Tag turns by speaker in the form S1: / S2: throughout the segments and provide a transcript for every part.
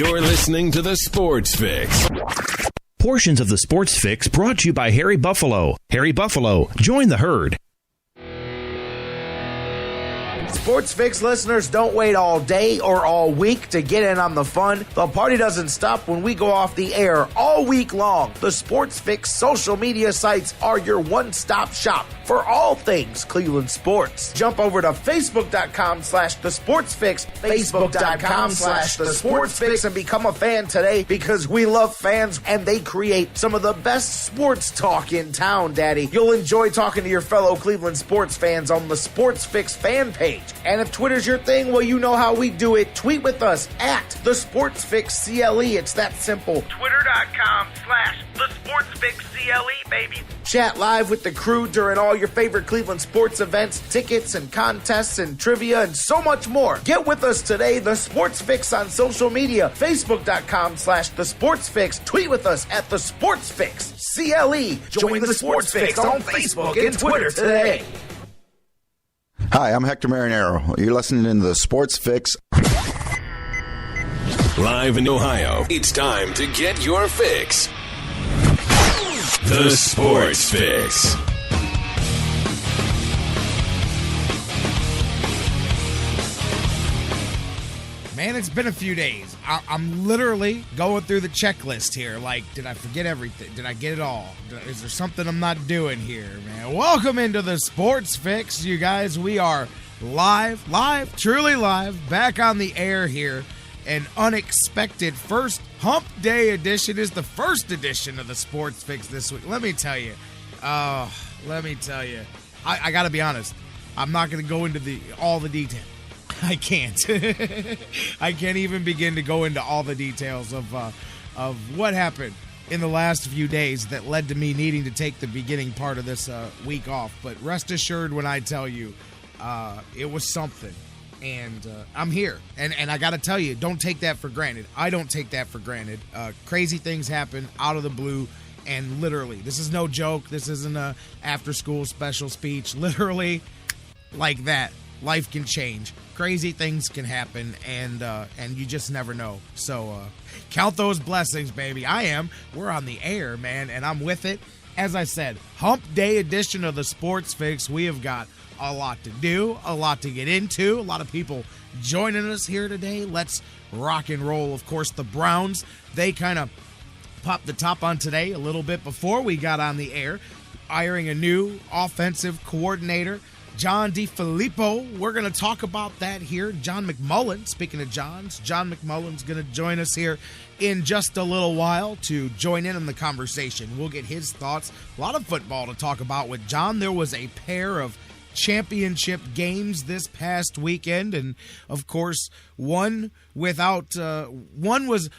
S1: You're listening to The Sports Fix.
S2: Portions of The Sports Fix brought to you by Harry Buffalo. Harry Buffalo, join the herd.
S3: Sports Fix listeners, don't wait all day or all week to get in on the fun. The party doesn't stop when we go off the air all week long. The Sports Fix social media sites are your one-stop shop for all things Cleveland sports. Jump over to Facebook.com/TheSportsFix, Facebook.com/TheSportsFix, and become a fan today because we love fans and they create some of the best sports talk in town, Daddy. You'll enjoy talking to your fellow Cleveland sports fans on the Sports Fix fan page. And if Twitter's your thing, well, you know how we do it. Tweet with us at The Sports Fix CLE. It's that simple.
S4: Twitter.com/TheSportsFixCLE, baby.
S3: Chat live with the crew during all your favorite Cleveland sports events, tickets and contests and trivia and so much more. Get with us today, The Sports Fix on social media, Facebook.com/TheSportsFix. Tweet with us at The Sports Fix CLE. Join The Sports Fix on Facebook and Twitter today.
S5: Hi, I'm Hector Marinero. You're listening to The Sports Fix.
S1: Live in Ohio, it's time to get your fix. The Sports Fix.
S6: Man, it's been a few days. I'm literally going through the checklist here. Like, did I forget everything? Did I get it all? Is there something I'm not doing here, man? Welcome into the Sports Fix, you guys. We are live, truly live, back on the air here. An unexpected first Hump Day edition is the first edition of the Sports Fix this week. Let me tell you. I got to be honest. I'm not going to go into all the details. I can't. I can't even begin to go into all the details of what happened in the last few days that led to me needing to take the beginning part of this week off. But rest assured when I tell you, it was something. And I'm here. And I got to tell you, don't take that for granted. I don't take that for granted. Crazy things happen out of the blue. And literally, this is no joke. This isn't a after-school special speech. Literally, like that, life can change. Crazy things can happen, and you just never know. So count those blessings, baby. I am. We're on the air, man, and I'm with it. As I said, Hump Day edition of the Sports Fix. We have got a lot to do, a lot to get into, a lot of people joining us here today. Let's rock and roll. Of course, the Browns, they kind of popped the top on today a little bit before we got on the air, hiring a new offensive coordinator, John DeFilippo. We're going to talk about that here. John McMullen, speaking of Johns, John McMullen's going to join us here in just a little while to join in on the conversation. We'll get his thoughts. A lot of football to talk about with John. There was a pair of championship games this past weekend, and of course one was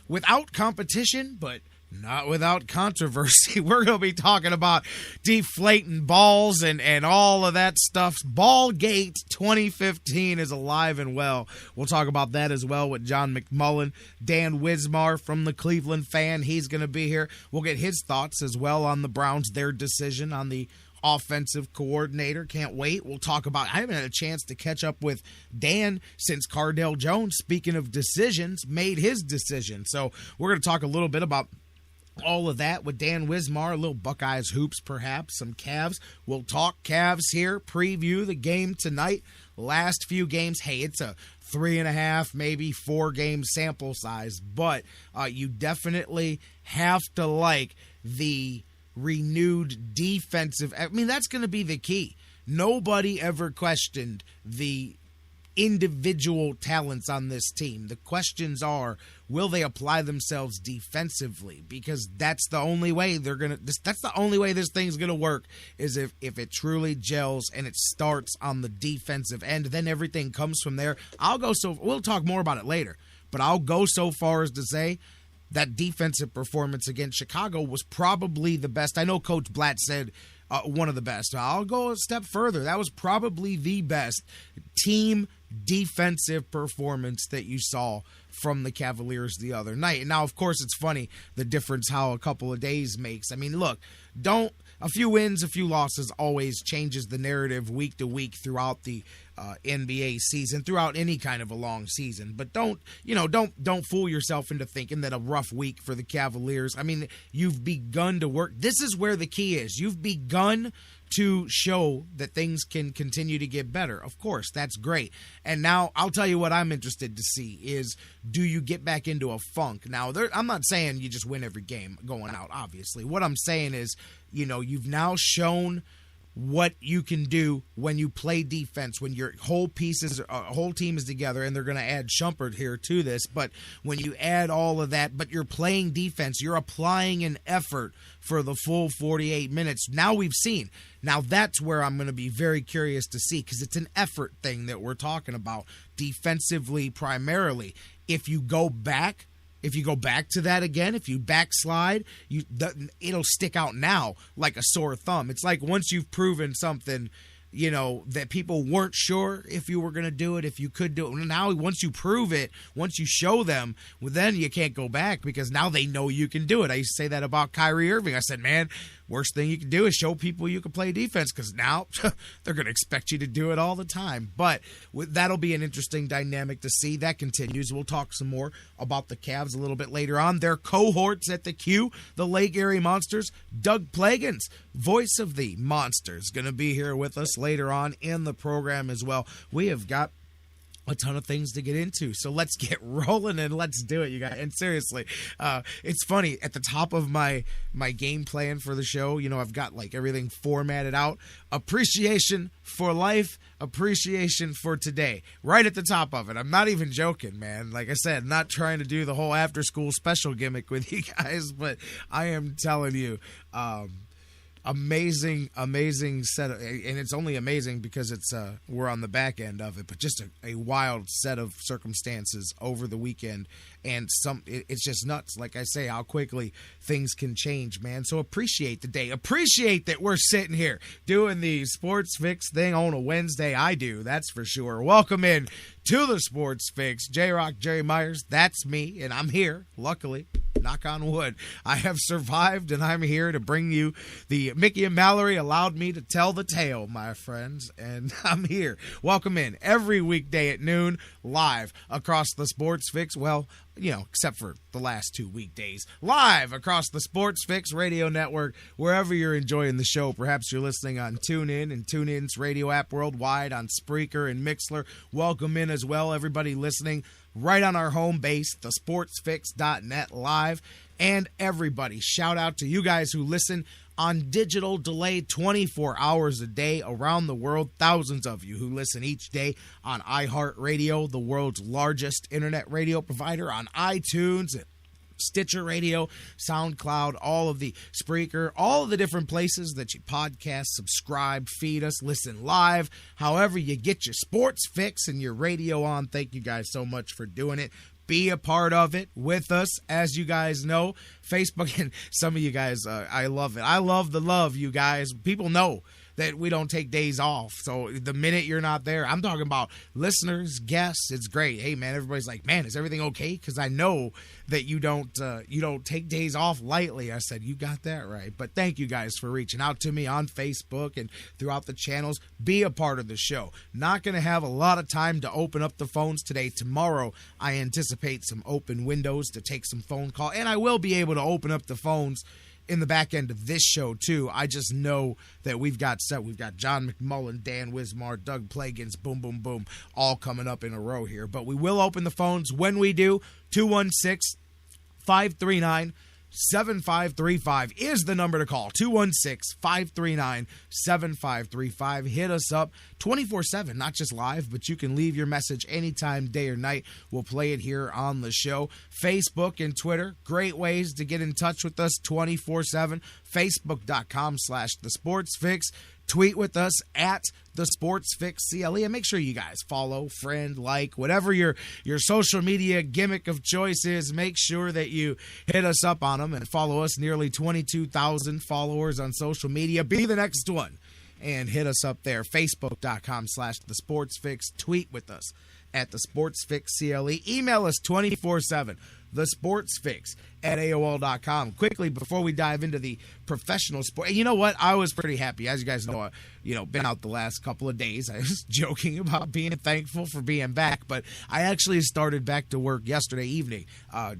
S6: without competition, but not without controversy. We're going to be talking about deflating balls and all of that stuff. BallGate 2015 is alive and well. We'll talk about that as well with John McMullen. Dan Wismar from the Cleveland Fan, he's going to be here. We'll get his thoughts as well on the Browns, their decision on the offensive coordinator. Can't wait. We'll talk about, I haven't had a chance to catch up with Dan since Cardale Jones, speaking of decisions, made his decision. So we're going to talk a little bit about all of that with Dan Wismar, a little Buckeyes hoops perhaps, some Cavs. We'll talk Cavs here, preview the game tonight. Last few games, hey, it's a 3.5, maybe 4 game sample size, but you definitely have to like the renewed defensive. I mean, that's going to be the key. Nobody ever questioned the individual talents on this team. The questions are, will they apply themselves defensively? Because that's the only way that's the only way this thing's gonna work, is if it truly gels and it starts on the defensive end. Then everything comes from there. We'll talk more about it later, but I'll go so far as to say that defensive performance against Chicago was probably the best. I know Coach Blatt said one of the best. I'll go a step further. That was probably the best team defensive performance that you saw from the Cavaliers the other night. And now, of course, it's funny the difference how a couple of days makes. I mean, look, a few wins, a few losses always changes the narrative week to week throughout the NBA season, throughout any kind of a long season. But don't fool yourself into thinking that a rough week for the Cavaliers. I mean, you've begun to work. This is where the key is. You've begun to show that things can continue to get better. Of course, that's great. And now I'll tell you what I'm interested to see is, do you get back into a funk? Now, I'm not saying you just win every game going out, obviously. What I'm saying is, you've now shown what you can do when you play defense, when your whole team is together, and they're going to add Shumpert here to this, but when you add all of that, but you're playing defense, you're applying an effort for the full 48 minutes. Now we've seen. Now that's where I'm going to be very curious to see, because it's an effort thing that we're talking about defensively primarily. If you go back to that again, if you backslide, it'll stick out now like a sore thumb. It's like once you've proven something, that people weren't sure if you were going to do it, if you could do it. Now, once you prove it, once you show them, well, then you can't go back, because now they know you can do it. I used to say that about Kyrie Irving. I said, man, worst thing you can do is show people you can play defense, because now they're going to expect you to do it all the time. But that'll be an interesting dynamic to see. That continues. We'll talk some more about the Cavs a little bit later on. Their cohorts at the Q, the Lake Erie Monsters, Doug Plagens, voice of the Monsters, going to be here with us later on in the program as well. We have got a ton of things to get into, so let's get rolling and let's do it, you guys. And seriously, it's funny, at the top of my game plan for the show, I've got like everything formatted out. Appreciation for life, appreciation for today, right at the top of it. I'm not even joking, man. Like I said, not trying to do the whole after school special gimmick with you guys, but I am telling you, amazing set of, and it's only amazing because it's we're on the back end of it, but just a wild set of circumstances over the weekend, and it's just nuts, like I say, how quickly things can change, man. So appreciate the day, appreciate that we're sitting here doing the Sports Fix thing on a Wednesday. I do, that's for sure. Welcome in to the Sports Fix. J-Rocc, Jerry Myers, that's me, and I'm here, luckily. Knock on wood. I have survived, and I'm here to bring you the Mickey and Mallory allowed me to tell the tale, my friends, and I'm here. Welcome in every weekday at noon, live across the Sports Fix. Well, except for the last 2 weekdays, live across the Sports Fix radio network, wherever you're enjoying the show. Perhaps you're listening on TuneIn and TuneIn's radio app worldwide, on Spreaker and Mixler. Welcome in as well, everybody listening right on our home base, thesportsfix.net live. And everybody, shout out to you guys who listen on digital delay 24 hours a day around the world. Thousands of you who listen each day on iHeartRadio, the world's largest internet radio provider, on iTunes, Stitcher Radio, SoundCloud, all of the Spreaker, all of the different places that you podcast, subscribe, feed us, listen live, however you get your sports fix and your radio on. Thank you guys so much for doing it. Be a part of it with us. As you guys know, Facebook, and some of you guys, I love it. I love the love, you guys. People know that we don't take days off. So the minute you're not there, I'm talking about listeners, guests, it's great. Hey, man, everybody's like, man, is everything okay? Because I know that you don't take days off lightly. I said, you got that right. But thank you guys for reaching out to me on Facebook and throughout the channels. Be a part of the show. Not going to have a lot of time to open up the phones today. Tomorrow, I anticipate some open windows to take some phone call, and I will be able to open up the phones in the back end of this show too. I just know that we've got John McMullen, Dan Wismar, Doug Plagens, boom, boom, boom, all coming up in a row here. But we will open the phones when we do. 216-539-7535 is the number to call. 216-539-7535. Hit us up 24/7, not just live, but you can leave your message anytime, day or night. We'll play it here on the show. Facebook and Twitter, great ways to get in touch with us 24/7. Facebook.com/thesportsfix. Tweet with us at the Sports Fix CLE, and make sure you guys follow, friend, like, whatever your social media gimmick of choice is. Make sure that you hit us up on them and follow us. Nearly 22,000 followers on social media. Be the next one and hit us up there. Facebook.com/the Sports Fix. Tweet with us at the Sports Fix CLE. Email us 24/7. thesportsfix@aol.com. Quickly, before we dive into the professional sport, you know what? I was pretty happy. As you guys know, been out the last couple of days. I was joking about being thankful for being back, but I actually started back to work yesterday evening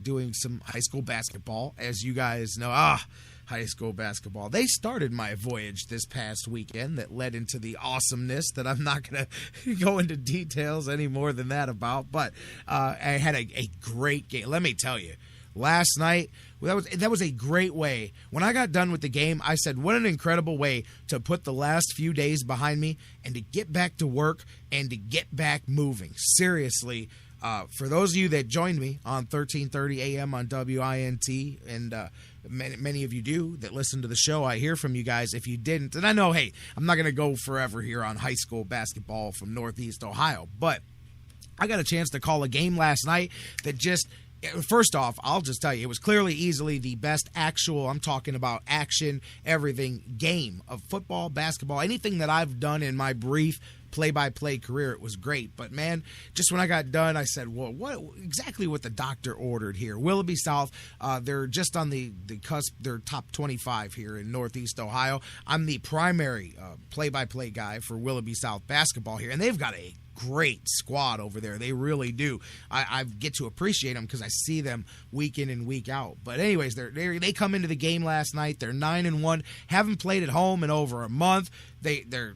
S6: doing some high school basketball. As you guys know, high school basketball. They started my voyage this past weekend that led into the awesomeness that I'm not going to go into details any more than that about, but I had a great game. Let me tell you, last night, that was a great way. When I got done with the game, I said, what an incredible way to put the last few days behind me and to get back to work and to get back moving. Seriously, for those of you that joined me on 1330 a.m. on WINT, and many of you do that listen to the show, I hear from you guys. If you didn't, and I know, hey, I'm not going to go forever here on high school basketball from Northeast Ohio, but I got a chance to call a game last night that just, first off, I'll just tell you, it was clearly easily the best actual, I'm talking about action, everything, game of football, basketball, anything that I've done in my brief play-by-play career. It was great. But, man, just when I got done, I said, well, what exactly what the doctor ordered here. Willoughby South, they're just on the cusp. They're top 25 here in Northeast Ohio. I'm the primary play-by-play guy for Willoughby South basketball here, and they've got a great squad over there. They really do. I get to appreciate them because I see them week in and week out. But anyways, they come into the game last night. They're 9-1. Haven't played at home in over a month. They're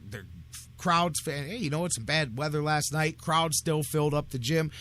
S6: crowds, hey, it's some bad weather last night. Crowd still filled up the gym.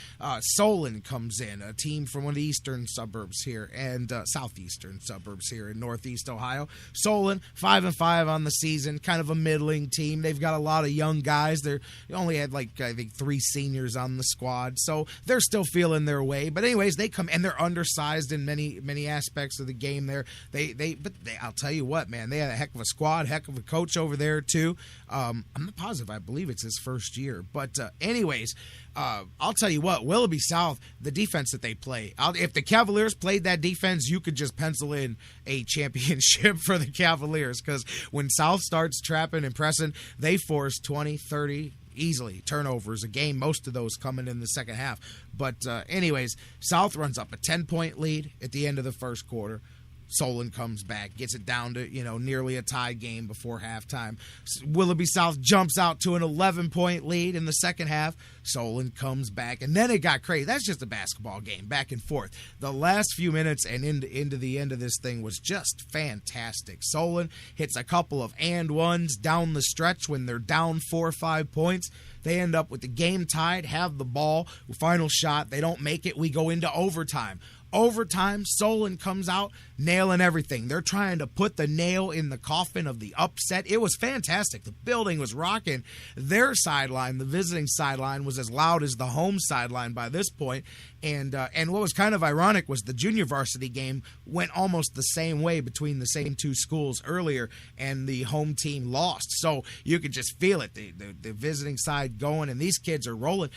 S6: Solon comes in, a team from one of the eastern suburbs here and southeastern suburbs here in Northeast Ohio. Solon 5-5 on the season, kind of a middling team. They've got a lot of young guys. They only had I think 3 seniors on the squad, so they're still feeling their way. But anyways, they come and they're undersized in many aspects of the game. There, but I'll tell you what, man, they had a heck of a squad, heck of a coach over there too. I'm not positive. I believe it's his first year. But anyways, I'll tell you what, Willoughby South, the defense that they play, if the Cavaliers played that defense, you could just pencil in a championship for the Cavaliers, because when South starts trapping and pressing, they force 20, 30 easily turnovers a game, most of those coming in the second half. But anyways, South runs up a 10-point lead at the end of the first quarter. Solon comes back, gets it down to, nearly a tie game before halftime. Willoughby South jumps out to an 11-point lead in the second half. Solon comes back, and then it got crazy. That's just a basketball game, back and forth. The last few minutes and into the end of this thing was just fantastic. Solon hits a couple of and ones down the stretch when they're down 4 or 5 points. They end up with the game tied, have the ball, final shot. They don't make it. We go into overtime. Overtime, Solon comes out nailing everything. They're trying to put the nail in the coffin of the upset. It was fantastic. The building was rocking. Their sideline, the visiting sideline, was as loud as the home sideline by this point. And what was kind of ironic was the junior varsity game went almost the same way between the same two schools earlier, and the home team lost. So you could just feel it, the visiting side going, and these kids are rolling.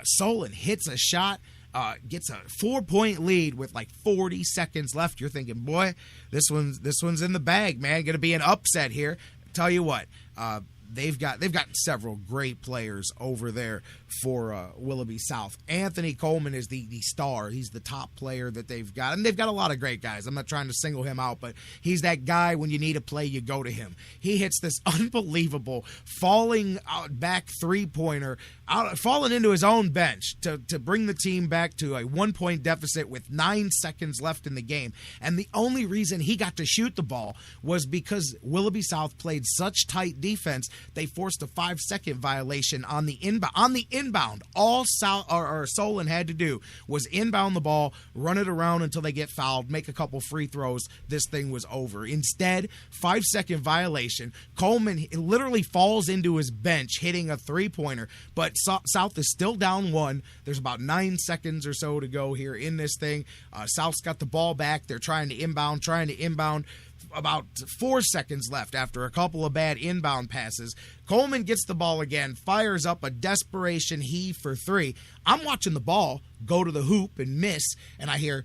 S6: Solon hits a shot. Gets a 4-point lead with 40 seconds left. You're thinking, boy, this one's in the bag, man. Going to be an upset here. Tell you what, they've got several great players over there for Willoughby South. Anthony Coleman is the star. He's the top player that they've got. And they've got a lot of great guys. I'm not trying to single him out, but he's that guy when you need a play, you go to him. He hits this unbelievable falling out back three-pointer, falling into his own bench to bring the team back to a 1-point deficit with 9 seconds left in the game. And the only reason he got to shoot the ball was because Willoughby South played such tight defense, they forced a 5-second violation on the inbound. All Solon had to do was inbound the ball, run it around until they get fouled, make a couple free throws. This thing was over. Instead, 5-second violation. Coleman literally falls into his bench, hitting a three-pointer, but South is still down 1. There's about 9 seconds or so to go here in this thing. South's got the ball back. They're trying to inbound. About 4 seconds left after a couple of bad inbound passes. Coleman gets the ball again, fires up a desperation heave for 3. I'm watching the ball go to the hoop and miss, and I hear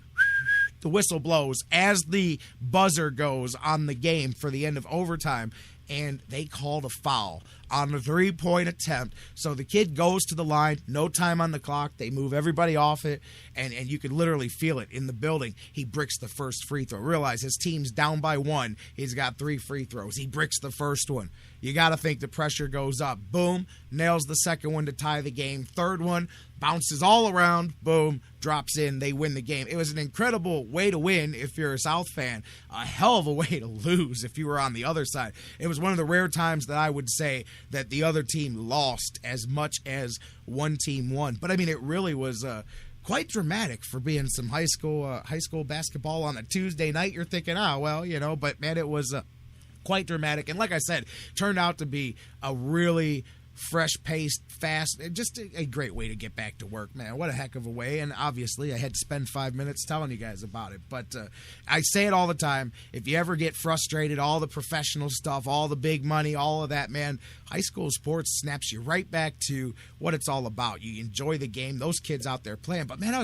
S6: the whistle blows as the buzzer goes on the game for the end of overtime. and they called a foul on the 3-point attempt. So the kid goes to the line, no time on the clock. They move everybody off it, and you could literally feel it in the building. He bricks the first free throw. Realize his team's down by 1. He's got 3 free throws. He bricks the first one. You got to think the pressure goes up. Boom, nails the second one to tie the game. Third one, bounces all around. Boom, drops in. They win the game. It was an incredible way to win if you're a South fan. A hell of a way to lose if you were on the other side. It was one of the rare times that I would say that the other team lost as much as one team won. But, I mean, it really was quite dramatic for being some high school basketball on a Tuesday night. You're thinking, but, man, it was quite dramatic. And like I said, turned out to be a really fresh-paced, fast, just a great way to get back to work, man. What a heck of a way. And obviously, I had to spend 5 minutes telling you guys about it. But I say it all the time. If you ever get frustrated, all the professional stuff, all the big money, all of that, man, high school sports snaps you right back to what it's all about. You enjoy the game. Those kids out there playing. But, man, that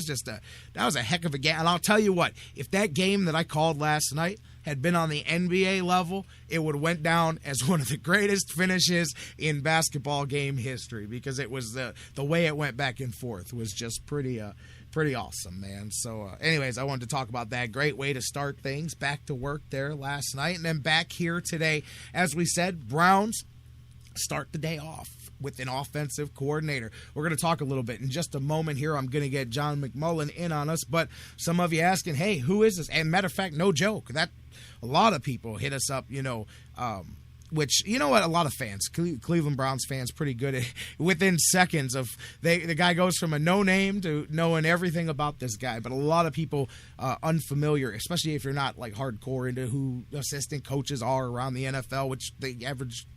S6: was a heck of a game. And I'll tell you what, if that game that I called last night had been on the NBA level, it would have went down as one of the greatest finishes in basketball game history, because it was the way it went back and forth was just pretty awesome, man. So anyways, I wanted to talk about that. Great way to start things. Back to work there last night, and then back here today. As we said, Browns start the day off with an offensive coordinator. We're going to talk a little bit in just a moment here. I'm going to get John McMullen in on us, but some of you asking, hey, who is this? And matter of fact, no joke, that a lot of people hit us up, which, you know what, a lot of fans, Cleveland Browns fans, pretty good at within seconds of, the guy goes from a no-name to knowing everything about this guy. But a lot of people unfamiliar, especially if you're not like hardcore into who assistant coaches are around the NFL, which the average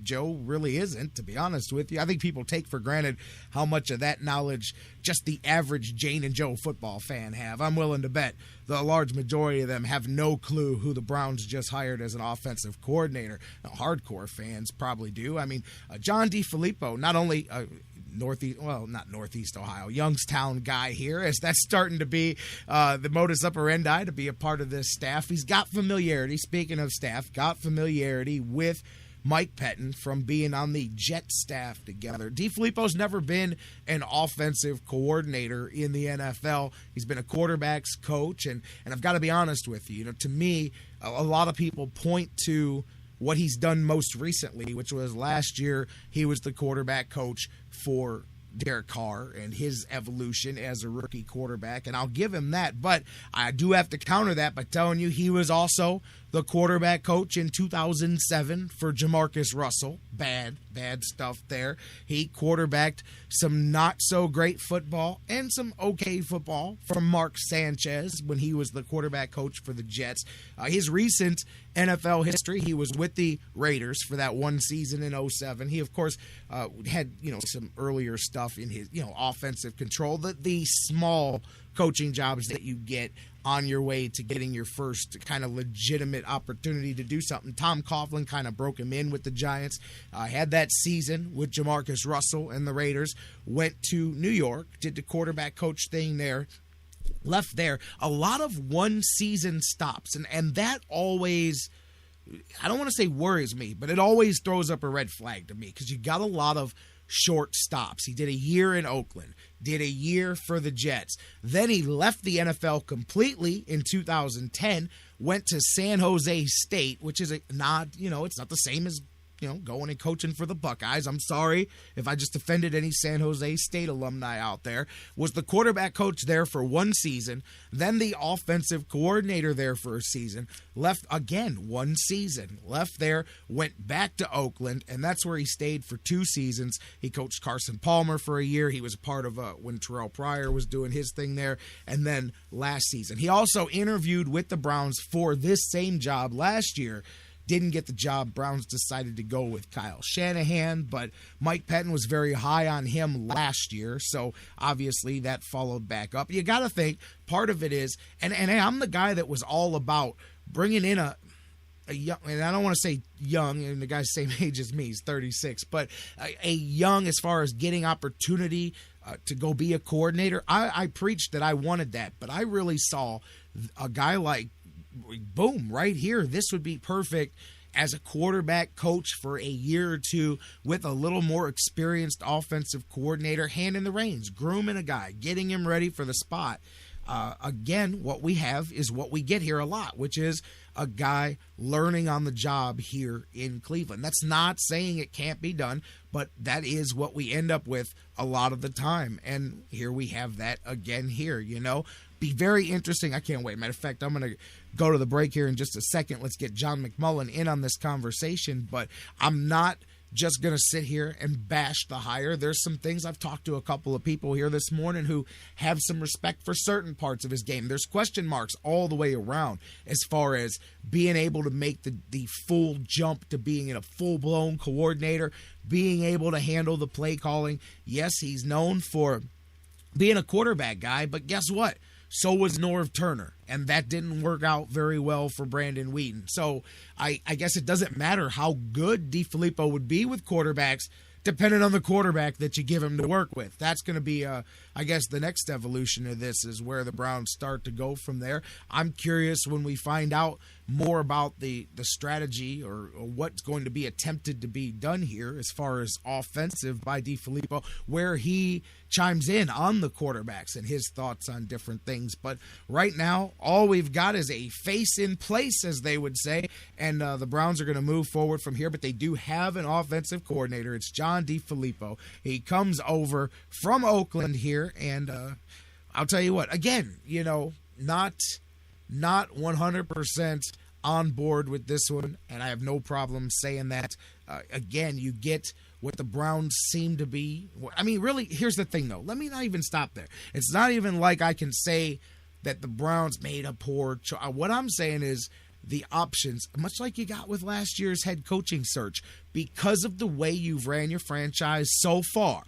S6: Joe really isn't, to be honest with you. I think people take for granted how much of that knowledge just the average Jane and Joe football fan have. I'm willing to bet the large majority of them have no clue who the Browns just hired as an offensive coordinator. Now, hardcore fans probably do. I mean, John DeFilippo, not only not Northeast Ohio, Youngstown guy here, as that's starting to be the modus operandi to be a part of this staff. He's got familiarity, speaking of staff, got familiarity with Mike Pettin from being on the Jet staff together. DeFilippo's never been an offensive coordinator in the NFL. He's been a quarterback's coach, and I've got to be honest with you. To me, a lot of people point to what he's done most recently, which was last year he was the quarterback coach for Derek Carr and his evolution as a rookie quarterback, and I'll give him that. But I do have to counter that by telling you he was also the quarterback coach in 2007 for Jamarcus Russell. Bad stuff there. He quarterbacked some not-so-great football and some okay football from Mark Sanchez when he was the quarterback coach for the Jets. His recent NFL history, he was with the Raiders for that one season in 2007. He, of course, had some earlier stuff in his offensive control, the small coaching jobs that you get on your way to getting your first kind of legitimate opportunity to do something. Tom Coughlin kind of broke him in with the Giants. Had that season with Jamarcus Russell and the Raiders. Went to New York, did the quarterback coach thing there. Left there. A lot of one-season stops, and that always, I don't want to say worries me, but it always throws up a red flag to me, because you got a lot of short stops. He did a year in Oakland, did a year for the Jets. Then he left the NFL completely in 2010, went to San Jose State, which is it's not the same as going and coaching for the Buckeyes. I'm sorry if I just offended any San Jose State alumni out there. Was the quarterback coach there for one season, then the offensive coordinator there for a season, left again one season, left there, went back to Oakland, and that's where he stayed for 2 seasons. He coached Carson Palmer for a year. He was a part of when Terrell Pryor was doing his thing there, and then last season. He also interviewed with the Browns for this same job last year. Didn't get the job. Browns decided to go with Kyle Shanahan, but Mike Pettin was very high on him last year, so obviously that followed back up. You got to think part of it is, and I'm the guy that was all about bringing in a young, and I don't want to say young, and the guy's the same age as me, he's 36, but a young as far as getting opportunity to go be a coordinator. I preached that I wanted that, but I really saw a guy like, boom, right here, this would be perfect. as a quarterback coach for a year or two with a little more experienced offensive coordinator, handing the reins, grooming a guy, getting him ready for the spot. Again, what we have is what we get here a lot, which is a guy learning on the job here in Cleveland. That's not saying it can't be done, but that is what we end up with a lot of the time. And here we have that again here, Be very interesting. I can't wait. Matter of fact, I'm going to go to the break here in just a second. Let's get John McMullen in on this conversation, but I'm not just going to sit here and bash the hire. There's some things. I've talked to a couple of people here this morning who have some respect for certain parts of his game. There's question marks all the way around as far as being able to make the full jump to being a full-blown coordinator, being able to handle the play calling. Yes, he's known for being a quarterback guy, but guess what? So was Norv Turner, and that didn't work out very well for Brandon Wheaton. So I guess it doesn't matter how good DeFilippo would be with quarterbacks, depending on the quarterback that you give him to work with. That's going to be, I guess, the next evolution of this is where the Browns start to go from there. I'm curious when we find out more about the strategy or what's going to be attempted to be done here as far as offensive by DeFilippo, where he chimes in on the quarterbacks and his thoughts on different things. But right now, all we've got is a face in place, as they would say, and the Browns are going to move forward from here, but they do have an offensive coordinator. It's John DeFilippo. He comes over from Oakland here, and I'll tell you what, again, not 100% on board with this one, and I have no problem saying that. Again, you get what the Browns seem to be. I mean, really, here's the thing, though. Let me not even stop there. It's not even like I can say that the Browns made a poor choice. What I'm saying is the options, much like you got with last year's head coaching search, because of the way you've ran your franchise so far,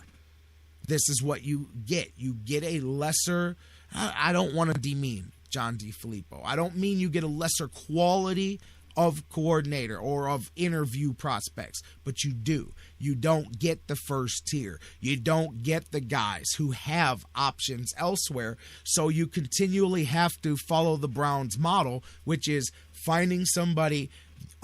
S6: this is what you get. You get a lesser, I don't want to demean John DeFilippo. I don't mean you get a lesser quality of coordinator or of interview prospects, but you do. You don't get the first tier. You don't get the guys who have options elsewhere, so you continually have to follow the Browns model, which is finding somebody,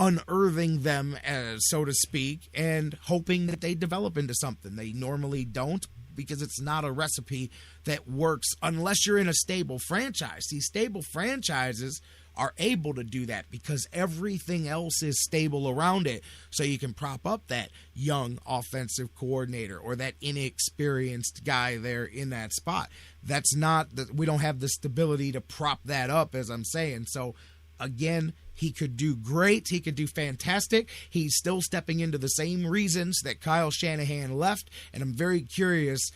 S6: unearthing them, so to speak, and hoping that they develop into something. They normally don't, because it's not a recipe that works unless you're in a stable franchise. These stable franchises are able to do that because everything else is stable around it. So you can prop up that young offensive coordinator or that inexperienced guy there in that spot. That's not, we don't have the stability to prop that up, as I'm saying. So again, he could do great. He could do fantastic. He's still stepping into the same reasons that Kyle Shanahan left, and I'm very curious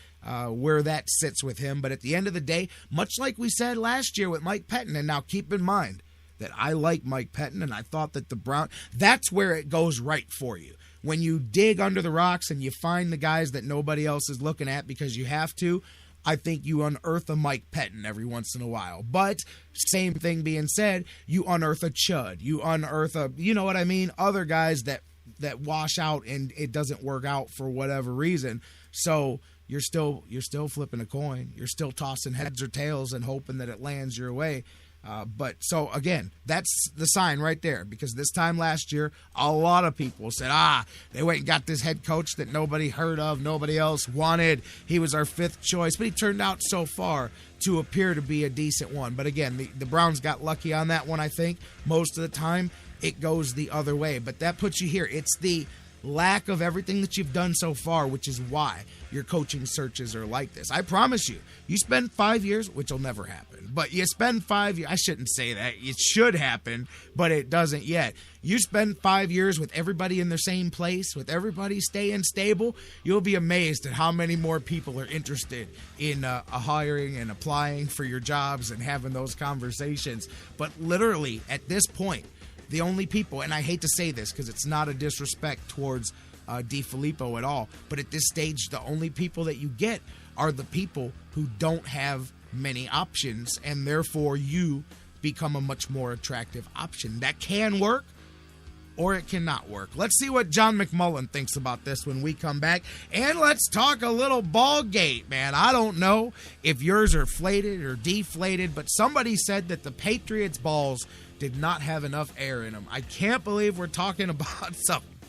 S6: where that sits with him. But at the end of the day, much like we said last year with Mike Pettin, and now keep in mind that I like Mike Pettin, and I thought that the Browns, that's where it goes right for you. When you dig under the rocks and you find the guys that nobody else is looking at because you have to, I think you unearth a Mike Pettin every once in a while. But same thing being said, you unearth a Chud. You unearth a, you know what I mean, other guys that wash out and it doesn't work out for whatever reason. So you're still flipping a coin. You're still tossing heads or tails and hoping that it lands your way. But so again, that's the sign right there, because this time last year, a lot of people said, they went and got this head coach that nobody heard of, nobody else wanted. He was our fifth choice, but he turned out so far to appear to be a decent one. But again, the Browns got lucky on that one, I think. Most of the time, it goes the other way. But that puts you here. It's the lack of everything that you've done so far, which is why your coaching searches are like this. I promise you, you spend 5 years, which will never happen, but you spend 5 years, I shouldn't say that, it should happen, but it doesn't yet. You spend 5 years with everybody in their same place, with everybody staying stable, you'll be amazed at how many more people are interested in hiring and applying for your jobs and having those conversations. But literally, at this point, the only people, and I hate to say this because it's not a disrespect towards DeFilippo at all, but at this stage, the only people that you get are the people who don't have many options, and therefore you become a much more attractive option. That can work, or it cannot work. Let's see what John McMullen thinks about this when we come back, and let's talk a little BallGate, man. I don't know if yours are inflated or deflated, but somebody said that the Patriots balls did not have enough air in them. I can't believe we're talking about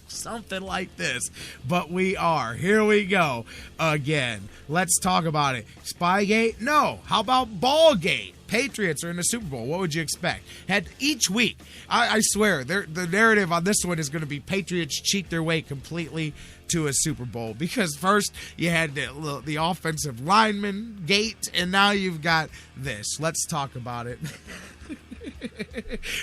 S6: something like this, but we are. Here we go again. Let's talk about it. Spygate? No. How about BallGate? Patriots are in the Super Bowl. What would you expect? Had each week, I swear, the narrative on this one is going to be Patriots cheat their way completely to a Super Bowl, because first you had the offensive lineman gate, and now you've got this. Let's talk about it.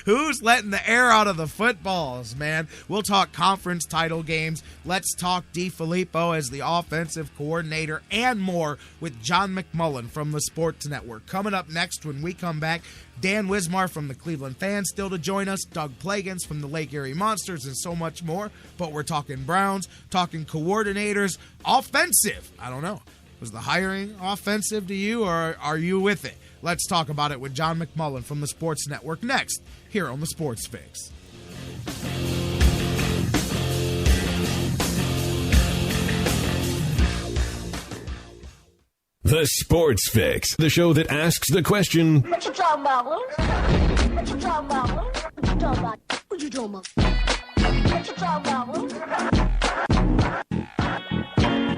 S6: Who's letting the air out of the footballs, man? We'll talk conference title games. Let's talk DeFilippo as the offensive coordinator and more with John McMullen from the Sports Network. Coming up next when we come back, Dan Wismar from the Cleveland Fan still to join us, Doug Plagens from the Lake Erie Monsters, and so much more. But we're talking Browns, talking coordinators, offensive. I don't know. Was the hiring offensive to you, or are you with it? Let's talk about it with John McMullen from the Sports Network next, here on the Sports Fix.
S1: The Sports Fix, the show that asks the question,
S7: What you talking about, Lou? What you talking about, Lou? What you talking about? What you talking about? What you talking about, Lou?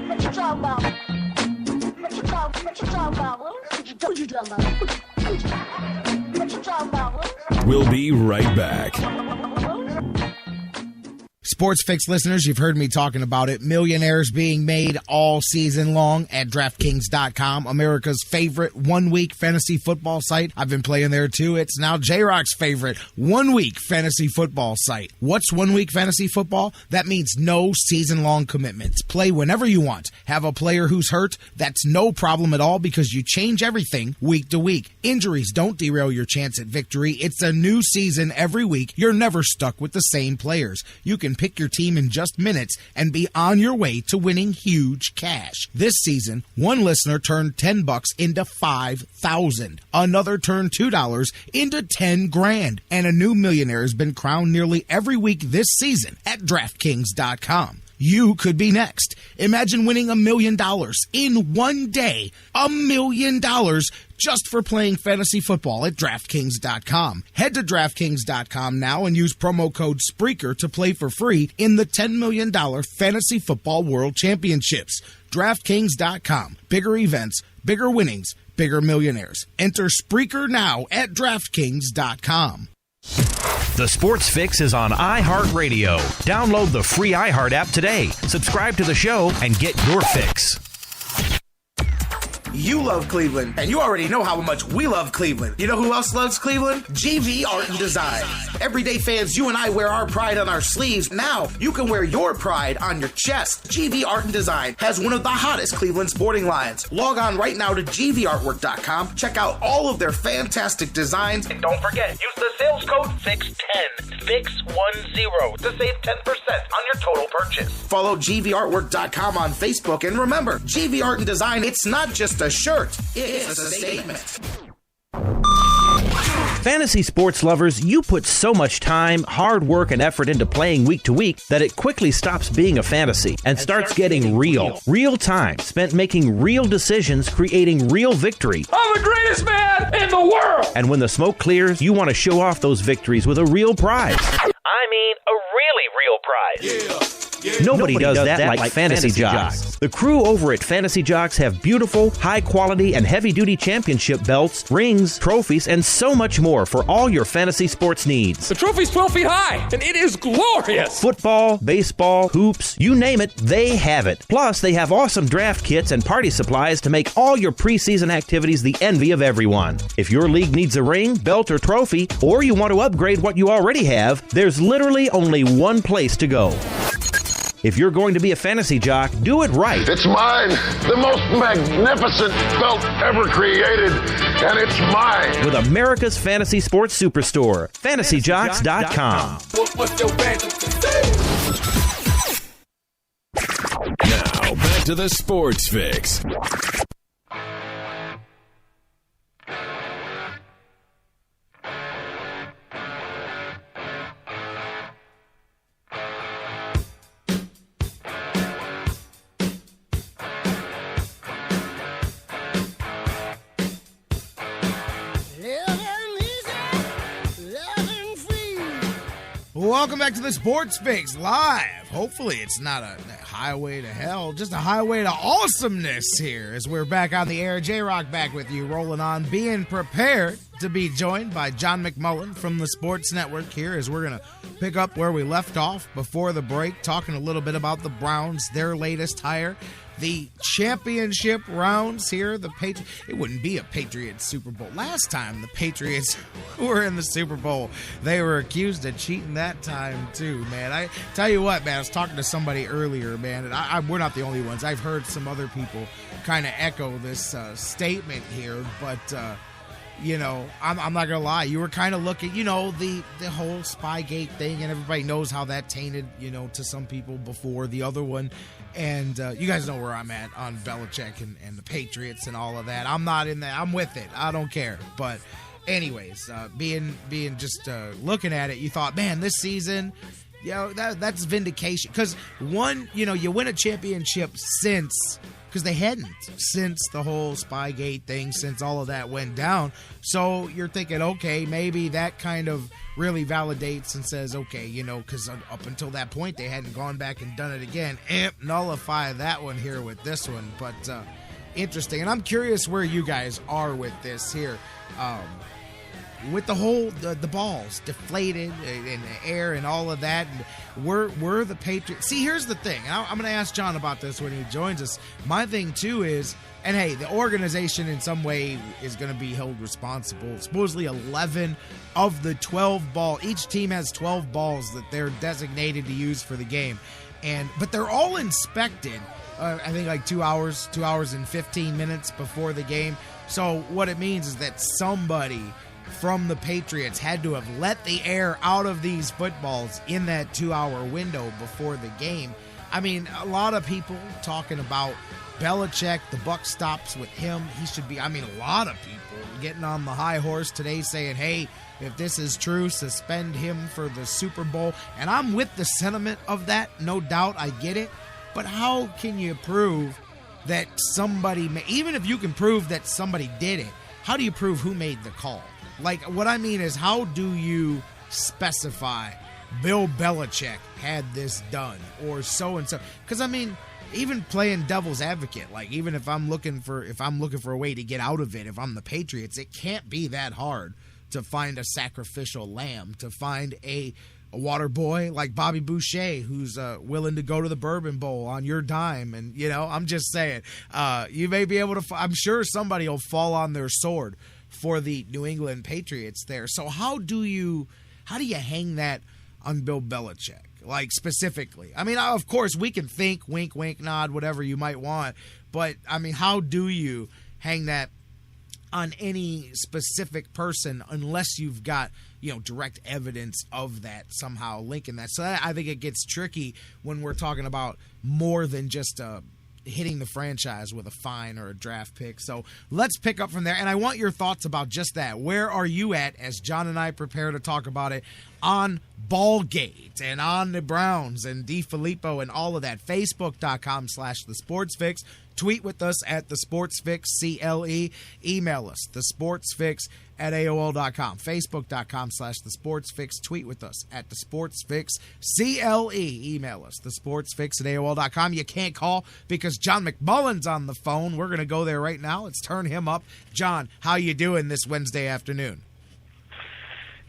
S7: What you talking about? What you talking about, Lou? What you talking about? What you talking about, Lou?
S1: We'll be right back.
S6: Sports Fix listeners, you've heard me talking about it. Millionaires being made all season long at DraftKings.com, America's favorite one-week fantasy football site. I've been playing there too. It's now J-Rocc's favorite one-week fantasy football site. What's one-week fantasy football? That means no season-long commitments. Play whenever you want. Have a player who's hurt? That's no problem at all, because you change everything week to week. Injuries don't derail your chance at victory. It's a new season every week. You're never stuck with the same players. You can pick your team in just minutes and be on your way to winning huge cash. This season, one listener turned $10 into $5,000. Another turned $2 into $10,000. And a new millionaire has been crowned nearly every week this season at DraftKings.com. You could be next. Imagine winning $1 million in one day. $1 million just for playing fantasy football at DraftKings.com. Head to DraftKings.com now and use promo code Spreaker to play for free in the $10 million Fantasy Football World Championships. DraftKings.com. Bigger events, bigger winnings, bigger millionaires. Enter Spreaker now at DraftKings.com.
S2: The Sports Fix is on iHeartRadio. Download the free iHeart app today. Subscribe to the show and get your fix.
S3: You love Cleveland, and you already know how much we love Cleveland. You know who else loves Cleveland? GV Art and Design. Everyday fans, you and I wear our pride on our sleeves. Now, you can wear your pride on your chest. GV Art and Design has one of the hottest Cleveland sporting lines. Log on right now to gvartwork.com. Check out all of their fantastic designs.
S4: And don't forget, use the sales code FIX10, FIX10, to save 10% on your total purchase.
S3: Follow gvartwork.com on Facebook, and remember, GV Art and Design, it's not just a shirt, it's a statement.
S2: Fantasy sports lovers, you put so much time, hard work, and effort into playing week to week that it quickly stops being a fantasy and starts getting real. Real time spent making real decisions, creating real victory.
S8: I'm the greatest man in the world!
S2: And when the smoke clears, you want to show off those victories with a real prize.
S4: I mean, a really real prize.
S2: Nobody does that like Fantasy Jocks. The crew over at Fantasy Jocks have beautiful, high-quality, and heavy-duty championship belts, rings, trophies, and so much more for all your fantasy sports needs.
S8: The trophy's 12 feet high, and it is glorious!
S2: Football, baseball, hoops, you name it, they have it. Plus, they have awesome draft kits and party supplies to make all your preseason activities the envy of everyone. If your league needs a ring, belt, or trophy, or you want to upgrade what you already have, there's literally only one place to go. If you're going to be a fantasy jock, do it right.
S9: It's mine, the most magnificent belt ever created, and it's mine.
S2: With America's fantasy sports superstore, fantasyjocks.com.
S8: What's your fantasy?
S1: Now, back to the Sports Fix.
S7: Living easy, living
S6: welcome back to the Sports Fix Live. Hopefully it's not a highway to hell, just a highway to awesomeness here as we're back on the air. J-Rocc back with you, rolling on, being prepared to be joined by John McMullen from the Sports Network here as we're going to pick up where we left off before the break, talking a little bit about the Browns, their latest hire, the championship rounds here. The Patriots, it wouldn't be a Patriots Super Bowl. Last time the Patriots were in the Super Bowl, they were accused of cheating that time too, man. I tell you what, man, I was talking to somebody earlier, man, and we're not the only ones. I've heard some other people kind of echo this statement here, but you know, I'm not going to lie. You were kind of looking, you know, the whole Spygate thing, and everybody knows how that tainted, you know, to some people before the other one. And you guys know where I'm at on Belichick and the Patriots and all of that. I'm not in that. I'm with it. I don't care. But anyways, being just looking at it, you thought, man, this season, you know, that's vindication. Because one, you know, you win a championship because they hadn't since the whole Spygate thing, since all of that went down. So you're thinking, okay, maybe that kind of really validates and says, okay, you know, because up until that point, they hadn't gone back and done it again. Nullify that one here with this one. But interesting. And I'm curious where you guys are with this here. With the whole, the balls deflated in the air and all of that, and were the Patriots. See, here's the thing. I'm going to ask John about this when he joins us. My thing, too, is, and hey, the organization in some way is going to be held responsible. Supposedly 11 of the 12 balls. Each team has 12 balls that they're designated to use for the game. But they're all inspected, I think like 2 hours and 15 minutes before the game. So what it means is that somebody from the Patriots had to have let the air out of these footballs in that 2-hour window before the game. I mean, a lot of people talking about Belichick, the buck stops with him. He should be, I mean, a lot of people getting on the high horse today saying, hey, if this is true, suspend him for the Super Bowl. And I'm with the sentiment of that, no doubt, I get it. But how can you prove that somebody, even if you can prove that somebody did it, how do you prove who made the call? Like, what I mean is, how do you specify Bill Belichick had this done or so-and-so? Because, I mean, even playing devil's advocate, like, even if I'm looking for a way to get out of it, if I'm the Patriots, it can't be that hard to find a sacrificial lamb, to find a water boy like Bobby Boucher who's willing to go to the Bourbon Bowl on your dime. And, you know, I'm just saying, you may be able to, I'm sure somebody will fall on their sword for the New England Patriots there. So how do you hang that on Bill Belichick, like, specifically? I mean, of course, we can think, wink, wink, nod, whatever you might want, but, I mean, how do you hang that on any specific person unless you've got, you know, direct evidence of that somehow linking that? So I think it gets tricky when we're talking about more than just hitting the franchise with a fine or a draft pick. So let's pick up from there. And I want your thoughts about just that. Where are you at as John and I prepare to talk about it on BallGate and on the Browns and DeFilippo and all of that? Facebook.com/TheSportsFix. Tweet with us at TheSportsFixCLE. Email us, TheSportsFix@AOL.com. Facebook.com/TheSportsFix. Tweet with us at TheSportsFixCLE. Email us, TheSportsFix@AOL.com. You can't call because John McMullen's on the phone. We're going to go there right now. Let's turn him up. John, how you doing this Wednesday afternoon?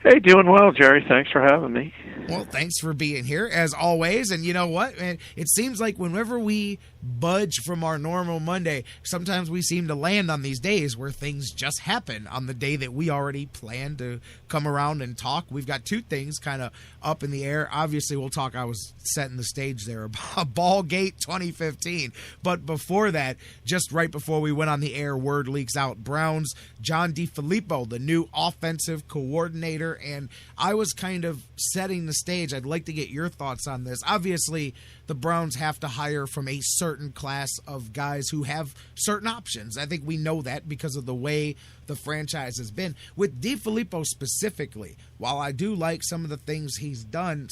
S10: Hey, doing well, Jerry. Thanks for having me.
S6: Well, thanks for being here, as always. And you know what, man? It seems like whenever we budge from our normal Monday, sometimes we seem to land on these days where things just happen on the day that we already planned to come around and talk. We've got two things kind of up in the air. Obviously, we'll talk, I was setting the stage there, about BallGate 2015. But before that, just right before we went on the air, word leaks out. Browns, John DeFilippo, the new offensive coordinator. And I was kind of setting the stage. I'd like to get your thoughts on this. Obviously, the Browns have to hire from a certain class of guys who have certain options. I think we know that because of the way the franchise has been. With DeFilippo specifically, while I do like some of the things he's done,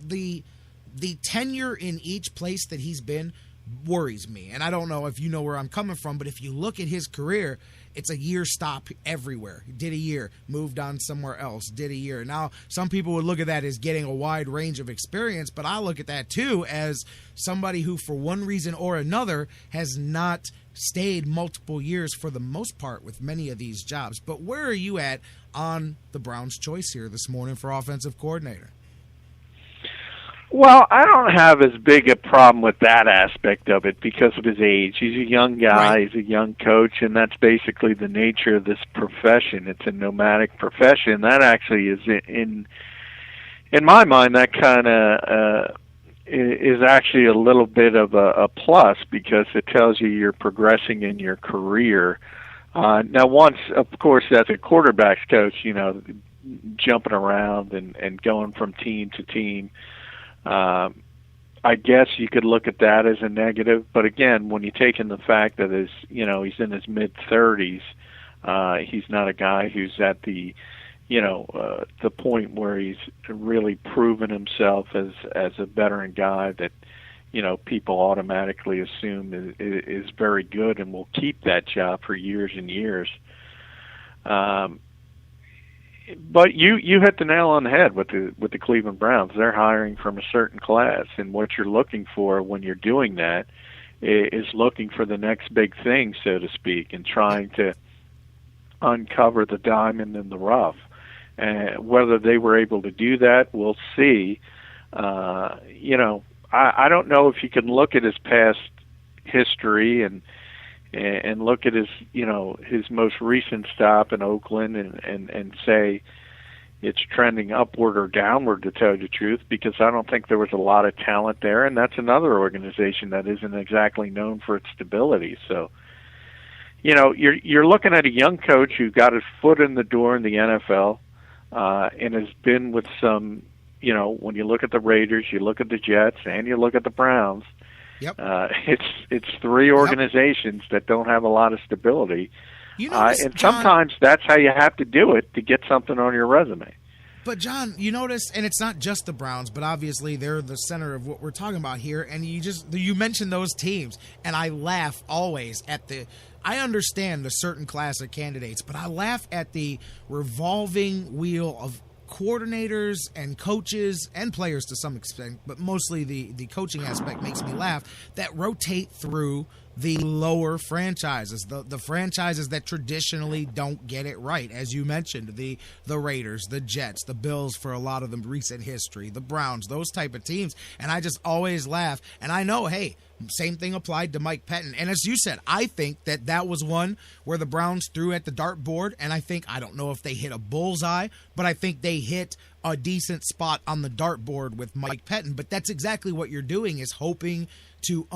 S6: the tenure in each place that he's been worries me. And I don't know if you know where I'm coming from, but if you look at his career, it's a year stop everywhere. Did a year, moved on somewhere else, did a year. Now, some people would look at that as getting a wide range of experience, but I look at that too as somebody who, for one reason or another, has not stayed multiple years for the most part with many of these jobs. But where are you at on the Browns' choice here this morning for offensive coordinator?
S10: Well, I don't have as big a problem with that aspect of it because of his age. He's a young guy, He's a young coach, and that's basically the nature of this profession. It's a nomadic profession. That actually is, in my mind, that kind of is actually a little bit of a plus because it tells you you're progressing in your career. Now, once, of course, as a quarterbacks coach, jumping around and going from team to team, I guess you could look at that as a negative, but again, when you take in the fact that he's in his mid-30s, he's not a guy who's at the point where he's really proven himself as a veteran guy that people automatically assume is very good and will keep that job for years and years. But you hit the nail on the head with the Cleveland Browns. They're hiring from a certain class, and what you're looking for when you're doing that is looking for the next big thing, so to speak, and trying to uncover the diamond in the rough. Whether they were able to do that, we'll see. I don't know if you can look at his past history and look at his most recent stop in Oakland and say it's trending upward or downward, to tell you the truth, because I don't think there was a lot of talent there, and that's another organization that isn't exactly known for its stability. So, you're looking at a young coach who got his foot in the door in the NFL and has been with some, when you look at the Raiders, you look at the Jets, and you look at the Browns. Yep. It's three organizations that don't have a lot of stability, and sometimes that's how you have to do it to get something on your resume.
S6: But John, you notice, and it's not just the Browns, but obviously they're the center of what we're talking about here. And you mentioned those teams, and I laugh always at I understand the certain class of candidates, but I laugh at the revolving wheel of coordinators and coaches and players to some extent, but mostly the coaching aspect makes me laugh, that rotate through the lower franchises, the franchises that traditionally don't get it right. As you mentioned, the Raiders, the Jets, the Bills for a lot of the recent history, the Browns, those type of teams. And I just always laugh. And I know, hey, same thing applied to Mike Pettin. And as you said, I think that was one where the Browns threw at the dartboard. And I don't know if they hit a bullseye, but I think they hit a decent spot on the dartboard with Mike Pettin. But that's exactly what you're doing, is hoping to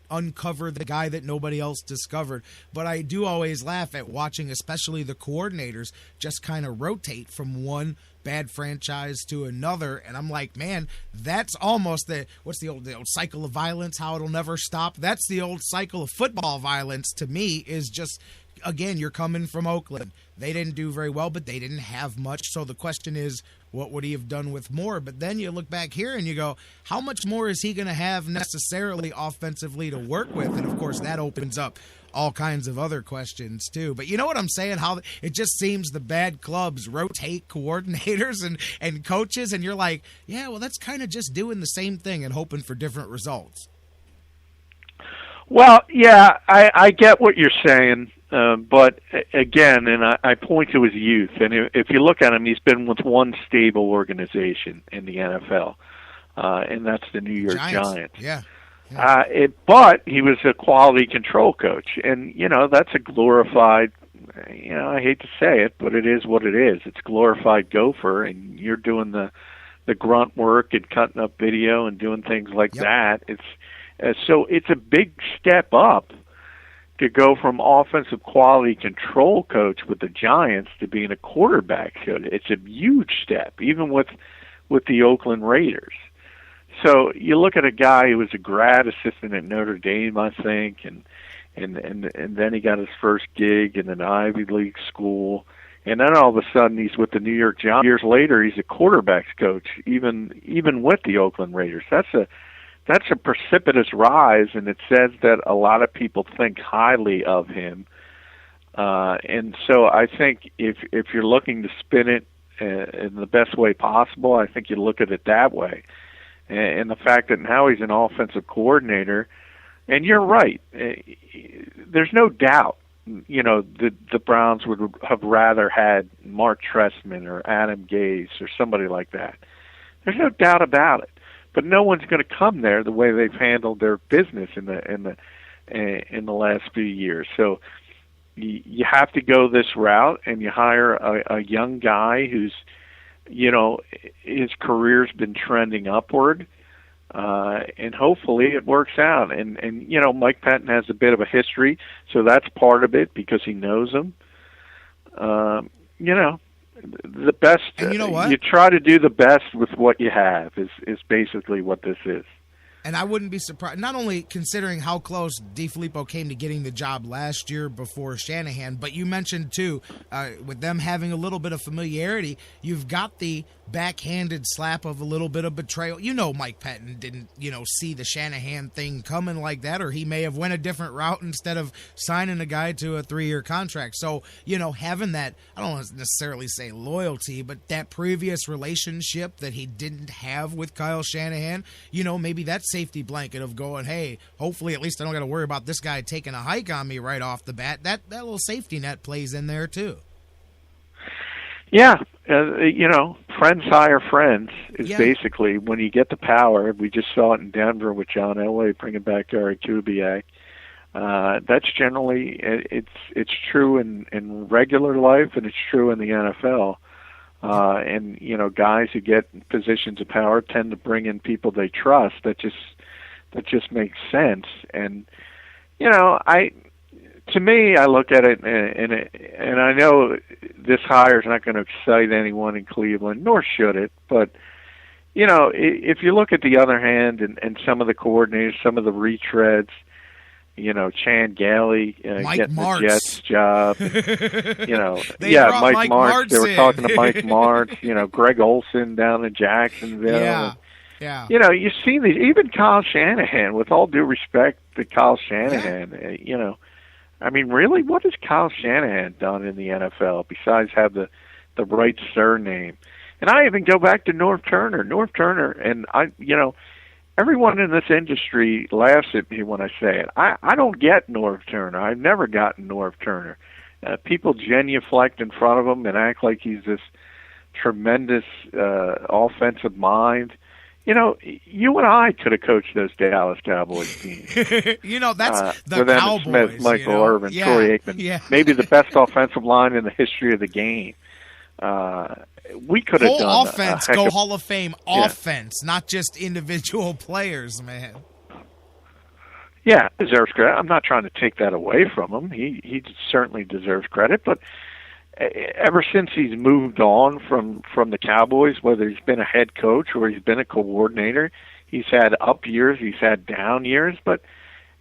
S6: uncover the guy that nobody else discovered. But I do always laugh at watching, especially the coordinators, just kind of rotate from one bad franchise to another, and I'm like, man, that's almost the old cycle of violence, how it'll never stop. That's the old cycle of football violence to me, is just, again, you're coming from Oakland. They didn't do very well, but they didn't have much. So the question is, what would he have done with more? But then you look back here and you go, how much more is he going to have necessarily offensively to work with? And, of course, that opens up all kinds of other questions, too. But you know what I'm saying? How it just seems the bad clubs rotate coordinators and coaches, and you're like, yeah, well, that's kind of just doing the same thing and hoping for different results.
S10: Well, yeah, I get what you're saying. But again, and I point to his youth, and if you look at him, he's been with one stable organization in the NFL, and that's the New York Giants.
S6: Yeah.
S10: But he was a quality control coach, and that's a glorified. I hate to say it, but it is what it is. It's glorified gopher, and you're doing the grunt work and cutting up video and doing things like that. So it's a big step up to go from offensive quality control coach with the Giants to being a quarterback coach. It's a huge step, even with the Oakland Raiders. So you look at a guy who was a grad assistant at Notre Dame, I think, and then he got his first gig in an Ivy League school, and then all of a sudden he's with the New York Giants. Years later, he's a quarterbacks coach, even with the Oakland Raiders. that's a precipitous rise, and it says that a lot of people think highly of him. And so I think if you're looking to spin it in the best way possible, I think you look at it that way. And the fact that now he's an offensive coordinator, and you're right, there's no doubt, the Browns would have rather had Mark Trestman or Adam Gase or somebody like that. There's no doubt about it. But no one's going to come there the way they've handled their business in the last few years. So you have to go this route, and you hire a young guy who's, his career's been trending upward, and hopefully it works out. And Mike Pettine has a bit of a history, so that's part of it because he knows him. The best,
S6: and you know what?
S10: You try to do the best with what you have is basically what this is.
S6: And I wouldn't be surprised, not only considering how close DeFilippo came to getting the job last year before Shanahan, but you mentioned, too, with them having a little bit of familiarity, you've got the backhanded slap of a little bit of betrayal. Mike Pettine didn't, see the Shanahan thing coming like that, or he may have went a different route instead of signing a guy to a 3-year contract. So, having that, I don't want to necessarily say loyalty, but that previous relationship that he didn't have with Kyle Shanahan, maybe that's safety blanket of going, hey, hopefully at least I don't got to worry about this guy taking a hike on me right off the bat. That little safety net plays in there too.
S10: Yeah, friends hire friends is basically when you get the power. We just saw it in Denver with John Elway bringing back Gary Kubiak. That's generally it's true in regular life, and it's true in the NFL. And guys who get positions of power tend to bring in people they trust. That just makes sense. And to me, I look at it and I know this hire is not going to excite anyone in Cleveland, nor should it. But if you look at the other hand and some of the coordinators, some of the retreads, Chan Gailey getting
S6: Martz.
S10: the Jets job.
S6: Mike
S10: Martz. They were
S6: in.
S10: talking to Mike Martz. Greg Olson down in Jacksonville.
S6: Yeah.
S10: You see these. Even Kyle Shanahan, with all due respect to Kyle Shanahan, really, what has Kyle Shanahan done in the NFL besides have the right surname? And I even go back to Norv Turner. Norv Turner, and everyone in this industry laughs at me when I say it. I don't get Norv Turner. I've never gotten Norv Turner. People genuflect in front of him and act like he's this tremendous offensive mind. You and I could have coached those Dallas Cowboys teams.
S6: That's the
S10: with Emmitt
S6: Cowboys.
S10: Smith, Michael Irvin, Troy Aikman.
S6: Yeah.
S10: Maybe the best offensive line in the history of the game. We could have done
S6: whole offense, go
S10: of,
S6: Hall of Fame offense, not just individual players, man.
S10: Yeah, deserves credit. I'm not trying to take that away from him. He certainly deserves credit, but ever since he's moved on from the Cowboys, whether he's been a head coach or he's been a coordinator, he's had up years, he's had down years, but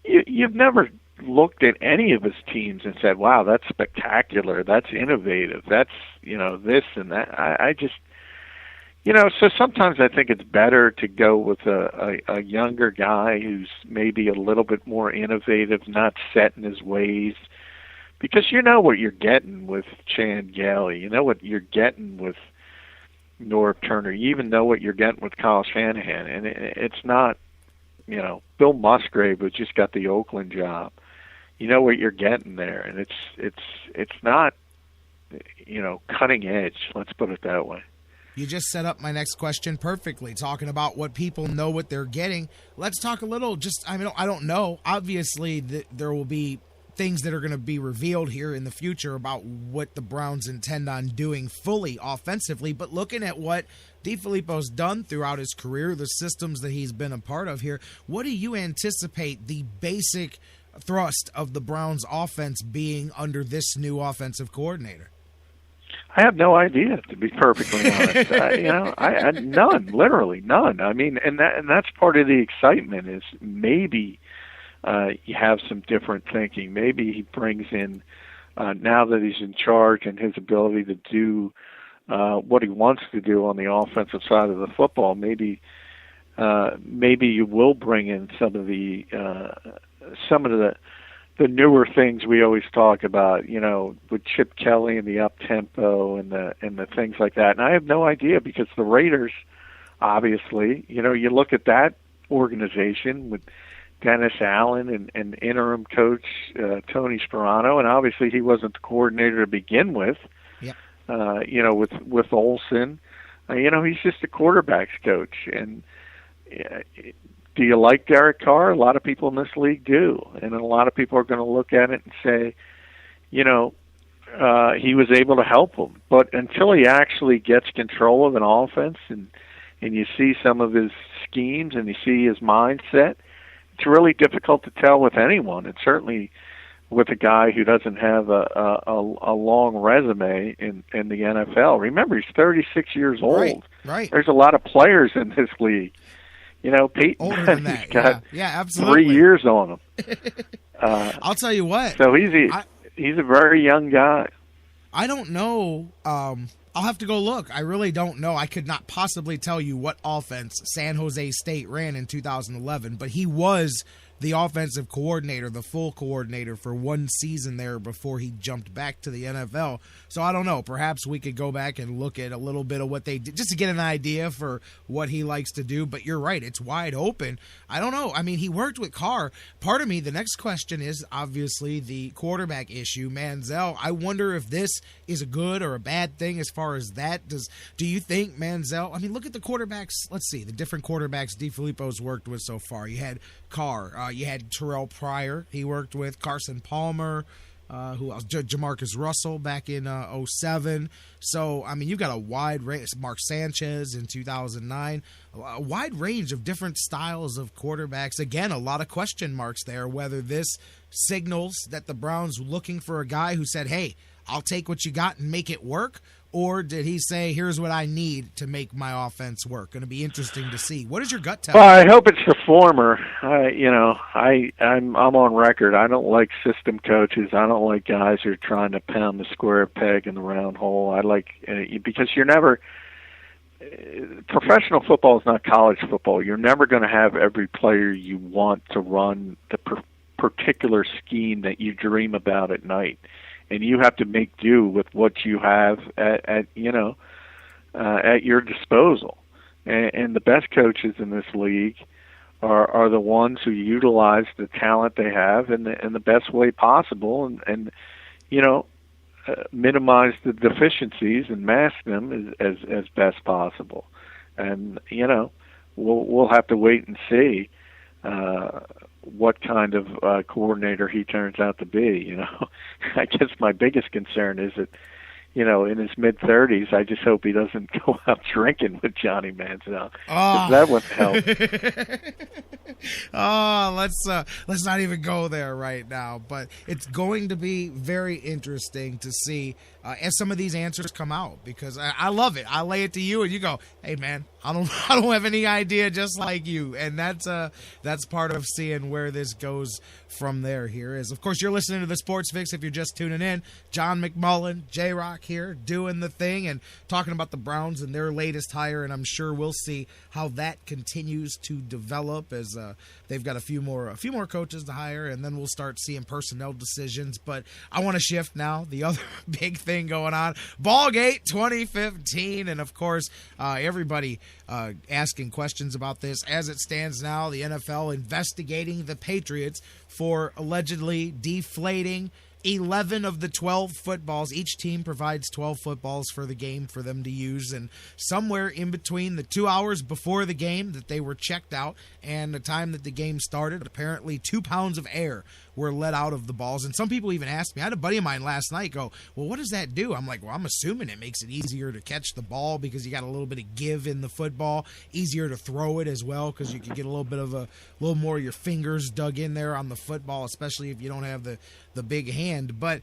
S10: you've never looked at any of his teams and said, wow, that's spectacular, that's innovative, that's, this and that. I just, so sometimes I think it's better to go with a younger guy who's maybe a little bit more innovative, not set in his ways, because you know what you're getting with Chan Gailey. You know what you're getting with Norv Turner. You even know what you're getting with Kyle Shanahan. And it's not, Bill Musgrave, who just got the Oakland job. You know what you're getting there. And it's not, cutting edge. Let's put it that way.
S6: You just set up my next question perfectly, talking about what people know what they're getting. Let's talk a little, I don't know. Obviously, there will be things that are going to be revealed here in the future about what the Browns intend on doing fully offensively, but looking at what DeFilippo's done throughout his career, the systems that he's been a part of here, what do you anticipate the basic thrust of the Browns offense being under this new offensive coordinator?
S10: I have no idea, to be perfectly honest. I none, literally none. I mean, and that's part of the excitement is maybe you have some different thinking. Maybe he brings in, now that he's in charge and his ability to do what he wants to do on the offensive side of the football, maybe maybe you will bring in some of the newer things we always talk about, with Chip Kelly and the up tempo and the things like that. And I have no idea, because the Raiders, obviously, you look at that organization with Dennis Allen and interim coach Tony Sperano, and obviously he wasn't the coordinator to begin with.
S6: Yep.
S10: With Olsen, he's just a quarterbacks coach. And do you like Derek Carr? A lot of people in this league do, and a lot of people are going to look at it and say, he was able to help them. But until he actually gets control of an offense and you see some of his schemes and you see his mindset, it's really difficult to tell with anyone, and certainly with a guy who doesn't have a long resume in the NFL. Remember, he's 36 years old.
S6: Right.
S10: There's a lot of players in this league. Peyton
S6: older than that.
S10: He's got
S6: absolutely
S10: 3 years on him.
S6: I'll tell you what.
S10: So he's a very young guy.
S6: I don't know. I'll have to go look. I really don't know. I could not possibly tell you what offense San Jose State ran in 2011, but he was the offensive coordinator, the full coordinator for one season there before he jumped back to the NFL. So I don't know. Perhaps we could go back and look at a little bit of what they did just to get an idea for what he likes to do. But you're right. It's wide open. I don't know. I mean, he worked with Carr. Part of me, the next question is obviously the quarterback issue, Manziel. I wonder if this is a good or a bad thing as far as that. Do you think Manziel, I mean, look at the quarterbacks. Let's see, the different quarterbacks DeFilippo's worked with so far. You had Carr. You had Terrell Pryor. He worked with Carson Palmer. Who else? Jamarcus Russell back in 2007. So, I mean, you've got a wide range. Mark Sanchez in 2009. A wide range of different styles of quarterbacks. Again, a lot of question marks there, whether this signals that the Browns were looking for a guy who said, hey, I'll take what you got and make it work, or did he say, here's what I need to make my offense work? Going to be interesting to see. What does your gut tell you?
S10: Well, I hope it's the former. I'm on record. I don't like system coaches. I don't like guys who are trying to pound the square peg in the round hole. I like because you're never professional football is not college football. You're never going to have every player you want to run the particular scheme that you dream about at night. And you have to make do with what you have at your disposal. And the best coaches in this league are the ones who utilize the talent they have in the best way possible, and minimize the deficiencies and mask them as best possible. And we'll have to wait and see what kind of coordinator he turns out to be. I guess my biggest concern is that, in his mid-30s, I just hope he doesn't go out drinking with Johnny Manziel.
S6: Oh.
S10: That wouldn't help.
S6: Let's not even go there right now. But it's going to be very interesting to see as some of these answers come out, because I love it. I lay it to you, and you go, "Hey, man, I don't have any idea," just like you, and that's part of seeing where this goes from there. Here is, of course, you're listening to the Sports Fix. If you're just tuning in, John McMullen, J-Rocc here, doing the thing and talking about the Browns and their latest hire, and I'm sure we'll see how that continues to develop as they've got a few more coaches to hire, and then we'll start seeing personnel decisions. But I want to shift now. The other big thing going on, BallGate 2015, and of course everybody asking questions about this. As it stands now, the NFL investigating the Patriots for allegedly deflating 11 of the 12 footballs. Each team provides 12 footballs for the game for them to use, and somewhere in between the 2 hours before the game that they were checked out and the time that the game started, apparently 2 pounds of air were let out of the balls. And some people even asked me, I had a buddy of mine last night go, well, what does that do? I'm like, well, I'm assuming it makes it easier to catch the ball because you got a little bit of give in the football, easier to throw it as well because you can get a little more of your fingers dug in there on the football, especially if you don't have the the big hand. But,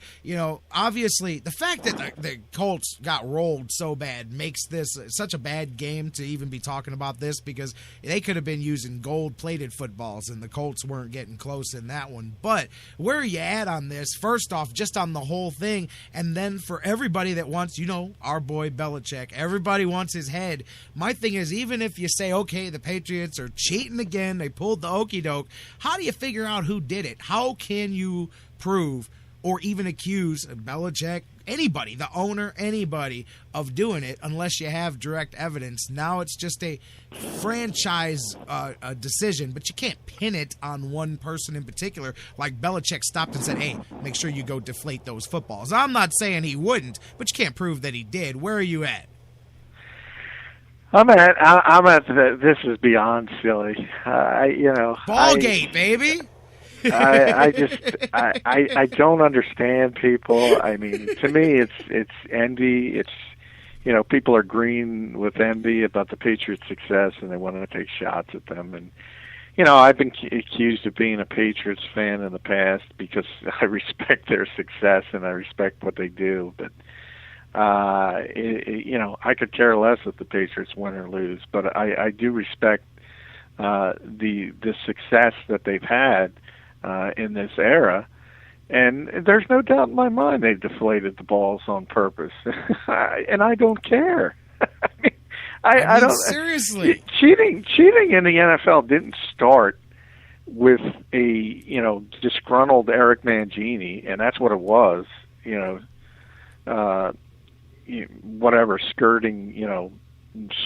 S6: obviously the fact that the Colts got rolled so bad makes this such a bad game to even be talking about this, because they could have been using gold-plated footballs and the Colts weren't getting close in that one. But where are you at on this? First off, just on the whole thing, and then for everybody that wants, our boy Belichick, everybody wants his head. My thing is, even if you say, okay, the Patriots are cheating again, they pulled the okie doke, how do you figure out who did it? How can you prove or even accuse Belichick, anybody, the owner, anybody, of doing it unless you have direct evidence? Now it's just a franchise decision, but you can't pin it on one person in particular. Like Belichick stopped and said, hey, make sure you go deflate those footballs. I'm not saying he wouldn't, but you can't prove that he did. Where are you at?
S10: I'm at this is beyond silly.
S6: BallGate, baby.
S10: I don't understand people. I mean, to me, it's envy. It's, people are green with envy about the Patriots' success, and they want to take shots at them. And, I've been accused of being a Patriots fan in the past because I respect their success and I respect what they do. But, I could care less if the Patriots win or lose. But I do respect the success that they've had in this era, and there's no doubt in my mind they deflated the balls on purpose, and I don't care. I don't
S6: seriously.
S10: Cheating in the NFL didn't start with a disgruntled Eric Mangini, and that's what it was. Whatever, skirting,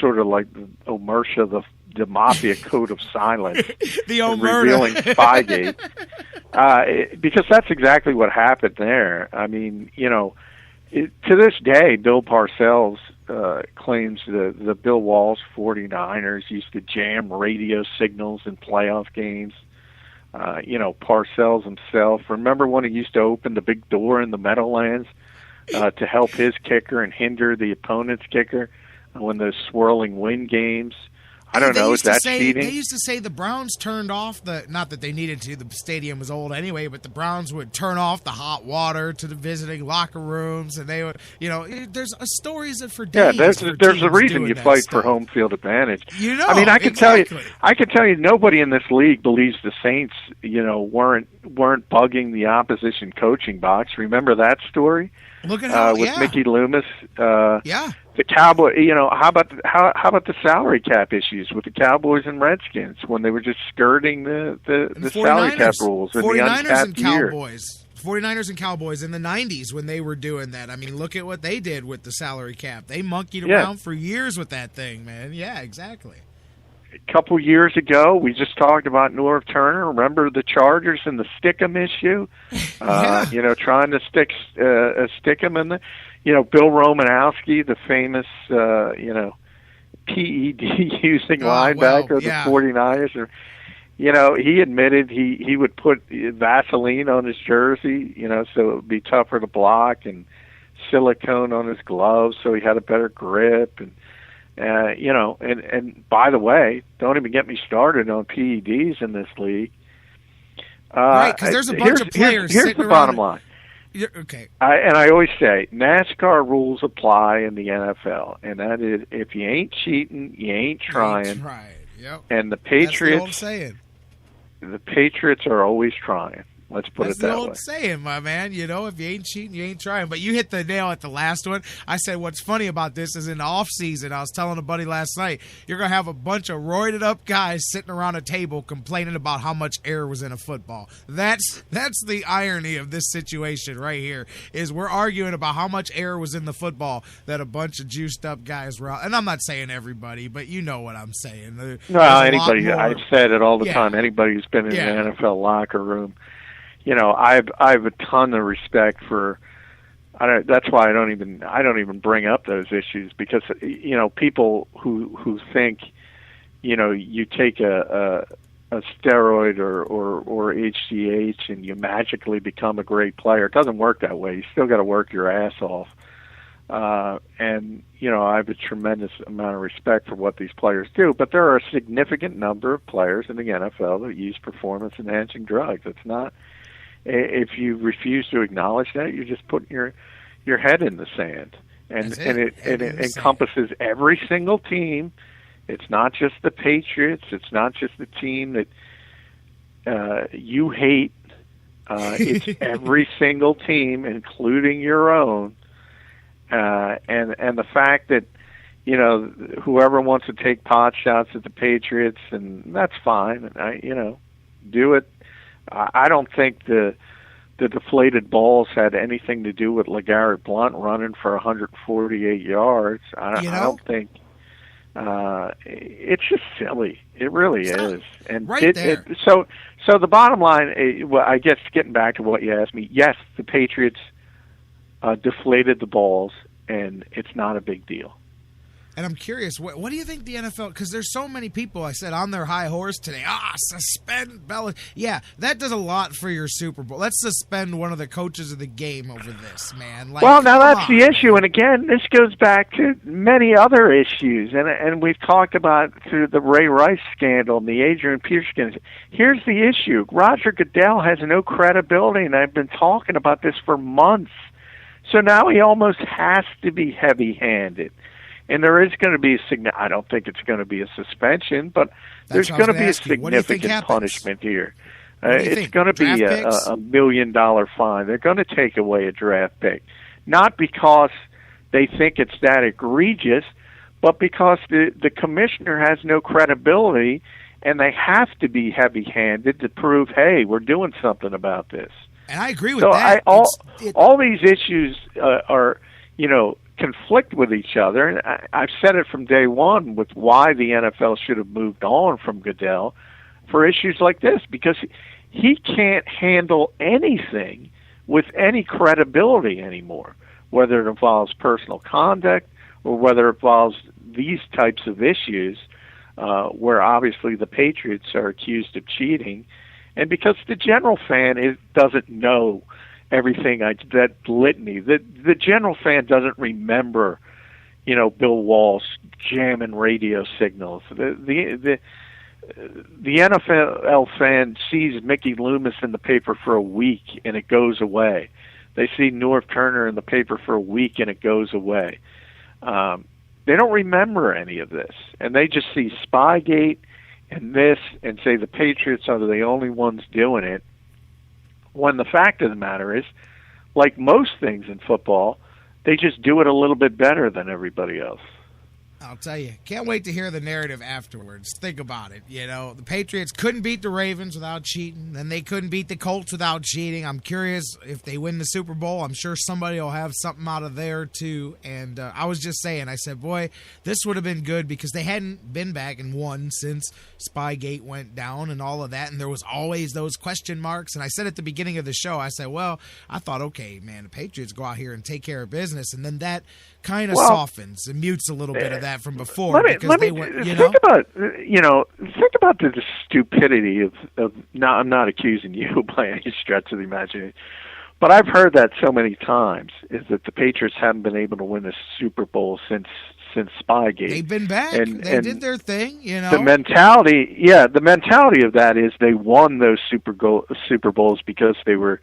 S10: sort of like the Omerta, the mafia code of silence,
S6: the
S10: revealing Spygate, because that's exactly what happened there. I mean, to this day, Bill Parcells claims the Bill Walsh 49ers used to jam radio signals in playoff games. Parcells himself, remember when he used to open the big door in the Meadowlands to help his kicker and hinder the opponent's kicker when those swirling wind games? I don't know. Is that cheating?
S6: They used to say the Browns turned off not that they needed to, the stadium was old anyway, but the Browns would turn off the hot water to the visiting locker rooms, and they would, there's stories for days.
S10: Yeah, there's a reason you fight for home field advantage.
S6: I mean,
S10: I can tell you, nobody in this league believes the Saints, weren't bugging the opposition coaching box. Remember that story?
S6: Look at how
S10: with Mickey Loomis.
S6: Yeah.
S10: The Cowboy, how about the salary cap issues with the Cowboys and Redskins when they were just skirting the salary cap rules in the uncapped year?
S6: 49ers and Cowboys in the 90s when they were doing that. I mean, look at what they did with the salary cap. They monkeyed around for years with that thing, man. Yeah, exactly.
S10: A couple years ago, we just talked about Norv Turner. Remember the Chargers and the Stickum issue? Trying to stick him in the... Bill Romanowski, the famous, PED using linebacker of the 49ers. He admitted he would put Vaseline on his jersey, so it would be tougher to block, and silicone on his gloves so he had a better grip. And, and by the way, don't even get me started on PEDs in this league.
S6: Right, because there's a bunch of players
S10: here's
S6: sitting
S10: the bottom line.
S6: Okay.
S10: I always say NASCAR rules apply in the NFL, and that is if you ain't cheating, you ain't trying.
S6: Yep.
S10: And the Patriots,
S6: that's the old saying.
S10: The Patriots are always trying. Let's put it that way.
S6: That's the old saying, my man. If you ain't cheating, you ain't trying. But you hit the nail at the last one. I said what's funny about this is in the off-season, I was telling a buddy last night, you're going to have a bunch of roided-up guys sitting around a table complaining about how much air was in a football. That's the irony of this situation right here, is we're arguing about how much air was in the football that a bunch of juiced-up guys were out. And I'm not saying everybody, but you know what I'm saying.
S10: Anybody. I've said it all the time. Anybody who's been in an NFL locker room, I have a ton of respect for. That's why I don't even bring up those issues, because people who think you take a steroid or HGH and you magically become a great player. It doesn't work that way. You still got to work your ass off. And I have a tremendous amount of respect for what these players do, but there are a significant number of players in the NFL that use performance-enhancing drugs. if you refuse to acknowledge that, you're just putting your head in the sand. And it encompasses every single team. It's not just the Patriots. It's not just the team that you hate. It's every single team, including your own. And the fact that, whoever wants to take pot shots at the Patriots, and that's fine. Do it. I don't think the deflated balls had anything to do with LeGarrette Blount running for 148 yards. I don't think. It's just silly. It really is. And so the bottom line, I guess, getting back to what you asked me, yes, the Patriots deflated the balls, and it's not a big deal.
S6: And I'm curious, what do you think the NFL, because there's so many people, I said, on their high horse today, suspend Belichick. Yeah, that does a lot for your Super Bowl. Let's suspend one of the coaches of the game over this, man.
S10: Well, now that's the issue, and again, this goes back to many other issues, and we've talked about through the Ray Rice scandal and the Adrian Peterson scandal. Here's the issue. Roger Goodell has no credibility, and I've been talking about this for months. So now he almost has to be heavy-handed. And there is going to be I don't think it's going to be a suspension, but there's going to be a significant punishment here. It's going to be a $1 million fine. They're going to take away a draft pick. Not because they think it's that egregious, but because the commissioner has no credibility, and they have to be heavy-handed to prove, hey, we're doing something about this.
S6: And I agree with that.
S10: All these issues are, conflict with each other, and I've said it from day one with why the NFL should have moved on from Goodell for issues like this, because he can't handle anything with any credibility anymore, whether it involves personal conduct or whether it involves these types of issues where obviously the Patriots are accused of cheating, and because the general fan doesn't know everything, that litany. The general fan doesn't remember, Bill Walsh jamming radio signals. The NFL fan sees Mickey Loomis in the paper for a week and it goes away. They see Norv Turner in the paper for a week and it goes away. They don't remember any of this, and they just see Spygate and this and say the Patriots are the only ones doing it. When the fact of the matter is, like most things in football, they just do it a little bit better than everybody else.
S6: I'll tell you, can't wait to hear the narrative afterwards. Think about it. The Patriots couldn't beat the Ravens without cheating, and they couldn't beat the Colts without cheating. I'm curious if they win the Super Bowl. I'm sure somebody will have something out of there, too. And I was just saying, I said, boy, this would have been good because they hadn't been back and won since Spygate went down and all of that, and there was always those question marks. And I said at the beginning of the show, I said, well, I thought, okay, man, the Patriots go out here and take care of business, and then that kind of softens and mutes a little bit of that from before.
S10: Think about the stupidity of. Now, I'm not accusing you by any stretch of the imagination, but I've heard that so many times is that the Patriots haven't been able to win a Super Bowl since Spygate.
S6: They've been back. They did their thing.
S10: The mentality of that is they won those Super Bowls because they were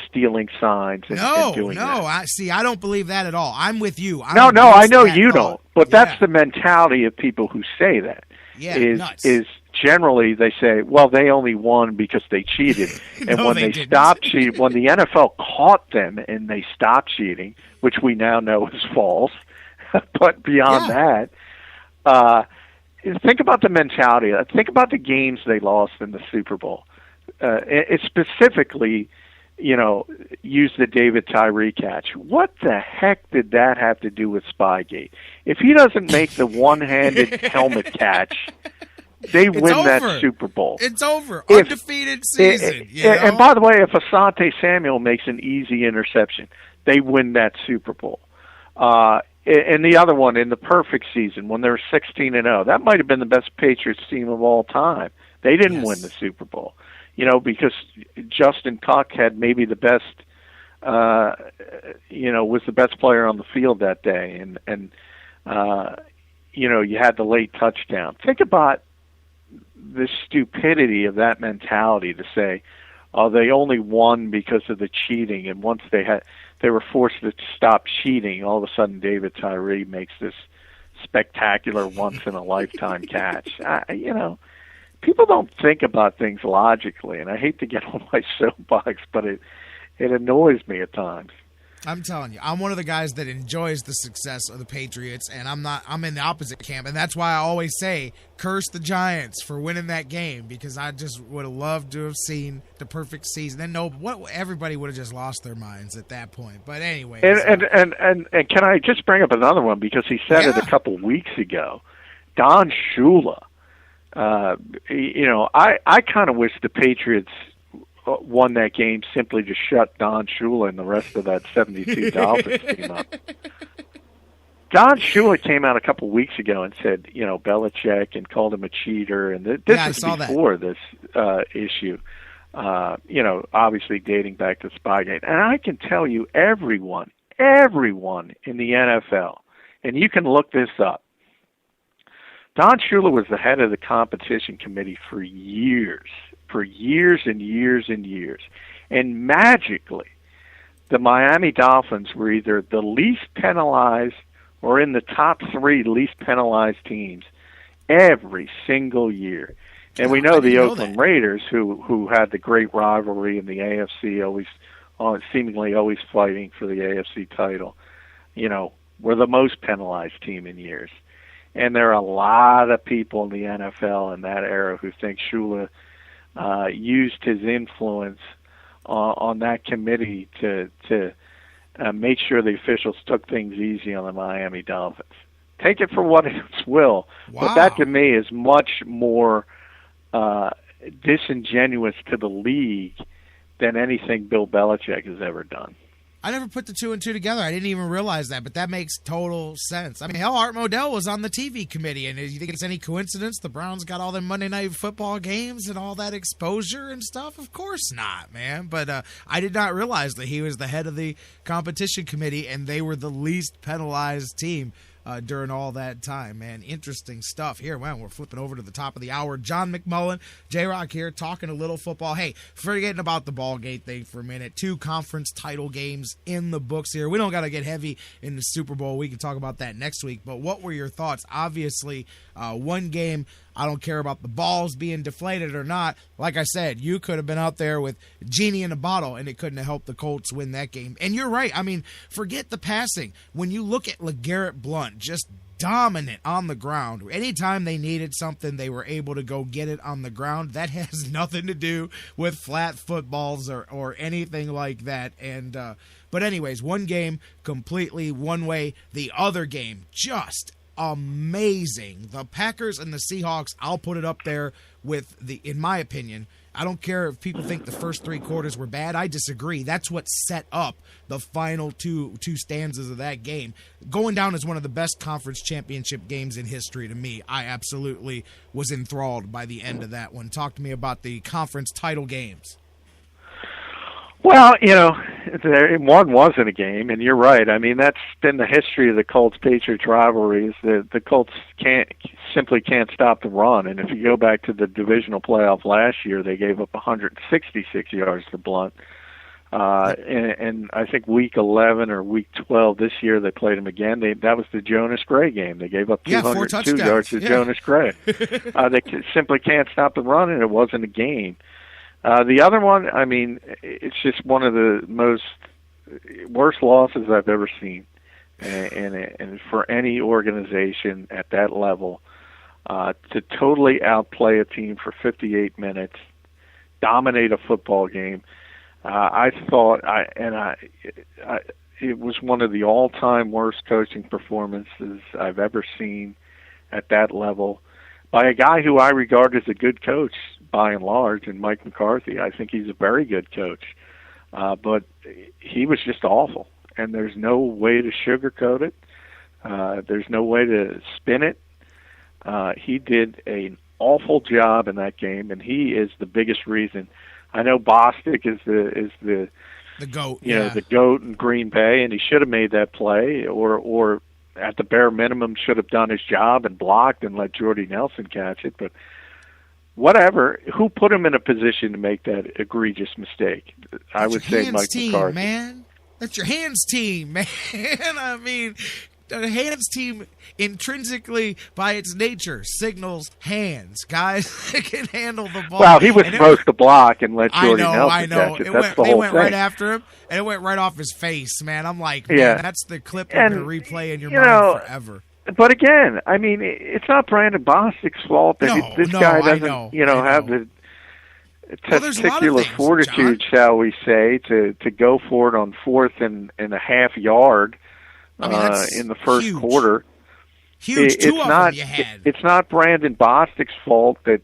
S10: stealing signs and doing that.
S6: I don't believe that at all. I'm with you.
S10: I know you don't. But that's the mentality of people who say that. Is generally they say, well, they only won because they cheated. And when they stopped cheating, when the NFL caught them and they stopped cheating, which we now know is false, but beyond that, think about the mentality. Think about the games they lost in the Super Bowl. It specifically, use the David Tyree catch. What the heck did that have to do with Spygate? If he doesn't make the one-handed helmet catch, they win that Super Bowl.
S6: It's over. Undefeated season.
S10: And by the way, if Asante Samuel makes an easy interception, they win that Super Bowl. And the other one, in the perfect season, when they were 16-0, that might have been the best Patriots team of all time. They didn't win the Super Bowl. Because Justin Tuck had maybe the best, was the best player on the field that day. And you had the late touchdown. Think about the stupidity of that mentality to say, they only won because of the cheating, and once they were forced to stop cheating, all of a sudden David Tyree makes this spectacular once-in-a-lifetime catch. People don't think about things logically, and I hate to get on my soapbox, but it annoys me at times.
S6: I'm telling you, I'm one of the guys that enjoys the success of the Patriots, and I'm in the opposite camp, and that's why I always say curse the Giants for winning that game, because I just would have loved to have seen the perfect season. Then everybody would have just lost their minds at that point. But anyway,
S10: and can I just bring up another one, because he said it a couple weeks ago, Don Shula. I kind of wish the Patriots won that game simply to shut Don Shula and the rest of that 72 Dolphins team up. Don Shula came out a couple weeks ago and said, Belichick, and called him a cheater, and this is before this issue, obviously dating back to Spygate. And I can tell you, everyone in the NFL, and you can look this up, Don Shula was the head of the competition committee for years and years and years. And magically, the Miami Dolphins were either the least penalized or in the top 3 least penalized teams every single year. And we know the Oakland Raiders, who had the great rivalry in the AFC, seemingly always fighting for the AFC title, were the most penalized team in years. And there are a lot of people in the NFL in that era who think Shula used his influence on that committee to make sure the officials took things easy on the Miami Dolphins. Take it for what it's will, but that to me is much more disingenuous to the league than anything Bill Belichick has ever done.
S6: I never put the 2 and 2 together. I didn't even realize that, but that makes total sense. I mean, hell, Art Modell was on the TV committee, and you think it's any coincidence the Browns got all their Monday Night Football games and all that exposure and stuff? Of course not, man. But I did not realize that he was the head of the competition committee, and they were the least penalized team during all that time, man. Interesting stuff here. Well, we're flipping over to the top of the hour. John McMullen, J-Rocc here, talking a little football. Hey, forgetting about the BallGate thing for a minute. 2 conference title games in the books here. We don't got to get heavy in the Super Bowl. We can talk about that next week. But what were your thoughts? Obviously, one game, I don't care about the balls being deflated or not. Like I said, you could have been out there with Genie in a bottle, and it couldn't have helped the Colts win that game. And you're right. I mean, forget the passing. When you look at LeGarrette Blount, just dominant on the ground. Anytime they needed something, they were able to go get it on the ground. That has nothing to do with flat footballs or anything like that. And but anyways, one game completely one way. The other game just amazing. The Packers and the Seahawks, I'll put it up there with in my opinion. I don't care if people think the first 3 quarters were bad. I disagree. That's what set up the final two stanzas of that game. Going down as one of the best conference championship games in history to me. I absolutely was enthralled by the end of that one. Talk to me about the conference title games.
S10: Well, one wasn't a game, and you're right. I mean, that's been the history of the Colts-Patriots rivalry. Is the Colts simply can't stop the run. And if you go back to the divisional playoff last year, they gave up 166 yards to Blount. And I think week 11 or week 12 this year they played him again. That was the Jonas Gray game. They gave up 202 yards to Jonas Gray. They simply can't stop the run, and it wasn't a game. The other one, I mean, it's just one of the worst losses I've ever seen, and for any organization at that level, to totally outplay a team for 58 minutes, dominate a football game. I thought, it was one of the all-time worst coaching performances I've ever seen at that level by a guy who I regard as a good coach by and large, and Mike McCarthy. I think he's a very good coach, but he was just awful, and there's no way to sugarcoat it. There's no way to spin it. He did an awful job in that game, and he is the biggest reason. I know Bostic is the
S6: GOAT,
S10: the GOAT in Green Bay, and he should have made that play, or at the bare minimum should have done his job and blocked and let Jordy Nelson catch it. But whatever. Who put him in a position to make that egregious mistake? I would say Mike
S6: team,
S10: McCarthy.
S6: Man. That's your hands team, man. I mean, the hands team intrinsically, by its nature, signals hands. Guys that can handle the ball.
S10: Well, he was supposed to block and let Jordy Nelson catch it. That's the whole thing.
S6: They went right after him, and it went right off his face, man. I'm like, man, that's the clip you're going to replay in your mind forever.
S10: But again, I mean, it's not Brandon Bostic's fault that this guy doesn't, have the testicular fortitude,
S6: John,
S10: shall we say, to go for it on 4th and a half yard in the first quarter.
S6: Huge. Two of them you had.
S10: It's not Brandon Bostic's fault that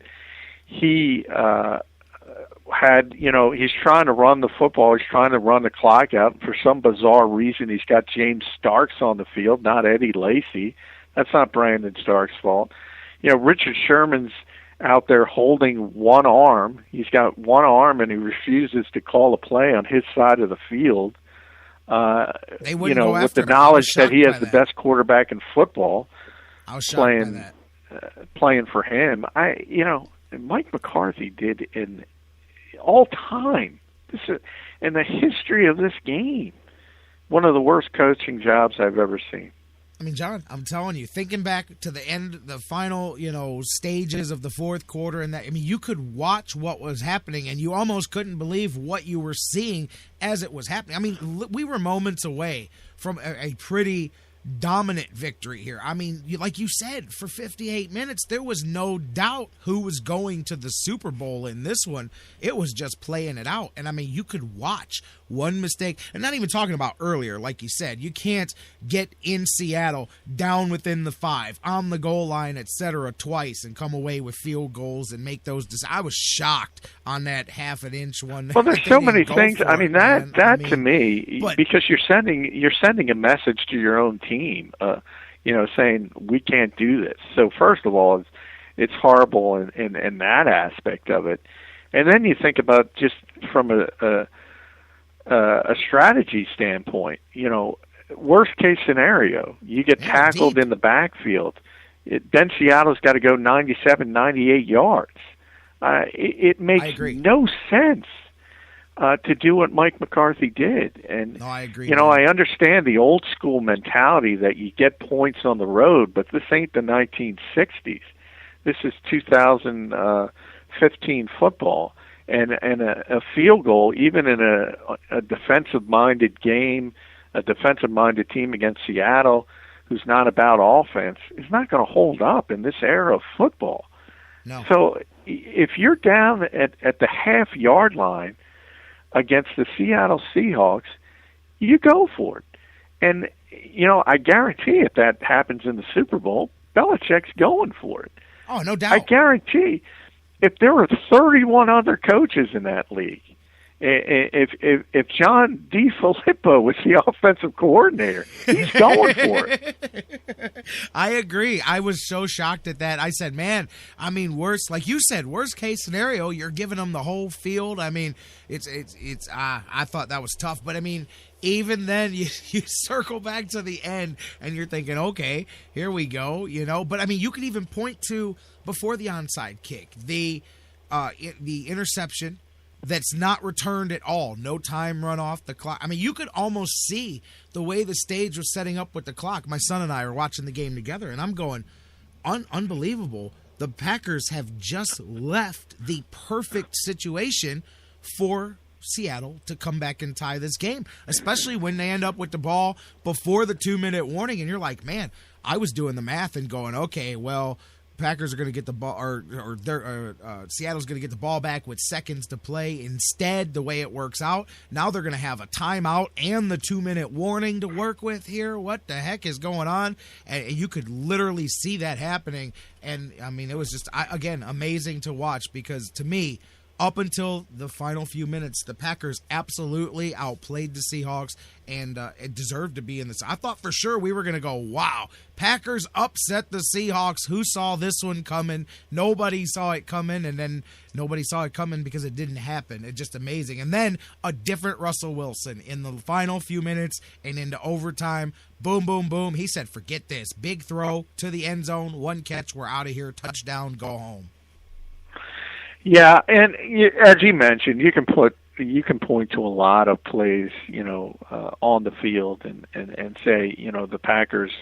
S10: he had, he's trying to run the football. He's trying to run the clock out. And for some bizarre reason, he's got James Starks on the field, not Eddie Lacy. That's not Brandon Starks' fault. Richard Sherman's out there holding one arm. He's got one arm, and he refuses to call a play on his side of the field.
S6: They wouldn't go
S10: with
S6: after
S10: the
S6: him.
S10: knowledge that he has the best quarterback in football.
S6: I was shocked by that.
S10: Playing for him. Mike McCarthy did in all time, in the history of this game, one of the worst coaching jobs I've ever seen.
S6: I mean, John, I'm telling you, thinking back to the end, the final, stages of the fourth quarter, and that, I mean, you could watch what was happening, and you almost couldn't believe what you were seeing as it was happening. I mean, we were moments away from a pretty dominant victory here. I mean, like you said, for 58 minutes, there was no doubt who was going to the Super Bowl in this one. It was just playing it out. And I mean, you could watch one mistake, and not even talking about earlier, like you said, you can't get in Seattle down within the 5, on the goal line, etc. twice and come away with field goals and make those. I was shocked on that half an inch one.
S10: Well, there's so many things. I mean, to me, because you're sending a message to your own team, saying we can't do this. So first of all, it's horrible in that aspect of it, and then you think about just from a strategy standpoint. Worst case scenario, you get tackled in the backfield. Then Seattle's got to go 97, 98 yards. It makes no sense to do what Mike McCarthy did. And
S6: no, I agree.
S10: I understand the old school mentality that you get points on the road, but this ain't the 1960s. This is 2015 football. And a field goal, even in a defensive-minded game, a defensive-minded team against Seattle, who's not about offense, is not going to hold up in this era of football.
S6: No.
S10: So if you're down at the half-yard line against the Seattle Seahawks, you go for it. And, I guarantee if that happens in the Super Bowl, Belichick's going for it.
S6: Oh, no doubt.
S10: I guarantee if there were 31 other coaches in that league, if John DeFilippo was the offensive coordinator, he's going for it.
S6: I agree. I was so shocked at that. I said, man, I mean, like you said, worst case scenario, you're giving them the whole field. I mean, I thought that was tough, but I mean, even then, you circle back to the end, and you're thinking, okay, here we go, But I mean, you could even point to before the onside kick, the interception that's not returned at all. No time run off the clock. I mean, you could almost see the way the stage was setting up with the clock. My son and I are watching the game together, and I'm going, unbelievable. The Packers have just left the perfect situation for Seattle to come back and tie this game, especially when they end up with the ball before the 2-minute warning, and you're like, man, I was doing the math and going, okay, well, Packers are going to get the ball, or Seattle's going to get the ball back with seconds to play. Instead, the way it works out, now they're going to have a timeout and the 2-minute warning to work with here. What the heck is going on? And you could literally see that happening. And, I mean, it was just, again, amazing to watch because, to me, up until the final few minutes, the Packers absolutely outplayed the Seahawks and it deserved to be in this. I thought for sure we were going to go, wow, Packers upset the Seahawks. Who saw this one coming? Nobody saw it coming, and then nobody saw it coming because it didn't happen. It's just amazing. And then a different Russell Wilson in the final few minutes and into overtime. Boom, boom, boom. He said, forget this. Big throw to the end zone, one catch, we're out of here, touchdown, go home.
S10: Yeah, and as you mentioned, you can point to a lot of plays, on the field and say, the Packers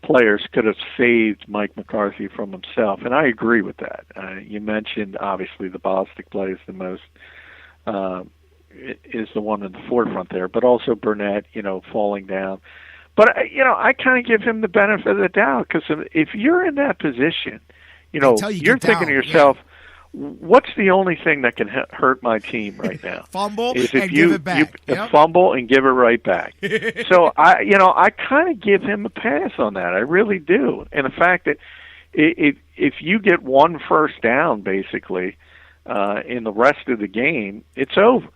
S10: players could have saved Mike McCarthy from himself, and I agree with that. You mentioned obviously the Bostic play is the most is the one in the forefront there, but also Burnett, falling down. But I kind of give him the benefit of the doubt, because if you're in that position, you're thinking to yourself, what's the only thing that can hurt my team right now?
S6: Fumble
S10: is
S6: and give it back.
S10: Fumble and give it right back. So I kind of give him a pass on that. I really do. And the fact that if you get one first down, basically, in the rest of the game, it's over.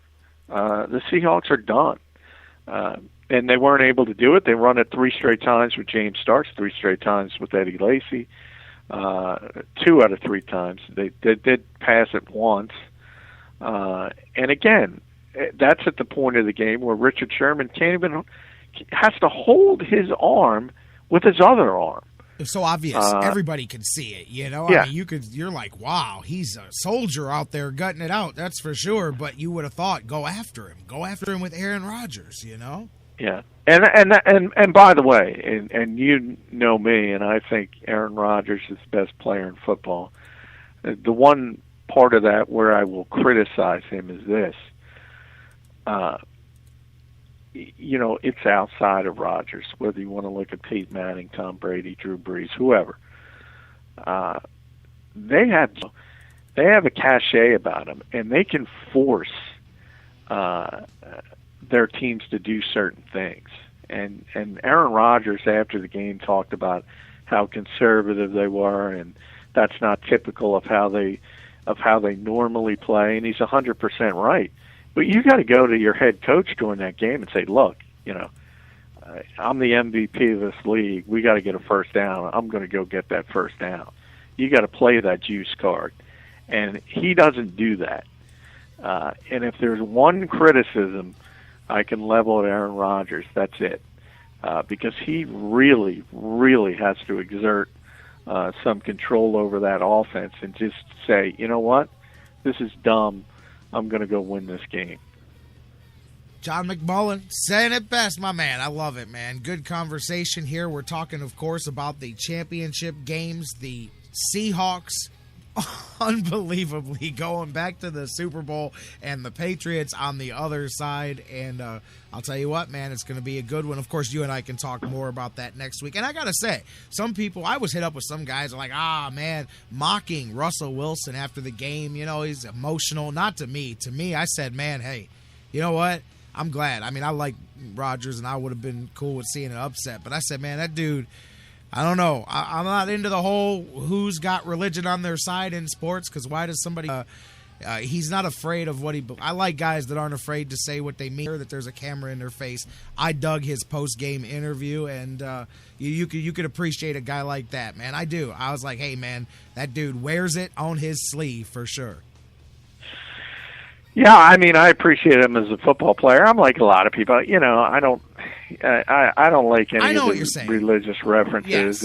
S10: The Seahawks are done. And they weren't able to do it. They run it 3 straight times with James Starks, 3 straight times with Eddie Lacy. 2 out of 3 times. They did pass it once. And again, that's at the point of the game where Richard Sherman has to hold his arm with his other arm.
S6: It's so obvious. Everybody can see it, Yeah. I mean, you're like, wow, he's a soldier out there gutting it out. That's for sure. But you would have thought, go after him. Go after him with Aaron Rodgers,
S10: Yeah. And by the way, and you know me, and I think Aaron Rodgers is the best player in football. The one part of that where I will criticize him is this. It's outside of Rodgers, whether you want to look at Peyton Manning, Tom Brady, Drew Brees, whoever. They have a cachet about them, and they can force their teams to do certain things. And Aaron Rodgers after the game talked about how conservative they were, and that's not typical of how they normally play, and he's 100% right. But you got to go to your head coach during that game and say, look, I'm the MVP of this league. We got to get a first down. I'm going to go get that first down. You got to play that juice card. And he doesn't do that. And if there's one criticism I can level at Aaron Rodgers, that's it. Because he really, really has to exert some control over that offense and just say, you know what, this is dumb. I'm going to go win this game.
S6: John McMullen saying it best, my man. I love it, man. Good conversation here. We're talking, of course, about the championship games, the Seahawks unbelievably going back to the Super Bowl, and the Patriots on the other side. And I'll tell you what, man, it's going to be a good one. Of course, you and I can talk more about that next week. And I got to say, some people, I was hit up with some guys like, man, mocking Russell Wilson after the game. He's emotional. Not to me. To me, I said, man, hey, you know what? I'm glad. I mean, I like Rodgers, and I would have been cool with seeing an upset. But I said, man, that dude, I don't know. I'm not into the whole who's got religion on their side in sports, because why does somebody he's not afraid of what he – I like guys that aren't afraid to say what they mean, that there's a camera in their face. I dug his post-game interview, and you could appreciate a guy like that, man. I do. I was like, hey, man, that dude wears it on his sleeve for sure.
S10: Yeah, I mean, I appreciate him as a football player. I'm like a lot of people. I don't like any of the religious references,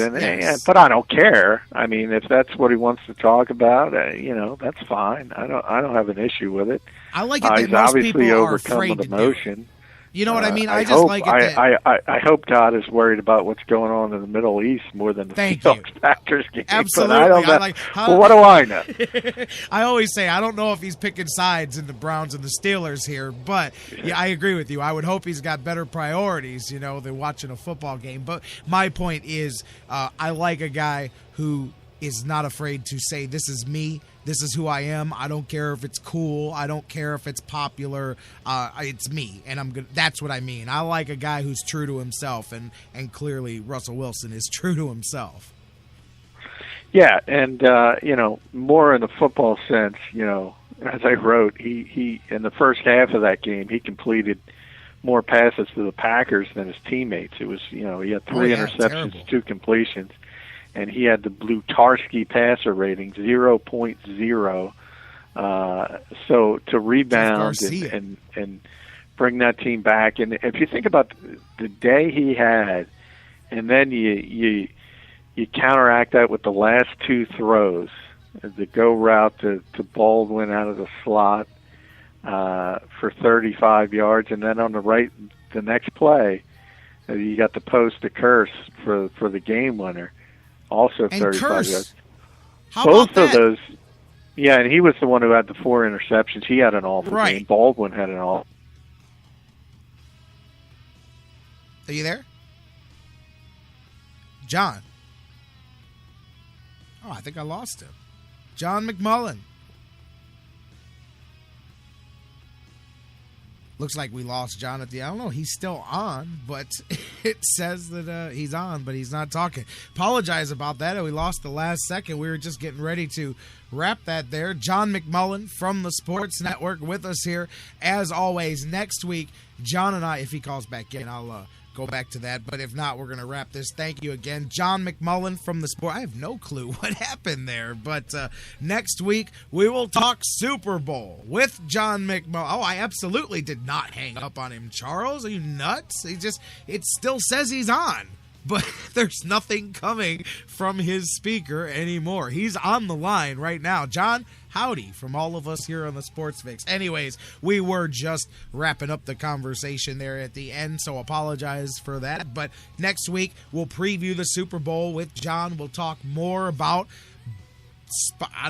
S10: but I don't care. I mean, if that's what he wants to talk about, that's fine. I don't have an issue with it.
S6: I like it that
S10: he's
S6: most
S10: obviously
S6: people are
S10: overcome
S6: afraid
S10: with
S6: to
S10: emotion.
S6: You know what I mean?
S10: I hope God is worried about what's going on in the Middle East more than the Seahawks Packers game.
S6: Absolutely.
S10: But I don't know. What do I know?
S6: I always say I don't know if he's picking sides in the Browns and the Steelers here, but yeah, I agree with you. I would hope he's got better priorities, than watching a football game. But my point is, I like a guy who is not afraid to say, this is me. This is who I am. I don't care if it's cool. I don't care if it's popular. It's me, and I'm good. That's what I mean. I like a guy who's true to himself, and clearly Russell Wilson is true to himself.
S10: Yeah, and more in the football sense, as I wrote, he in the first half of that game, he completed more passes to the Packers than his teammates. It was, he had 3 interceptions, terrible. 2 completions. And he had the Blutarski passer rating 0.0. So to rebound and bring that team back, and if you think about the day he had, and then you counteract that with the last 2 throws, the go route to Baldwin out of the slot for 35 yards, and then on the right, the next play, you got the post to Curse for the game winner, also
S6: and
S10: 35
S6: Curse,
S10: yards.
S6: how
S10: Both
S6: about
S10: of
S6: that?
S10: those, yeah, and he was the one who had the 4 interceptions. He had an awful
S6: Right.
S10: game. Baldwin had an awful.
S6: Are you there? John. Oh, I think I lost him. John McMullen. Looks like we lost John at the... I don't know. He's still on, but it says that he's on, but he's not talking. Apologize about that. We lost the last second. We were just getting ready to wrap that there. John McMullen from the Sports Network with us here. As always, next week, John and I, if he calls back in, I'll go back to that. But if not, we're going to wrap this. Thank you again. John McMullen from the Sport. I have no clue what happened there. But next week, we will talk Super Bowl with John McMullen. Oh, I absolutely did not hang up on him, Charles. Are you nuts? It still says he's on. But there's nothing coming from his speaker anymore. He's on the line right now. John, howdy from all of us here on the Sports Fix. Anyways, we were just wrapping up the conversation there at the end, so apologize for that. But next week, we'll preview the Super Bowl with John. We'll talk more about...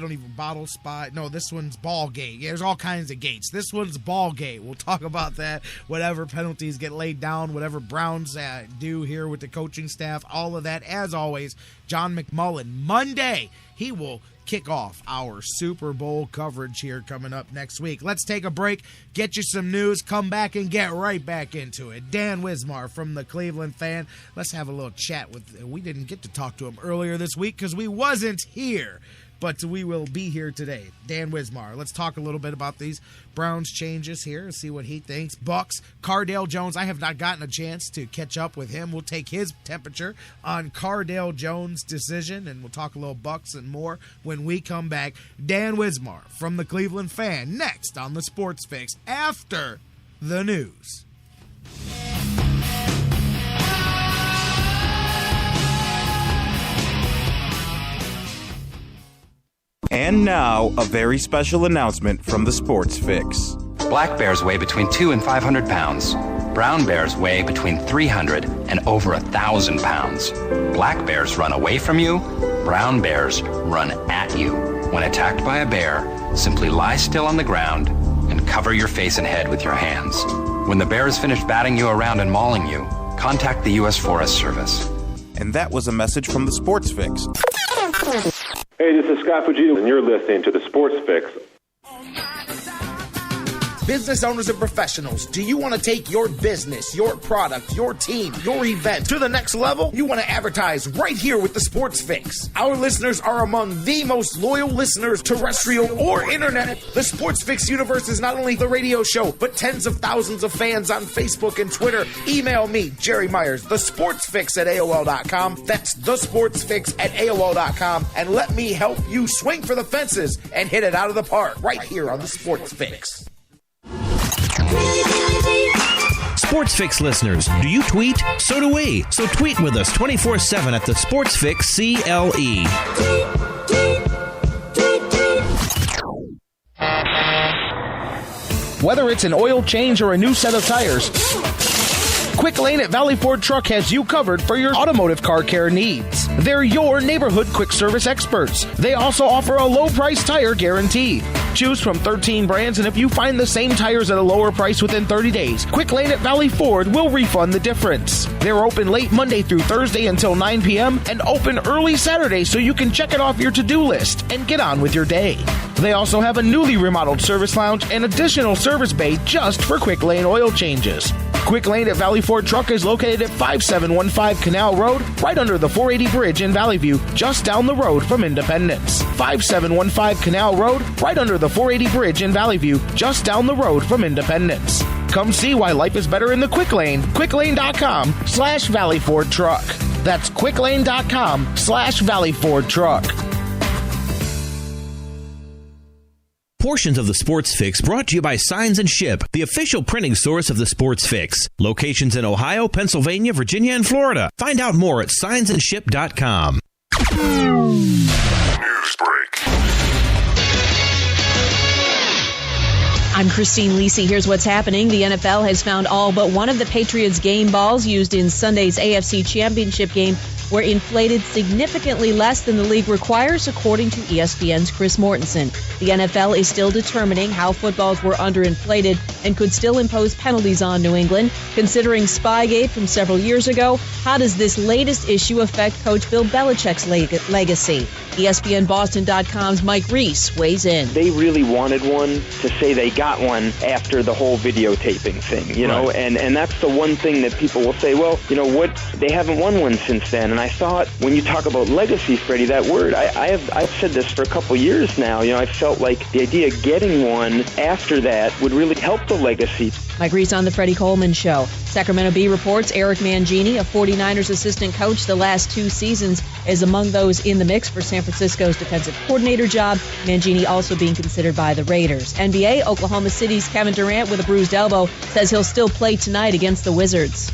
S6: No, this one's BallGate. Yeah, there's all kinds of gates. This one's BallGate. We'll talk about that. Whatever penalties get laid down, whatever Browns do here with the coaching staff, all of that. As always, John McMullen. Monday, he will kick off our Super Bowl coverage here coming up next week. Let's take a break, get you some news, come back and get right back into it. Dan Wismar from the Cleveland Fan. Let's have a little chat with... We didn't get to talk to him earlier this week because we wasn't here. But we will be here today. Dan Wismar. Let's talk a little bit about these Browns changes here, see what he thinks. Bucks, Cardale Jones. I have not gotten a chance to catch up with him. We'll take his temperature on Cardale Jones' decision, and we'll talk a little Bucks and more when we come back. Dan Wismar from the Cleveland Fan next on the Sports Fix after the news.
S11: And now, a very special announcement from the Sports Fix.
S12: Black bears weigh between 200 and 500 pounds. Brown bears weigh between 300 and over 1,000 pounds. Black bears run away from you. Brown bears run at you. When attacked by a bear, simply lie still on the ground and cover your face and head with your hands. When the bear has finished batting you around and mauling you, contact the U.S. Forest Service.
S11: And that was a message from the Sports Fix.
S13: Hey, this is Scott Fujita, and you're listening to the Sports Fix.
S3: Business owners and professionals, do you want to take your business, your product, your team, your event to the next level? You want to advertise right here with the Sports Fix. Our listeners are among the most loyal listeners, terrestrial or internet. The Sports Fix universe is not only the radio show, but tens of thousands of fans on Facebook and Twitter. Email me, Jerry Myers, thesportsfix@AOL.com. That's thesportsfix@AOL.com. And let me help you swing for the fences and hit it out of the park right here on the Sports Fix.
S2: Sports Fix listeners, do you tweet? So do we. So tweet with us 24/7 at the Sports Fix CLE.
S14: Whether it's an oil change or a new set of tires, Quick Lane at Valley Ford Truck has you covered for your automotive car care needs. They're your neighborhood quick service experts. They also offer a low price tire guarantee. Choose from 13 brands, and if you find the same tires at a lower price within 30 days, Quick Lane at Valley Ford will refund the difference. They're open late Monday through Thursday until 9 p.m. and open early Saturday so you can check it off your to-do list and get on with your day. They also have a newly remodeled service lounge and additional service bay just for Quick Lane oil changes. Quick Lane at Valley Ford Truck is located at 5715 Canal Road, right under the 480 bridge in Valley View, just down the road from Independence. 5715 Canal Road, right under the 480 bridge in Valley View, just down the road from Independence. Come see why life is better in the Quick Lane. QuickLane.com/Valley Ford Truck. That's QuickLane.com/Valley Ford Truck.
S2: Portions of the Sports Fix brought to you by Signs and Ship, the official printing source of the Sports Fix. Locations in Ohio, Pennsylvania, Virginia, and Florida. Find out more at signsandship.com.
S1: news break.
S15: I'm Christine Lisi. Here's what's happening. The NFL has found all but one of the Patriots game balls used in Sunday's AFC Championship game were inflated significantly less than the league requires, according to ESPN's Chris Mortensen. The NFL is still determining how footballs were underinflated and could still impose penalties on New England. Considering Spygate from several years ago, how does this latest issue affect Coach Bill Belichick's legacy? ESPNBoston.com's Mike Reese weighs in.
S16: They really wanted one to say they got one after the whole videotaping thing, you know, and that's the one thing that people will say, well, you know what, they haven't won one since then. And I thought, when you talk about legacy, Freddie, that word, I've said this for a couple years now. You know, I felt like the idea of getting one after that would really help the legacy.
S15: Mike Reese on the Freddie Coleman Show. Sacramento Bee reports Eric Mangini, a 49ers assistant coach the last 2 seasons, is among those in the mix for San Francisco's defensive coordinator job. Mangini also being considered by the Raiders. NBA, Oklahoma City's Kevin Durant with a bruised elbow says he'll still play tonight against the Wizards.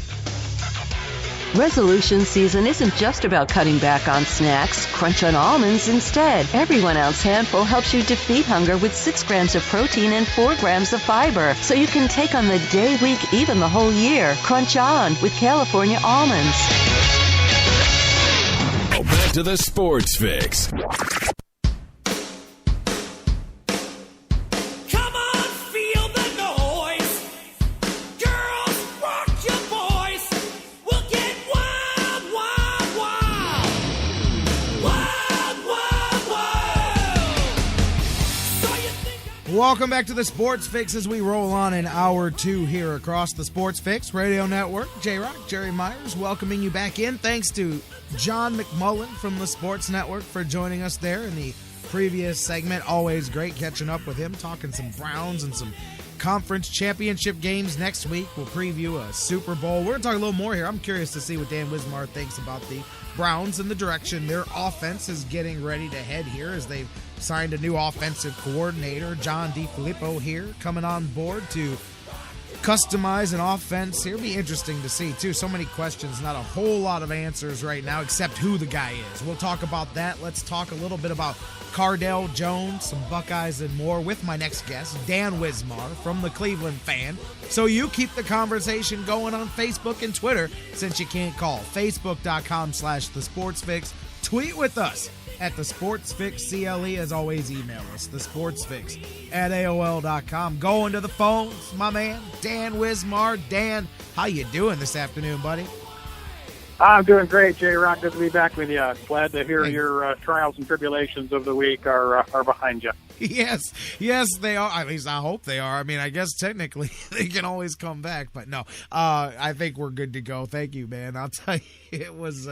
S17: Resolution season isn't just about cutting back on snacks. Crunch on almonds instead. Every 1 ounce handful helps you defeat hunger with 6 grams of protein and 4 grams of fiber, so you can take on the day, week, even the whole year. Crunch on with California almonds.
S1: Back to the Sports Fix.
S6: Welcome back to the Sports Fix as we roll on in hour 2 here across the Sports Fix Radio Network. J-Rocc, Jerry Myers, welcoming you back in. Thanks to John McMullen from the Sports Network for joining us there in the previous segment. Always great catching up with him, talking some Browns and some conference championship games next week. We'll preview a Super Bowl. We're going to talk a little more here. I'm curious to see what Dan Wismar thinks about the Browns and the direction their offense is getting ready to head here as they've signed a new offensive coordinator, John DeFilippo, here coming on board to customize an offense here. Be interesting to see, too. So many questions, not a whole lot of answers right now, except who the guy is. We'll talk about that. Let's talk a little bit about Cardale Jones, some Buckeyes and more with my next guest, Dan Wismar from the Cleveland Fan. So you keep the conversation going on Facebook and Twitter since you can't call. Facebook.com/TheSportsFix. Tweet with us at the Sports Fix CLE. As always, email us, thesportsfix@AOL.com. Going to the phones, my man, Dan Wismar. Dan, how you doing this afternoon, buddy?
S18: I'm doing great, J-Rocc. Good to be back with you. Glad to hear your trials and tribulations of the week are behind you.
S6: Yes, they are. At least I hope they are. I mean, I guess technically they can always come back, but no, I think we're good to go. Thank you, man. I'll tell you, it was,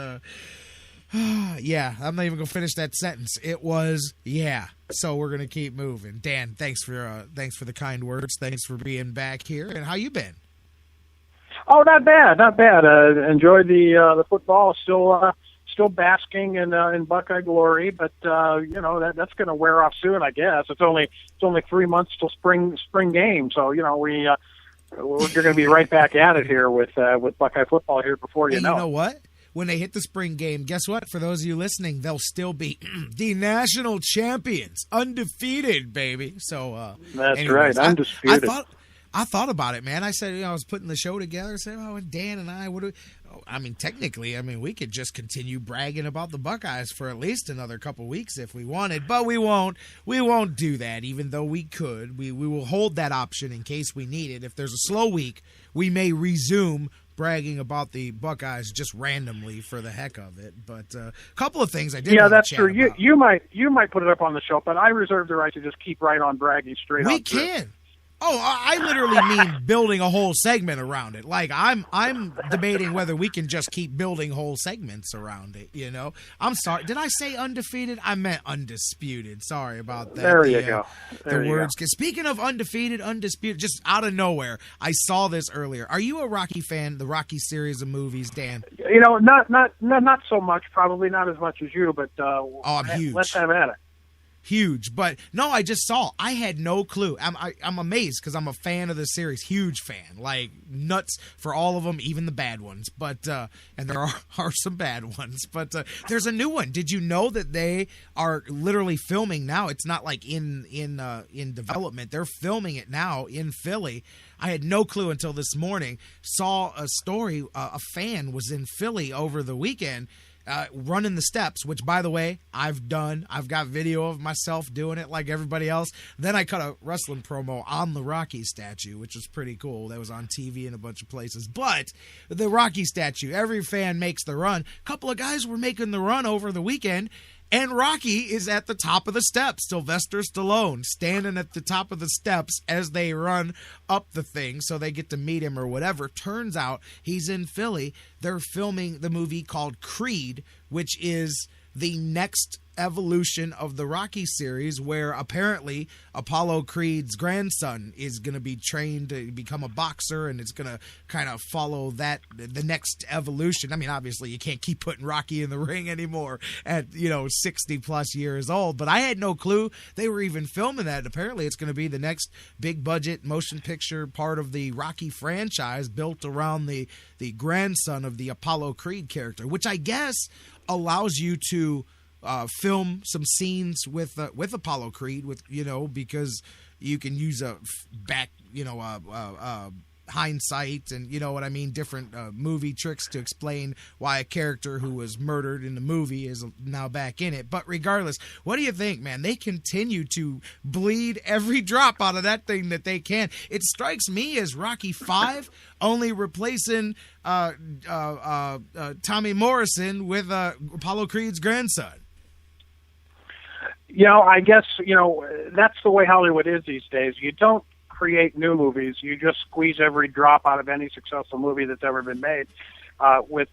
S6: yeah, I'm not even going to finish that sentence. It was, yeah. So we're going to keep moving. Dan, thanks for the kind words. Thanks for being back here. And how you been?
S18: Oh, not bad. Enjoyed the football. Still basking in Buckeye glory, but that's going to wear off soon, I guess. It's only 3 months till spring game, so we're going to be right back at it here with Buckeye football here before you know.
S6: You know what? When they hit the spring game, guess what? For those of you listening, they'll still be the national champions, undefeated, baby. So
S18: that's
S6: anyways,
S18: right, undisputed.
S6: I thought about it, man. I said, I was putting the show together. I said, Dan and I, technically, we could just continue bragging about the Buckeyes for at least another couple weeks if we wanted, but we won't. We won't do that, even though we could. We will hold that option in case we need it. If there's a slow week, we may resume bragging about the Buckeyes just randomly for the heck of it. But a couple of things I did.
S18: Yeah, that's true.
S6: About.
S18: You might put it up on the show, but I reserve the right to just keep right on bragging straight on.
S6: We can. Oh, I literally mean building a whole segment around it. Like I'm debating whether we can just keep building whole segments around it, I'm sorry. Did I say undefeated? I meant undisputed. Sorry about that.
S18: There you go.
S6: The words. Speaking of undefeated, just out of nowhere, I saw this earlier. Are you a Rocky fan, the Rocky series of movies, Dan?
S18: Not so much, probably not as much as you, but
S6: I'm huge.
S18: Let's have at it.
S6: huge. But no, I just saw. I had no clue. I'm amazed because I'm a fan of the series, huge fan, like nuts for all of them, even the bad ones. But and there are some bad ones. But there's a new one. Did you know that they are literally filming now? It's not like in development. They're filming it now in Philly. I had no clue until this morning. Saw a story. A fan was in Philly over the weekend. Running the steps, which, by the way, I've done. I've got video of myself doing it like everybody else. Then I cut a wrestling promo on the Rocky statue, which was pretty cool. That was on TV in a bunch of places. But the Rocky statue, every fan makes the run. A couple of guys were making the run over the weekend, and Rocky is at the top of the steps. Sylvester Stallone standing at the top of the steps as they run up the thing so they get to meet him or whatever. Turns out he's in Philly. They're filming the movie called Creed, which is the next evolution of the Rocky series, where apparently Apollo Creed's grandson is going to be trained to become a boxer, and it's going to kind of follow that, the next evolution. I mean, obviously you can't keep putting Rocky in the ring anymore at 60 plus years old, but I had no clue they were even filming that. Apparently it's going to be the next big budget motion picture part of the Rocky franchise, built around the grandson of the Apollo Creed character, which I guess allows you to film some scenes with Apollo Creed, because you can use hindsight and different movie tricks to explain why a character who was murdered in the movie is now back in it. But regardless, what do you think, man? They continue to bleed every drop out of that thing that they can. It strikes me as Rocky V only replacing Tommy Morrison with Apollo Creed's grandson.
S18: I guess, that's the way Hollywood is these days. You don't create new movies. You just squeeze every drop out of any successful movie that's ever been made with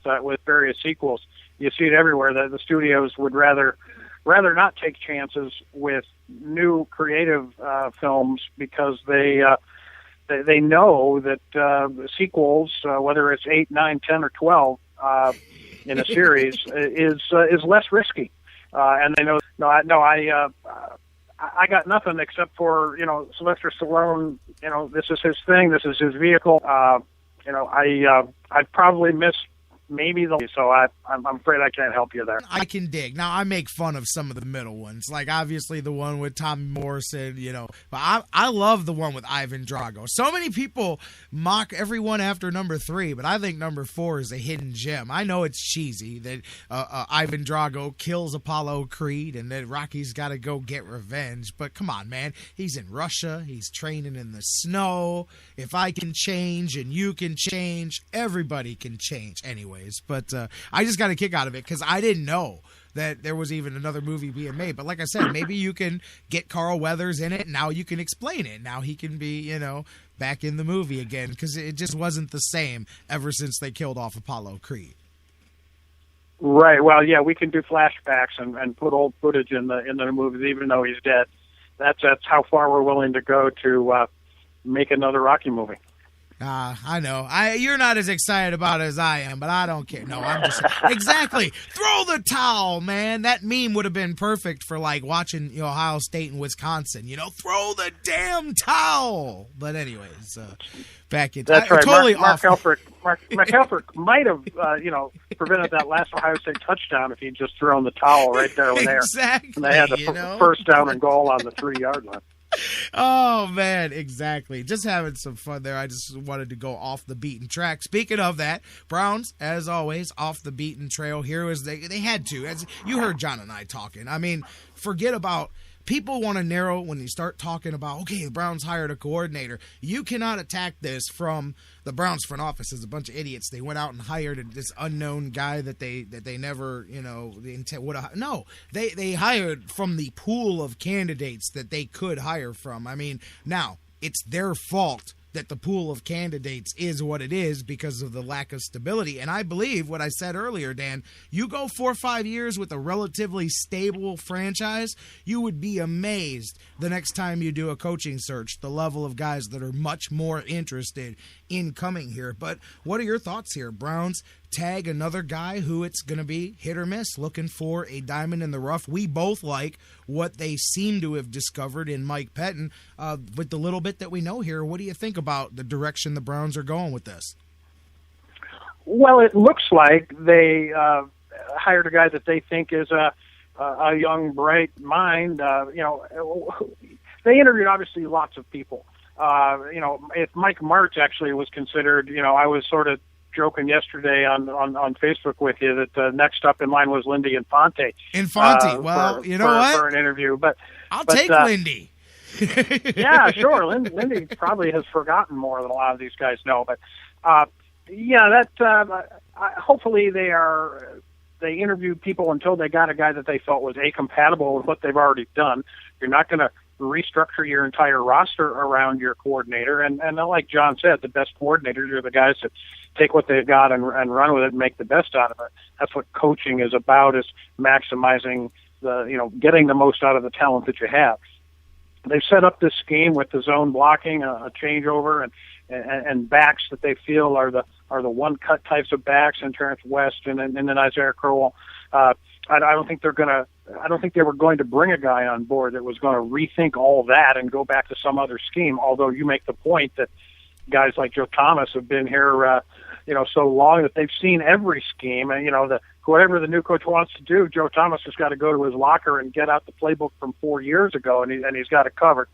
S18: various sequels. You see it everywhere. The studios would rather not take chances with new creative films because they know that sequels, whether it's 8, 9, 10, or 12 in a series, is less risky. And they know, I got nothing except for, Sylvester Stallone, this is his thing, this is his vehicle. I'd probably miss maybe so I'm afraid I can't help you there.
S6: I can dig. Now, I make fun of some of the middle ones, like obviously the one with Tommy Morrison, but I love the one with Ivan Drago. So many people mock everyone after number 3, but I think number 4 is a hidden gem. I know it's cheesy that Ivan Drago kills Apollo Creed and that Rocky's got to go get revenge, but come on, man. He's in Russia. He's training in the snow. If I can change and you can change, everybody can change anyway. But I just got a kick out of it because I didn't know that there was even another movie being made. But like I said, maybe you can get Carl Weathers in it. And now you can explain it. Now he can be, back in the movie again, because it just wasn't the same ever since they killed off Apollo Creed.
S18: Right. Well, yeah, we can do flashbacks and put old footage in the movies, even though he's dead. That's how far we're willing to go to make another Rocky movie.
S6: I know. You're not as excited about it as I am, but I don't care. No, I'm just exactly. Throw the towel, man. That meme would have been perfect for like watching Ohio State and Wisconsin. Throw the damn towel. But anyways, back into
S18: that's right.
S6: Totally
S18: Mark Helfrich might have prevented that last Ohio State touchdown if he'd just thrown the towel right there and there.
S6: Exactly.
S18: And they had the first down and goal on the 3-yard line.
S6: Oh, man, exactly. Just having some fun there. I just wanted to go off the beaten track. Speaking of that, Browns, as always, off the beaten trail here as they had to. As you heard John and I talking. I mean, forget about people want to narrow when you start talking about, okay, the Browns hired a coordinator. You cannot attack this from the Browns front office as a bunch of idiots. They went out and hired this unknown guy that they never, no, they hired from the pool of candidates that they could hire from. I mean, now it's their fault that the pool of candidates is what it is because of the lack of stability. And I believe what I said earlier, Dan, you go 4 or 5 years with a relatively stable franchise, you would be amazed the next time you do a coaching search, the level of guys that are much more interested in coming here. But what are your thoughts here? Browns tag another guy who it's going to be hit or miss, looking for a diamond in the rough. We both like what they seem to have discovered in Mike Pettin. With the little bit that we know here, what do you think about the direction the Browns are going with this?
S18: Well, it looks like they hired a guy that they think is a young, bright mind. They interviewed obviously lots of people. If Mike Martz actually was considered, I was sort of joking yesterday on Facebook with you that next up in line was Lindy Infante. For an interview, but
S6: I'll take Lindy.
S18: Yeah, sure. Lindy probably has forgotten more than a lot of these guys know, but hopefully they interviewed people until they got a guy that they felt was compatible with what they've already done. You're not going to restructure your entire roster around your coordinator. And like John said, the best coordinators are the guys that take what they've got and run with it and make the best out of it. That's what coaching is about, is maximizing getting the most out of the talent that you have. They've set up this scheme with the zone blocking, a changeover, and backs that they feel are the one cut types of backs in Terrence West and then Isaiah Crowell. I don't think they were going to bring a guy on board that was going to rethink all that and go back to some other scheme. Although you make the point that guys like Joe Thomas have been here, so long that they've seen every scheme. And whatever the new coach wants to do, Joe Thomas has got to go to his locker and get out the playbook from 4 years ago, and he's got it covered.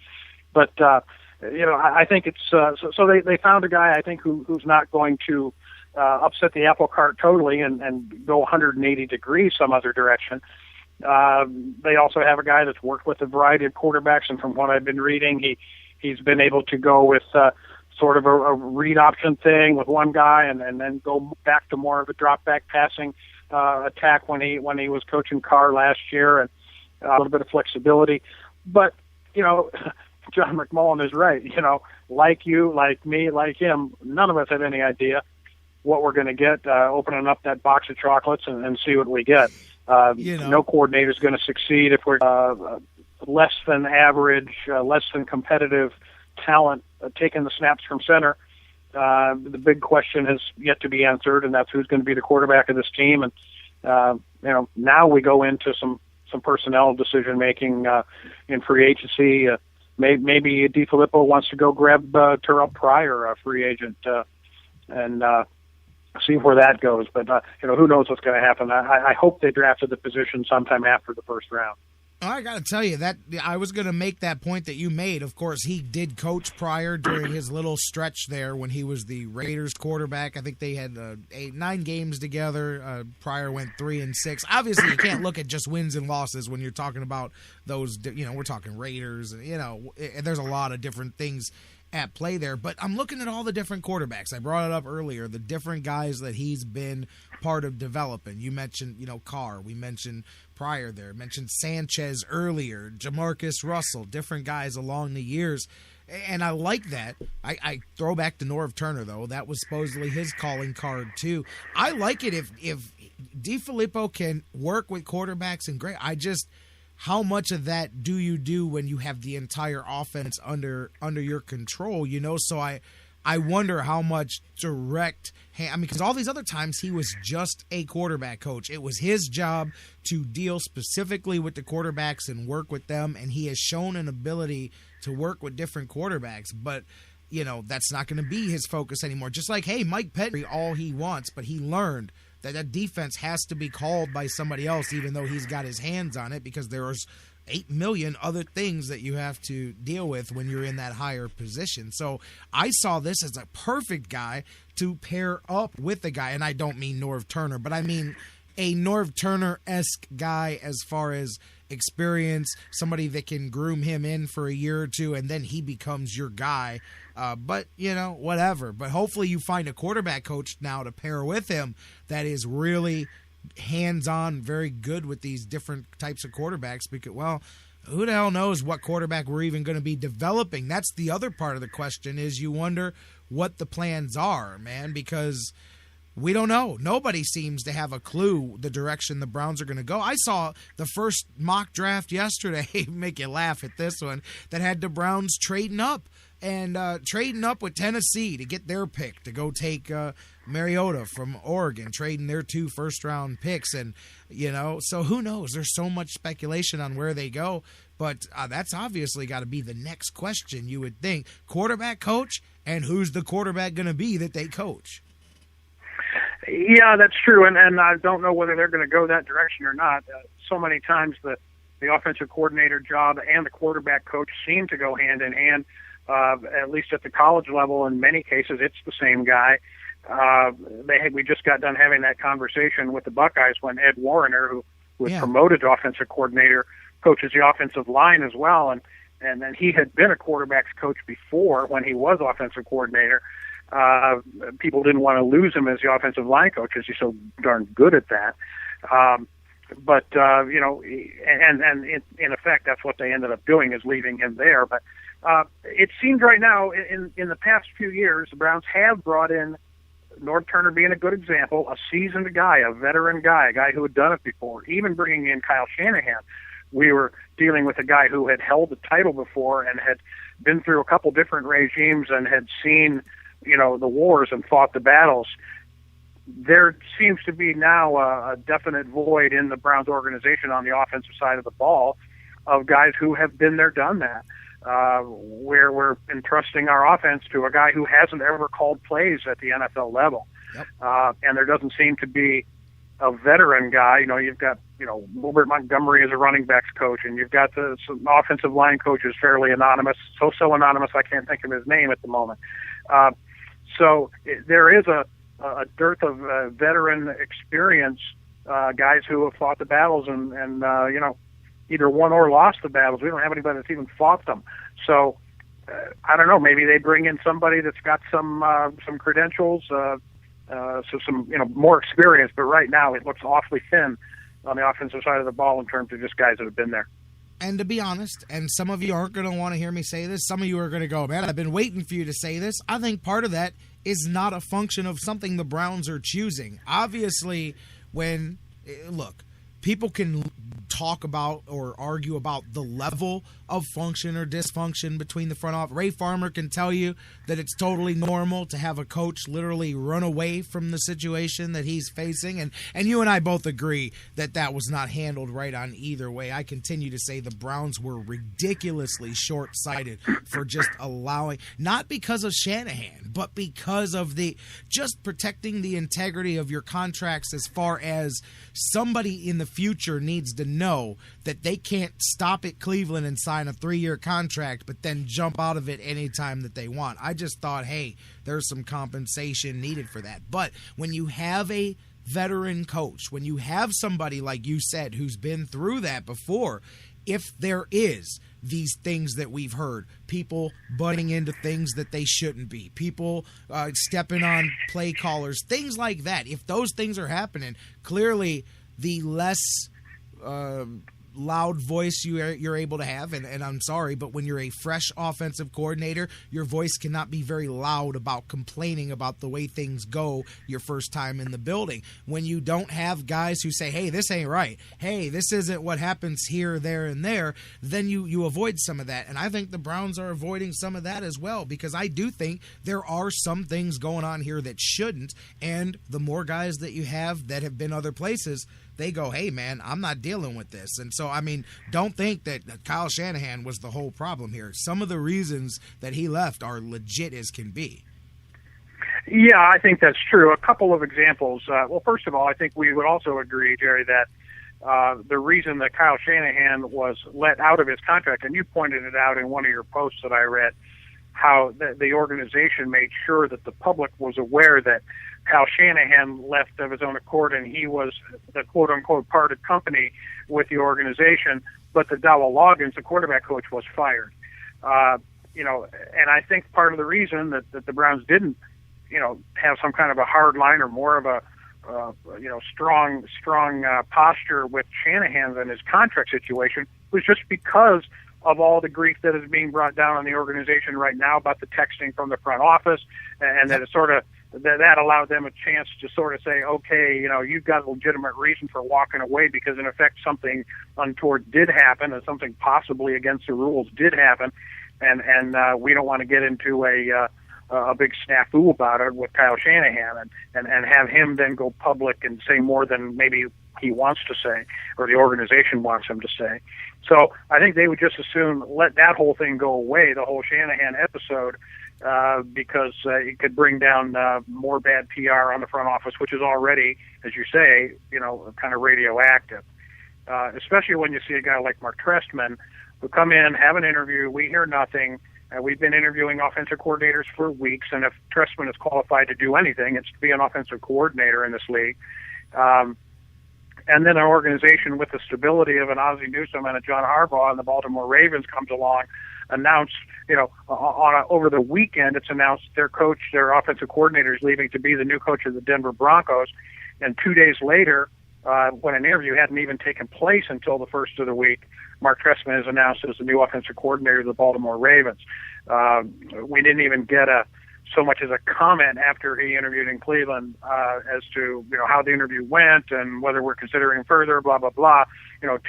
S18: But I think it's so they found a guy, I think, who's not going to upset the apple cart totally and go 180 degrees some other direction. They also have a guy that's worked with a variety of quarterbacks, and from what I've been reading, he's been able to go with sort of a read option thing with one guy, and then go back to more of a drop back passing attack when he was coaching Carr last year, and a little bit of flexibility. But John McMullen is right. Like you, like me, like him, none of us have any idea what we're going to get opening up that box of chocolates and see what we get. No coordinator is going to succeed if we're less than average, less than competitive talent taking the snaps from center. The big question has yet to be answered, and that's who's going to be the quarterback of this team. And now we go into some personnel decision making in free agency. Maybe DeFilippo wants to go grab Terrell Pryor, a free agent, and see where that goes. But who knows what's going to happen. I hope they drafted the position sometime after the first round.
S6: I got to tell you that I was going to make that point that you made. Of course, he did coach Pryor during his little stretch there when he was the Raiders quarterback. I think they had 9 games together. Pryor went 3-6. Obviously, you can't look at just wins and losses when you're talking about those. We're talking Raiders. There's a lot of different things at play there. But I'm looking at all the different quarterbacks. I brought it up earlier, the different guys that he's been part of developing. You mentioned, Carr. We mentioned Pryor there. Mentioned Sanchez earlier. Jamarcus Russell. Different guys along the years. And I like that. I throw back to Norv Turner, though. That was supposedly his calling card, too. I like it if DeFilippo can work with quarterbacks and great. How much of that do you do when you have the entire offense under your control, So I wonder how much direct because all these other times he was just a quarterback coach. It was his job to deal specifically with the quarterbacks and work with them, and he has shown an ability to work with different quarterbacks. But, that's not going to be his focus anymore. Just like, hey, Mike Pettin, all he wants, but he learned that defense has to be called by somebody else, even though he's got his hands on it, because there's 8 million other things that you have to deal with when you're in that higher position. So I saw this as a perfect guy to pair up with a guy, and I don't mean Norv Turner, but I mean a Norv Turner-esque guy as far as experience, somebody that can groom him in for a year or two, and then he becomes your guy. But, whatever. But hopefully you find a quarterback coach now to pair with him that is really hands-on, very good with these different types of quarterbacks, because, who the hell knows what quarterback we're even going to be developing? That's the other part of the question, is you wonder what the plans are, man, because we don't know. Nobody seems to have a clue the direction the Browns are going to go. I saw the first mock draft yesterday, make you laugh at this one, that had the Browns trading up. and trading up with Tennessee to get their pick to go take Mariota from Oregon, trading their 2 first-round picks. And, so who knows? There's so much speculation on where they go, but that's obviously got to be the next question, you would think. Quarterback coach, and who's the quarterback going to be that they coach?
S18: Yeah, that's true, and I don't know whether they're going to go that direction or not. So many times the offensive coordinator job and the quarterback coach seem to go hand in hand, at least at the college level. In many cases, it's the same guy. We just got done having that conversation with the Buckeyes when Ed Warrener, who was promoted to offensive coordinator, coaches the offensive line as well, and then he had been a quarterback's coach before when he was offensive coordinator. People didn't want to lose him as the offensive line coach because he's so darn good at that. But in effect, that's what they ended up doing, is leaving him there. But it seems right now, in the past few years, the Browns have brought in, Norv Turner being a good example, a seasoned guy, a veteran guy, a guy who had done it before, even bringing in Kyle Shanahan. We were dealing with a guy who had held the title before and had been through a couple different regimes and had seen the wars and fought the battles. There seems to be now a definite void in the Browns organization on the offensive side of the ball of guys who have been there, done that, where we're entrusting our offense to a guy who hasn't ever called plays at the NFL level. Yep. And there doesn't seem to be a veteran guy. You've got, Wilbert Montgomery as a running backs coach, and you've got some offensive line coaches fairly anonymous, so anonymous I can't think of his name at the moment. So there is a dearth of veteran experience, guys who have fought the battles and either won or lost the battles. We don't have anybody that's even fought them. So I don't know. Maybe they bring in somebody that's got some credentials, so some more experience. But right now it looks awfully thin on the offensive side of the ball in terms of just guys that have been there.
S6: And to be honest, and some of you aren't going to want to hear me say this, some of you are going to go, man, I've been waiting for you to say this. I think part of that is not a function of something the Browns are choosing. Obviously, people can talk about or argue about the level of function or dysfunction between the front office. Ray Farmer can tell you that it's totally normal to have a coach literally run away from the situation that he's facing. And you and I both agree that that was not handled right on either way. I continue to say the Browns were ridiculously short-sighted for just allowing, not because of Shanahan, but because of just protecting the integrity of your contracts, as far as somebody in the future needs to know that they can't stop at Cleveland and sign a 3-year contract but then jump out of it anytime that they want. I just thought, hey, there's some compensation needed for that. But when you have a veteran coach, when you have somebody like you said who's been through that before, if there is these things that we've heard, people butting into things that they shouldn't be, people stepping on play callers, things like that, if those things are happening, clearly the less loud voice you're able to have, and I'm sorry, but when you're a fresh offensive coordinator, your voice cannot be very loud about complaining about the way things go your first time in the building. When you don't have guys who say, hey, this ain't right, hey, this isn't what happens here, there, and there, then you avoid some of that. And I think the Browns are avoiding some of that as well, because I do think there are some things going on here that shouldn't, and the more guys that you have that have been other places, they go, hey, man, I'm not dealing with this. And so, I mean, don't think that Kyle Shanahan was the whole problem here. Some of the reasons that he left are legit as can be.
S18: Yeah, I think that's true. A couple of examples. Well, first of all, I think we would also agree, Jerry, that the reason that Kyle Shanahan was let out of his contract, and you pointed it out in one of your posts that I read, how the organization made sure that the public was aware that Kyle Shanahan left of his own accord, and he was the quote-unquote parted company with the organization, but that Dowell Loggins, the quarterback coach, was fired. And I think part of the reason that the Browns didn't, have some kind of a hard line or more of a, strong posture with Shanahan and his contract situation was just because of all the grief that is being brought down on the organization right now about the texting from the front office, and that it sort of that allowed them a chance to sort of say, okay, you've got a legitimate reason for walking away, because in effect something untoward did happen and something possibly against the rules did happen. and we don't want to get into a big snafu about it with Kyle Shanahan and have him then go public and say more than maybe he wants to say or the organization wants him to say. So I think they would just as soon let that whole thing go away, the whole Shanahan episode, because it could bring down more bad PR on the front office, which is already, as you say, kind of radioactive. Especially when you see a guy like Mark Trestman who come in, have an interview, we hear nothing. We've been interviewing offensive coordinators for weeks, and if Trestman is qualified to do anything, it's to be an offensive coordinator in this league. And then an organization with the stability of an Ozzie Newsome and a John Harbaugh and the Baltimore Ravens comes along, announced, over the weekend, it's announced their coach, their offensive coordinator is leaving to be the new coach of the Denver Broncos. And 2 days later, when an interview hadn't even taken place until the first of the week, Mark Trestman is announced as the new offensive coordinator of the Baltimore Ravens. We didn't even get so much as a comment after he interviewed in Cleveland as to how the interview went and whether we're considering further, blah, blah, blah.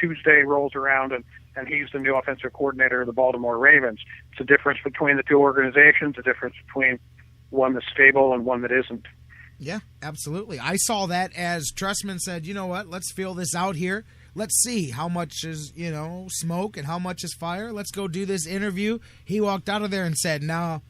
S18: Tuesday rolls around and he's the new offensive coordinator of the Baltimore Ravens. It's a difference between the two organizations, a difference between one that's stable and one that isn't.
S6: Yeah, absolutely. I saw that as Trestman said, you know what, let's feel this out here. Let's see how much is, smoke and how much is fire. Let's go do this interview. He walked out of there and said, no,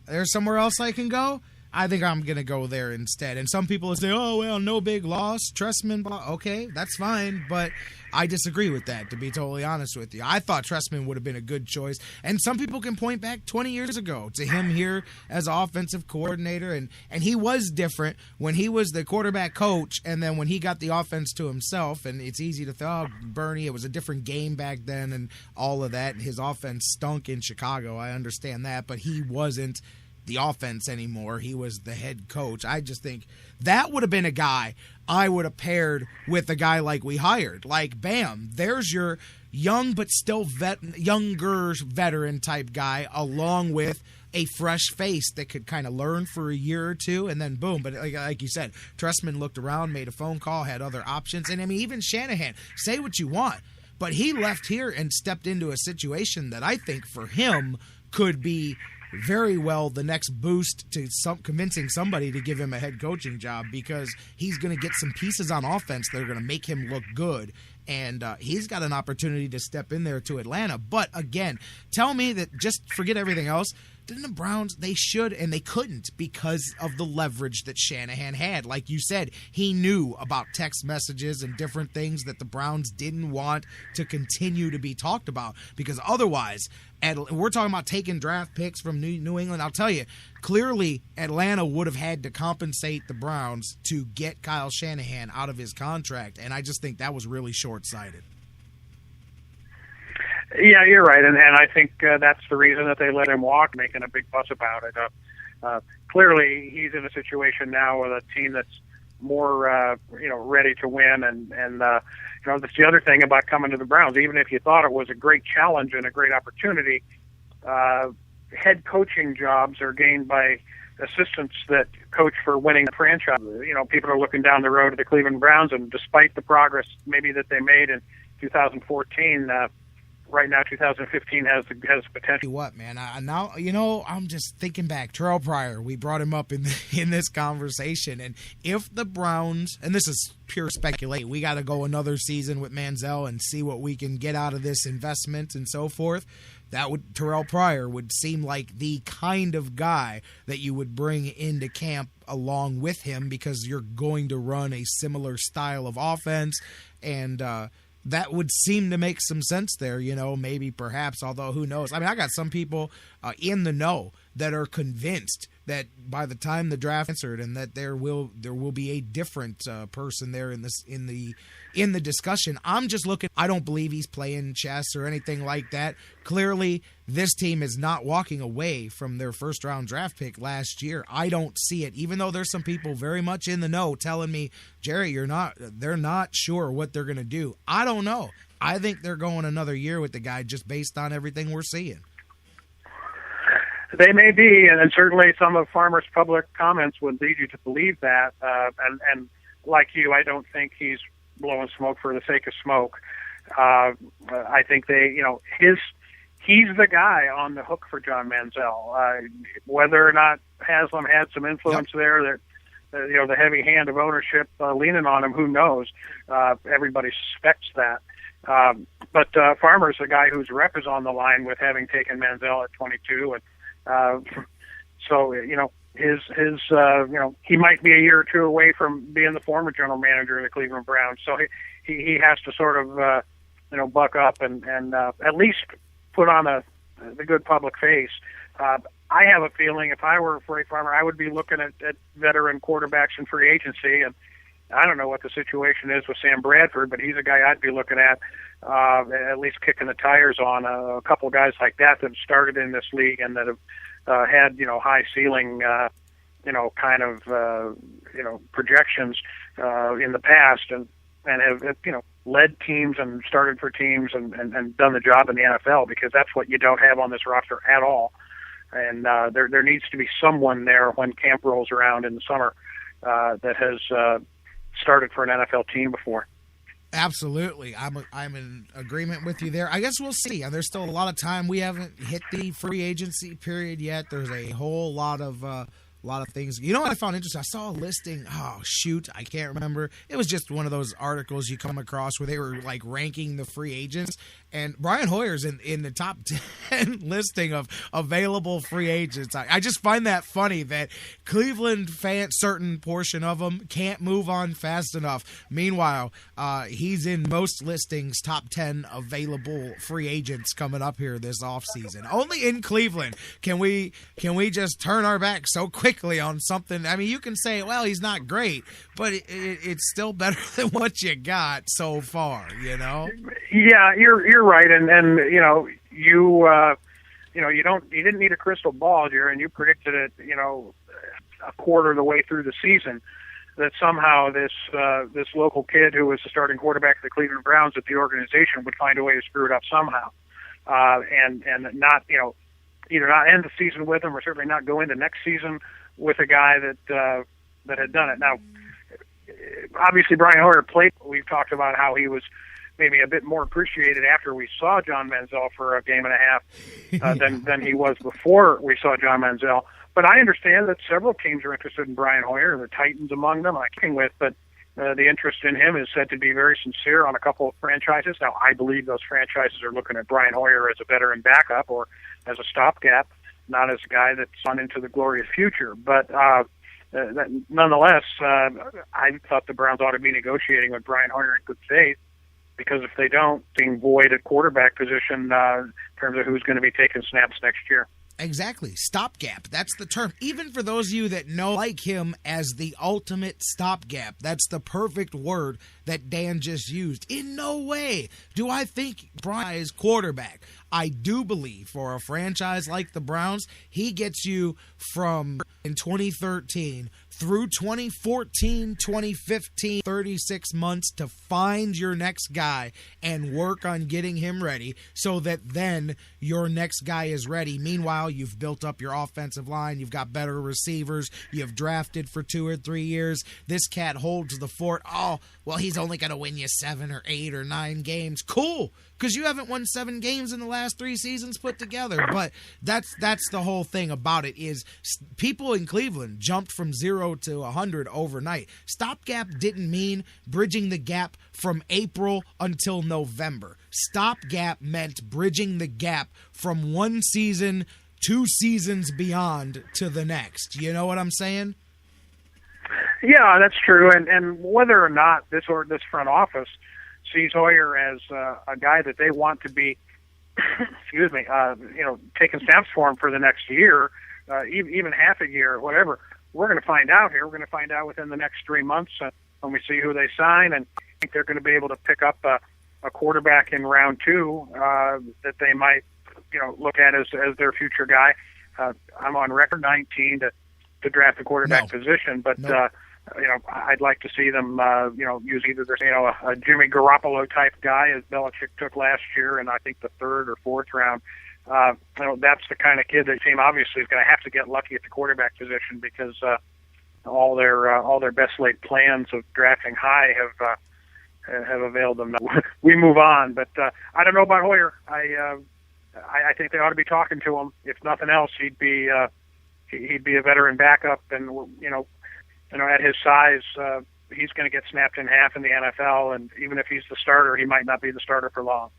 S6: there's somewhere else I can go. I think I'm going to go there instead. And some people will say, oh, well, no big loss. Trestman, okay, that's fine. But I disagree with that, to be totally honest with you. I thought Trestman would have been a good choice. And some people can point back 20 years ago to him here as offensive coordinator. And he was different when he was the quarterback coach and then when he got the offense to himself. And it's easy to think, Bernie, it was a different game back then and all of that. His offense stunk in Chicago. I understand that. But he wasn't the offense anymore. He was the head coach. I just think that would have been a guy I would have paired with a guy like we hired. Like, bam, there's your young but still younger veteran type guy along with a fresh face that could kind of learn for a year or two, and then boom. But like you said, Trestman looked around, made a phone call, had other options. And, I mean, even Shanahan, say what you want, but he left here and stepped into a situation that I think for him could be very well the next boost to convincing somebody to give him a head coaching job, because he's going to get some pieces on offense that are going to make him look good. And he's got an opportunity to step in there to Atlanta. But again, tell me that just forget everything else. Didn't the Browns, they should and they couldn't because of the leverage that Shanahan had. Like you said, he knew about text messages and different things that the Browns didn't want to continue to be talked about, because otherwise, we're talking about taking draft picks from New England. I'll tell you, clearly Atlanta would have had to compensate the Browns to get Kyle Shanahan out of his contract, and I just think that was really short-sighted.
S18: Yeah, you're right, and I think that's the reason that they let him walk, making a big fuss about it. Clearly, he's in a situation now with a team that's more, ready to win, and that's the other thing about coming to the Browns. Even if you thought it was a great challenge and a great opportunity, head coaching jobs are gained by assistants that coach for winning the franchise. People are looking down the road at the Cleveland Browns, and despite the progress maybe that they made in 2014. Right now, 2015 has potential.
S6: What, man? I'm just thinking back. Terrell Pryor, we brought him up in this conversation, and if the Browns, and this is pure speculation, we got to go another season with Manziel and see what we can get out of this investment and so forth. Terrell Pryor would seem like the kind of guy that you would bring into camp along with him, because you're going to run a similar style of offense, and that would seem to make some sense there, maybe perhaps, although who knows. I mean, I got some people in the know that are convinced that by the time the draft is answered and that there will be a different person there in the discussion. I'm just looking. I don't believe he's playing chess or anything like that. Clearly, this team is not walking away from their first-round draft pick last year. I don't see it, even though there's some people very much in the know telling me, Jerry, they're not sure what they're going to do. I don't know. I think they're going another year with the guy just based on everything we're seeing.
S18: They may be, and certainly some of Farmer's public comments would lead you to believe that. And like you, I don't think he's blowing smoke for the sake of smoke. I think his he's the guy on the hook for John Manziel. Whether or not Haslam had some influence there, that the heavy hand of ownership leaning on him, who knows? Everybody suspects that. But Farmer's the guy whose rep is on the line with having taken Manziel at 22, and so he might be a year or two away from being the former general manager of the Cleveland Browns. So he has to sort of buck up and at least put on the good public face. I have a feeling if I were Ray Farmer, I would be looking at veteran quarterbacks in free agency, and I don't know what the situation is with Sam Bradford, but he's a guy I'd be looking at least kicking the tires on. A couple of guys like that have started in this league and that have had high ceiling projections in the past, and have led teams and started for teams and done the job in the NFL, because that's what you don't have on this roster at all. And there needs to be someone there when camp rolls around in the summer that has started for an NFL team before.
S6: Absolutely. I'm in agreement with you there. I guess we'll see. There's still a lot of time. We haven't hit the free agency period yet. There's a whole lot of things. You know what I found interesting? I saw a listing. Oh, shoot. I can't remember. It was just one of those articles you come across where they were like ranking the free agents. And Brian Hoyer's in the top 10 listing of available free agents. I just find that funny that Cleveland fans, certain portion of them, can't move on fast enough. Meanwhile, he's in most listings, top 10 available free agents coming up here this offseason. Only in Cleveland can we just turn our back so quickly on something. I mean, you can say, well, he's not great, but it's still better than what you got so far, Yeah,
S18: you're right, and you didn't need a crystal ball here, and you predicted it, a quarter of the way through the season, that somehow this local kid who was the starting quarterback of the Cleveland Browns at the organization would find a way to screw it up somehow, and not either not end the season with him, or certainly not go into next season with a guy that had done it. Now, obviously, Brian Hoyer played. We've talked about how he was maybe a bit more appreciated after we saw John Manziel for a game and a half than he was before we saw John Manziel. But I understand that several teams are interested in Brian Hoyer, the Titans among them, I'm kidding with, but the interest in him is said to be very sincere on a couple of franchises. Now, I believe those franchises are looking at Brian Hoyer as a veteran backup or as a stopgap, not as a guy that's on into the glorious future. But nonetheless, I thought the Browns ought to be negotiating with Brian Hoyer in good faith, because if they don't, being void at quarterback position in terms of who's going to be taking snaps next year.
S6: Exactly. Stopgap. That's the term. Even for those of you that know like him as the ultimate stopgap, that's the perfect word that Dan just used. In no way do I think Brian is quarterback. I do believe for a franchise like the Browns, he gets you from in 2013 through 2014, 2015, 36 months to find your next guy and work on getting him ready so that then your next guy is ready. Meanwhile, you've built up your offensive line. You've got better receivers. You've drafted for 2 or 3 years. This cat holds the fort. Oh, well, he's only going to win you 7 or 8 or 9 games. Cool, because you haven't won 7 games in the last 3 seasons put together. But that's the whole thing about it is people in Cleveland jumped from 0 to 100 overnight. Stopgap didn't mean bridging the gap from April until November. Stopgap meant bridging the gap from one season, 2 seasons beyond to the next. You know what I'm saying?
S18: Yeah, that's true. And whether or not this front office sees Hoyer as a guy that they want to be, taking snaps for him for the next year, even half a year, or whatever, we're going to find out here. We're going to find out within the next 3 months when we see who they sign, and I think they're going to be able to pick up a quarterback in round 2 that they might, look at as their future guy. I'm on record 19 to draft the quarterback position, but I'd like to see them, use either a Jimmy Garoppolo type guy as Belichick took last year, and I think the 3rd or 4th round. That's the kind of kid that team obviously is going to have to get lucky at the quarterback position because all their best laid plans of drafting high have availed them. We move on, but I don't know about Hoyer. I think they ought to be talking to him. If nothing else, he'd be a veteran backup, and at his size, he's going to get snapped in half in the NFL. And even if he's the starter, he might not be the starter for long.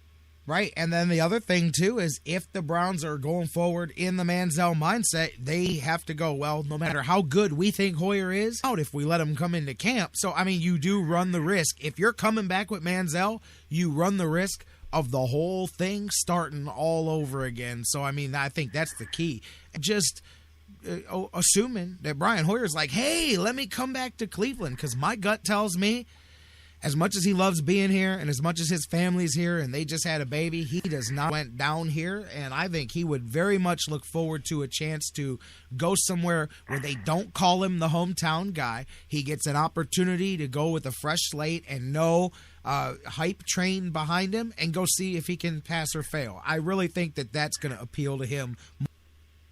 S6: Right, and then the other thing, too, is if the Browns are going forward in the Manziel mindset, they have to go, well, no matter how good we think Hoyer is, out if we let him come into camp. So, I mean, you do run the risk. If you're coming back with Manziel, you run the risk of the whole thing starting all over again. So, I mean, I think that's the key. Just assuming that Brian Hoyer's like, hey, let me come back to Cleveland, because my gut tells me, as much as he loves being here and as much as his family's here and they just had a baby, he does not went down here. And I think he would very much look forward to a chance to go somewhere where they don't call him the hometown guy. He gets an opportunity to go with a fresh slate and no hype train behind him and go see if he can pass or fail. I really think that that's going to appeal to him.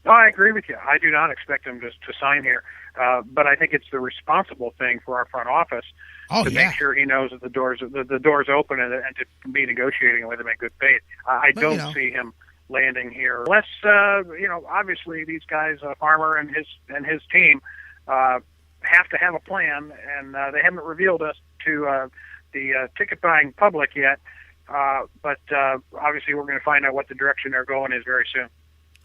S18: No, I agree with you. I do not expect him to sign here. But I think it's the responsible thing for our front office to make sure he knows that the door's open and to be negotiating with him in good faith. I don't see him landing here unless obviously these guys, Farmer and his team, have to have a plan, and they haven't revealed us to the ticket buying public yet. But obviously we're going to find out what the direction they're going is very soon.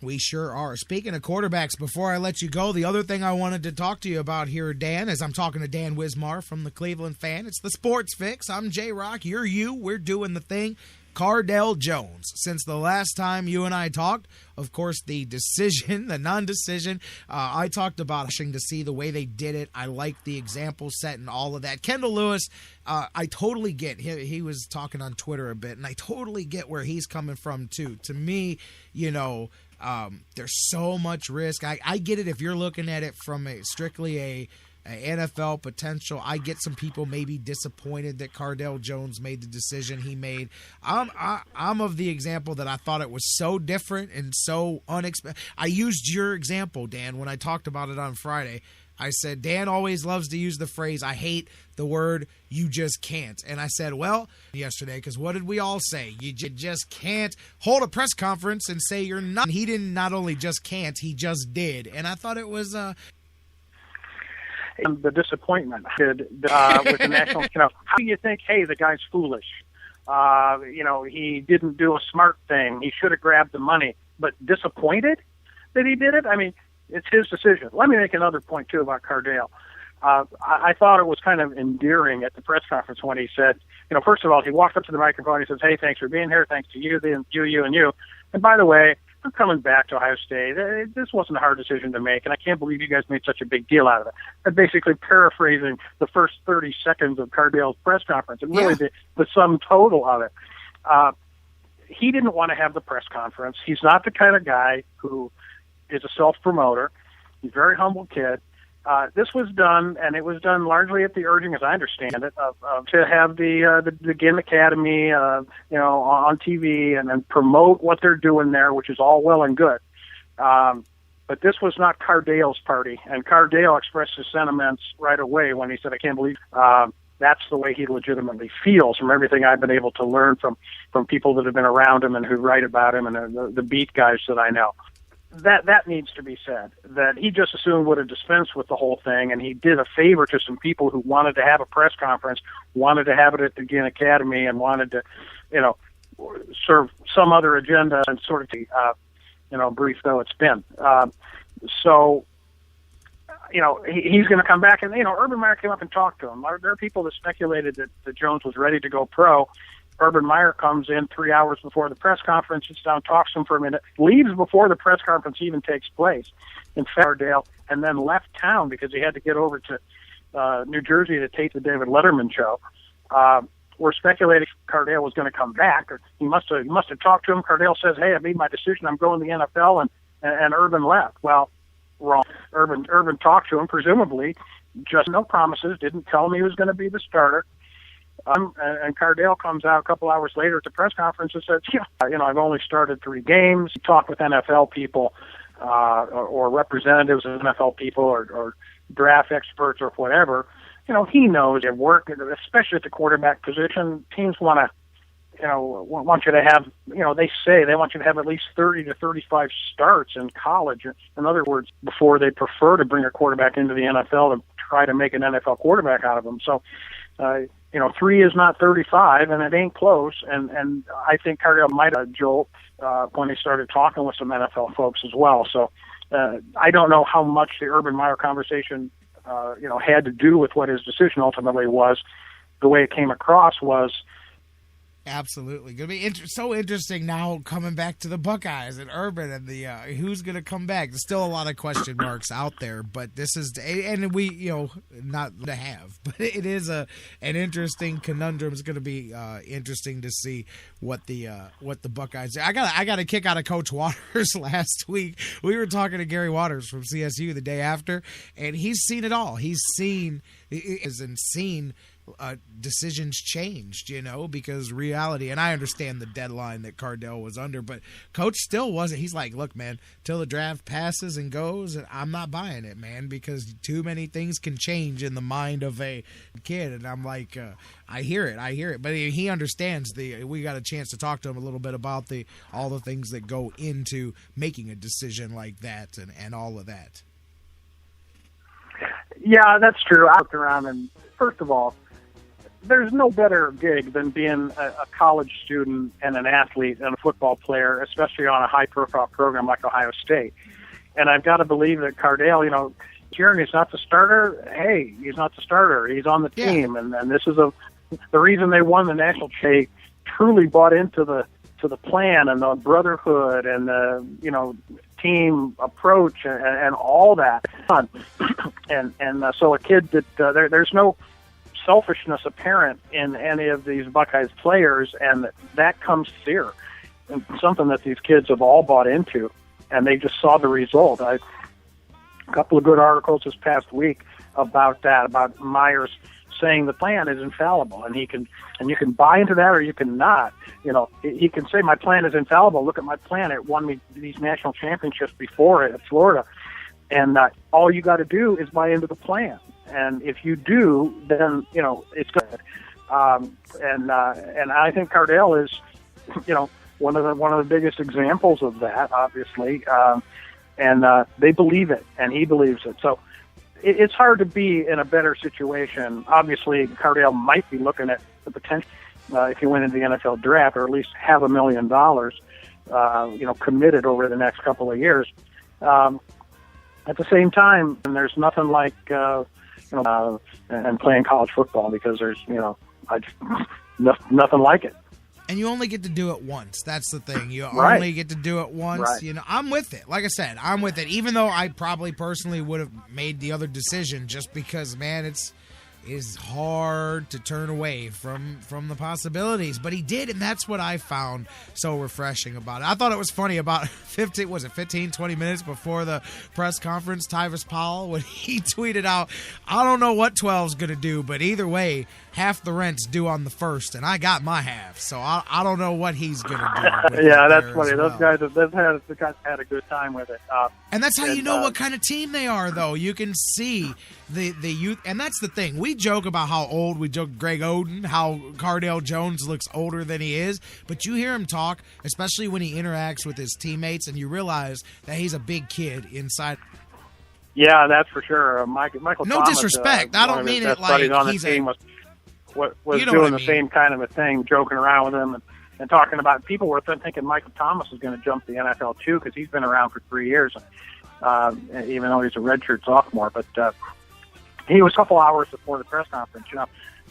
S6: We sure are. Speaking of quarterbacks, before I let you go, the other thing I wanted to talk to you about here, Dan, is I'm talking to Dan Wismar from the Cleveland Fan. It's the Sports Fix. I'm J-Rocc. You're you. We're doing the thing. Cardale Jones. Since the last time you and I talked, of course, the decision, the non-decision, I talked about to see the way they did it. I like the example set and all of that. Kendall Lewis, I totally get. He was talking on Twitter a bit, and I totally get where he's coming from, too. To me, there's so much risk. I get it if you're looking at it from strictly a NFL potential. I get some people maybe disappointed that Cardale Jones made the decision he made. I'm of the example that I thought it was so different and so unexpected. I used your example, Dan, when I talked about it on Friday. I said, Dan always loves to use the phrase, I hate the word, you just can't. And I said, well, yesterday, because what did we all say? You just can't hold a press conference and say you're not. He didn't not only just can't, he just did. And I thought it was...
S18: the disappointment with the national, how do you think, hey, the guy's foolish? He didn't do a smart thing. He should have grabbed the money, but disappointed that he did it? I mean, it's his decision. Let me make another point, too, about Cardale. I thought it was kind of endearing at the press conference when he said, first of all, he walked up to the microphone and he says, hey, thanks for being here. Thanks to you, you, and you. And by the way, I'm coming back to Ohio State. This wasn't a hard decision to make, and I can't believe you guys made such a big deal out of it. I'm basically paraphrasing the first 30 seconds of Cardale's press conference, and really the sum total of it. He didn't want to have the press conference. He's not the kind of guy who is a self-promoter. He's a very humble kid. This was done, and it was done largely at the urging, as I understand it, to have the Ginn Academy, on TV and then promote what they're doing there, which is all well and good. But this was not Cardale's party, and Cardale expressed his sentiments right away when he said, I can't believe that's the way he legitimately feels from everything I've been able to learn from people that have been around him and who write about him and the beat guys that I know. That needs to be said, that he just assumed would have dispensed with the whole thing, and he did a favor to some people who wanted to have a press conference, wanted to have it at the Ginn Academy, and wanted to, serve some other agenda and sort of, brief though it's been. So, he's going to come back, and, Urban Meyer came up and talked to him. There are people that speculated that Jones was ready to go pro. Urban Meyer comes in 3 hours before the press conference, sits down, talks to him for a minute, leaves before the press conference even takes place in Fairdale, and then left town because he had to get over to New Jersey to tape the David Letterman show. We're speculating Cardale was going to come back, or he must have talked to him. Cardale says, hey, I made my decision, I'm going to the NFL, and Urban left. Well, wrong. Urban talked to him, presumably, just no promises, didn't tell him he was going to be the starter. And Cardale comes out a couple hours later at the press conference and says, I've only started 3 games. He talked with NFL people or representatives of NFL people or draft experts or whatever. He knows at work, especially at the quarterback position, teams want to want you to have, they say they want you to have at least 30 to 35 starts in college. In other words, before they prefer to bring a quarterback into the NFL to try to make an NFL quarterback out of them. So, 3 is not 35, and it ain't close. And I think Cardale might have jolt when he started talking with some NFL folks as well. So I don't know how much the Urban Meyer conversation, had to do with what his decision ultimately was. The way it came across was,
S6: absolutely. Going to be so interesting now coming back to the Buckeyes and Urban and the who's going to come back. There's still a lot of question marks out there, but this is, and we, not to have, but it is an interesting conundrum. It's going to be interesting to see what the Buckeyes do. I got a kick out of Coach Waters last week. We were talking to Gary Waters from CSU the day after, and he's seen it all. He's seen decisions changed, because reality, and I understand the deadline that Cardale was under, but Coach still wasn't. He's like, look, man, till the draft passes and goes, I'm not buying it, man, because too many things can change in the mind of a kid. And I'm like, I hear it, but he understands we got a chance to talk to him a little bit about all the things that go into making a decision like that and all of that.
S18: Yeah, that's true. I looked around, and first of all, there's no better gig than being a college student and an athlete and a football player, especially on a high-profile program like Ohio State. And I've got to believe that Cardale, Jeremy's not the starter. Hey, he's not the starter. He's on the team, and this is the reason they won the national. They truly bought into the plan and the brotherhood and the team approach and all that. And so a kid that there's no selfishness apparent in any of these Buckeyes players, and that comes here. And something that these kids have all bought into, and they just saw the result. A couple of good articles this past week about that, about Myers saying the plan is infallible, and you can buy into that or you can not. He can say my plan is infallible. Look at my plan; it won me these national championships before it at Florida, and all you got to do is buy into the plan. And if you do, then it's good. And I think Cardale is, one of the biggest examples of that, obviously. And they believe it, and he believes it. So it's hard to be in a better situation. Obviously, Cardale might be looking at the potential if he went into the NFL draft, or at least $500,000, committed over the next couple of years. At the same time, there's nothing like and playing college football, because there's nothing like it.
S6: And you only get to do it once. That's the thing. You only get to do it once. Right. I'm with it. Like I said, I'm with it. Even though I probably personally would have made the other decision, just because, man, it's hard to turn away from the possibilities. But he did, and that's what I found so refreshing about it. I thought it was funny about 15, 20 minutes before the press conference, Tyvis Powell, when he tweeted out, I don't know what 12's going to do, but either way, half the rent's due on the first, and I got my half. So I don't know what he's going to do.
S18: Yeah, that's funny. Those guys have had a good time with it.
S6: And that's how you know what kind of team they are, though. You can see the youth, and that's the thing. We joke about how old, we joke Greg Oden, how Cardale Jones looks older than he is, but you hear him talk, especially when he interacts with his teammates, and you realize that he's a big kid inside.
S18: Yeah, that's for sure. Michael
S6: no
S18: Thomas,
S6: disrespect. I don't mean it like
S18: on
S6: he's
S18: the team was doing the same kind of a thing, joking around with him and talking about, people were thinking Michael Thomas was going to jump the NFL too, because he's been around for 3 years, even though he's a redshirt sophomore. But he was a couple hours before the press conference.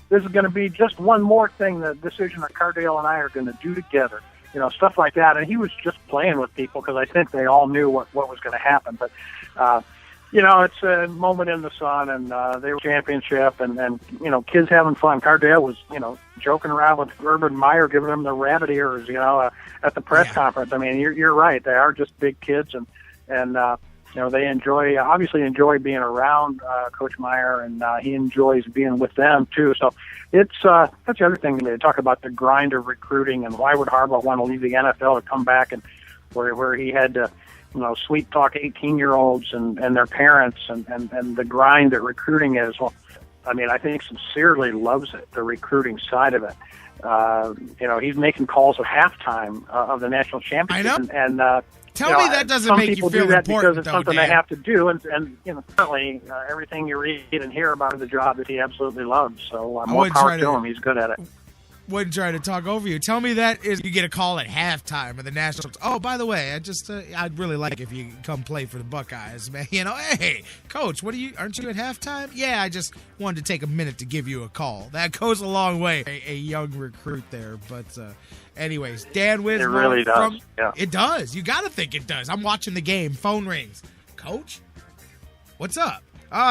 S18: This is going to be just one more thing, the decision that Cardale and I are going to do together. Stuff like that. And he was just playing with people, because I think they all knew what was going to happen. But it's a moment in the sun, and they were championship, and kids having fun. Cardale was, joking around with Urban Meyer, giving them the rabbit ears, at the press conference. I mean, you're right. They are just big kids, and they obviously enjoy being around Coach Meyer, and he enjoys being with them too. So it's that's the other thing. They talk about the grind of recruiting, and why would Harbaugh want to leave the NFL to come back, and where he had to sweet talk 18-year-olds and their parents, and the grind that recruiting is. Well, I mean, I think sincerely loves it, the recruiting side of it. He's making calls at halftime of the national championship.
S6: I know.
S18: And
S6: Tell me that doesn't make you feel important,
S18: because it's
S6: though,
S18: something
S6: Dan.
S18: they have to do, and certainly everything you read and hear about is a job that he absolutely loves. So more power to him. He's good at it.
S6: Wouldn't try to talk over you. Tell me that is you get a call at halftime of the national. Oh, by the way, I'd really like if you come play for the Buckeyes, man. Hey, coach, aren't you at halftime? Yeah, I just wanted to take a minute to give you a call. That goes a long way. A young recruit there, but anyways, Dan Wismar.
S18: It really does. Yeah.
S6: It does. You got to think it does. I'm watching the game. Phone rings. Coach, what's up?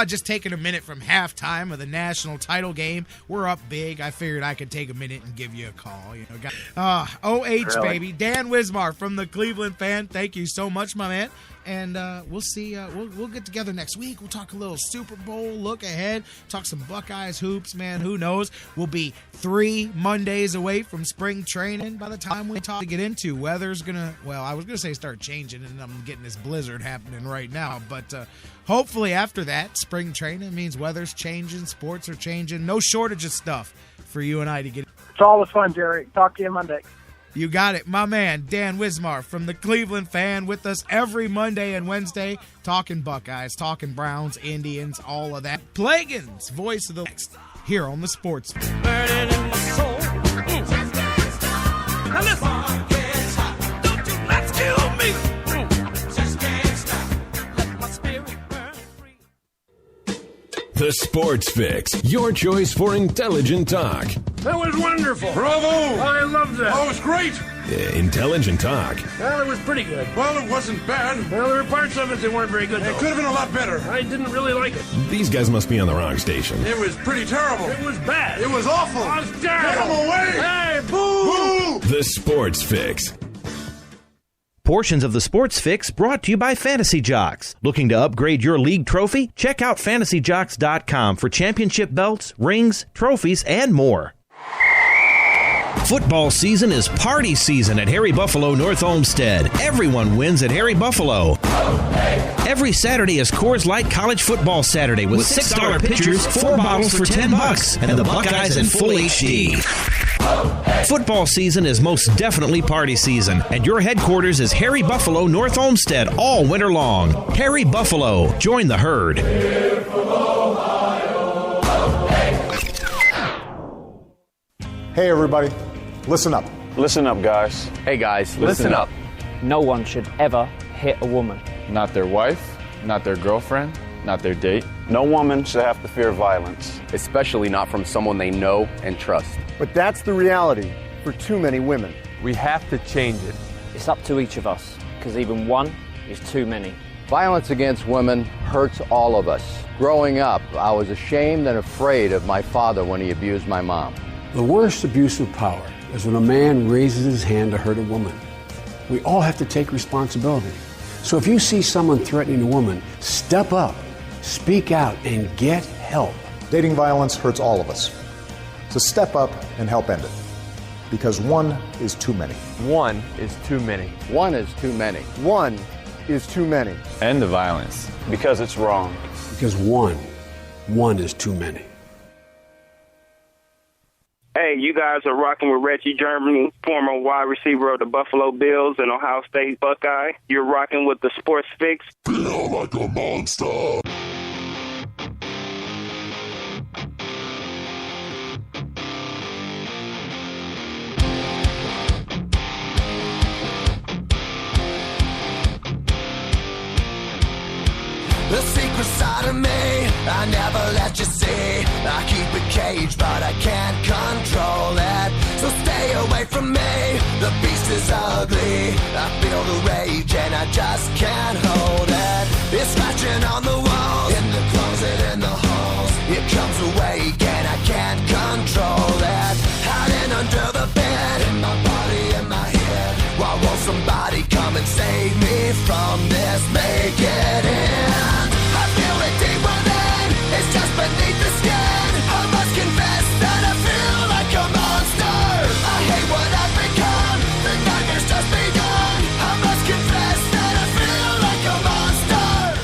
S6: Just taking a minute from halftime of the national title game. We're up big. I figured I could take a minute and give you a call. OH, really? Baby. Dan Wismar from the Cleveland Fan. Thank you so much, my man. And we'll see. We'll get together next week. We'll talk a little Super Bowl, look ahead, talk some Buckeyes hoops, man. Who knows? We'll be 3 Mondays away from spring training by the time we talk to get into. Weather's gonna, I was gonna say start changing, and I'm getting this blizzard happening right now. But hopefully after that, spring training means weather's changing, sports are changing. No shortage of stuff for you and I to get.
S18: It's all the fun, Jerry. Talk to you Monday.
S6: You got it. My man, Dan Wismar from the Cleveland Fan with us every Monday and Wednesday, talking Buckeyes, talking Browns, Indians, all of that. Plagens, voice of the next, here on the Sports.
S8: Burning in my soul. Now listen. Don't you let's kill me. Just can't stop. Let my spirit burn free.
S1: The Sports Fix, your choice for intelligent talk.
S9: That was wonderful.
S19: Bravo!
S9: I loved that.
S19: Oh, it was great.
S1: Intelligent talk.
S9: Well, it was pretty good.
S19: Well, it wasn't bad.
S9: Well, there were parts of it that weren't very good,
S19: It
S9: though.
S19: could have been a lot better.
S9: I didn't really like it.
S1: These guys must be on the wrong station.
S19: It was pretty terrible.
S9: It was bad.
S19: It was awful.
S9: It was terrible.
S19: Get them away!
S9: Hey, boo!
S1: The Sports Fix.
S2: Portions of the Sports Fix brought to you by Fantasy Jocks. Looking to upgrade your league trophy? Check out fantasyjocks.com for championship belts, rings, trophies, and more. Football season is party season at Harry Buffalo North Olmsted. Everyone wins at Harry Buffalo. Every Saturday is Coors Light College Football Saturday with $6 pitchers, 4 bottles for $10, and the Buckeyes in full HD. Football season is most definitely party season, and your headquarters is Harry Buffalo North Olmsted all winter long. Harry Buffalo, join the herd.
S20: Hey everybody, listen up.
S21: Listen up, guys.
S22: Hey guys, listen up. No one should ever hit a woman.
S21: Not their wife, not their girlfriend, not their date. No woman should have to fear violence.
S22: Especially not from someone they know and trust.
S23: But that's the reality for too many women.
S24: We have to change it.
S22: It's up to each of us, because even one is too many.
S25: Violence against women hurts all of us. Growing up, I was ashamed and afraid of my father when he abused my mom.
S26: The worst abuse of power is when a man raises his hand to hurt a woman. We all have to take responsibility. So if you see someone threatening a woman, step up, speak out, and get help.
S20: Dating violence hurts all of us. So step up and help end it. Because one is too many.
S24: One is too many.
S25: One is too many.
S23: One is too many.
S21: End the violence. Because it's wrong.
S26: Because one is too many.
S27: Hey, you guys are rocking with Reggie Germany, former wide receiver of the Buffalo Bills and Ohio State Buckeye. You're rocking with the Sports Fix.
S9: Feel like a monster.
S28: The secret side of me, I never let you see. I keep it caged, but I can't control it. So stay away from me, the beast is ugly. I feel the rage and I just can't hold it. It's scratching on the walls, in the closet, in the halls. It comes awake and I can't control it. Hiding under the bed, in my body, in my head. Why won't somebody come and save me from this? Make it end. Deep within, it's just beneath the skin. I must confess that I feel like a monster. I hate what I've become, the nightmare's just begun. I must confess that I feel like a monster.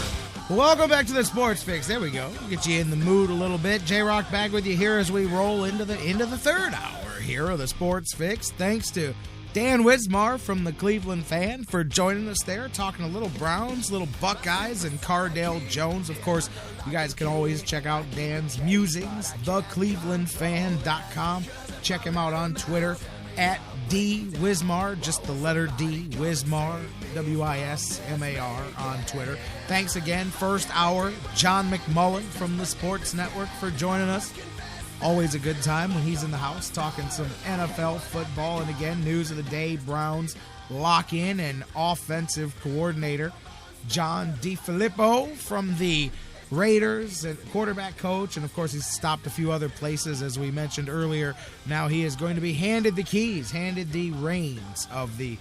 S6: Welcome back to the Sports Fix. There we go. Get you in the mood a little bit. J-Rocc back with you here as we roll into the third hour here of the Sports Fix. Thanks to Dan Wismar from the Cleveland Fan for joining us there, talking a little Browns, little Buckeyes and Cardale Jones. Of course, you guys can always check out Dan's musings, theclevelandfan.com. Check him out on Twitter at D Wismar, just the letter D, Wismar, Wismar on Twitter. Thanks again. First hour, John McMullen from the Sports Network for joining us. Always a good time when he's in the house talking some NFL football. And again, news of the day, Browns lock-in and offensive coordinator John DeFilippo from the Raiders, and quarterback coach, and of course he's stopped a few other places as we mentioned earlier. Now he is going to be handed the keys, handed the reins of the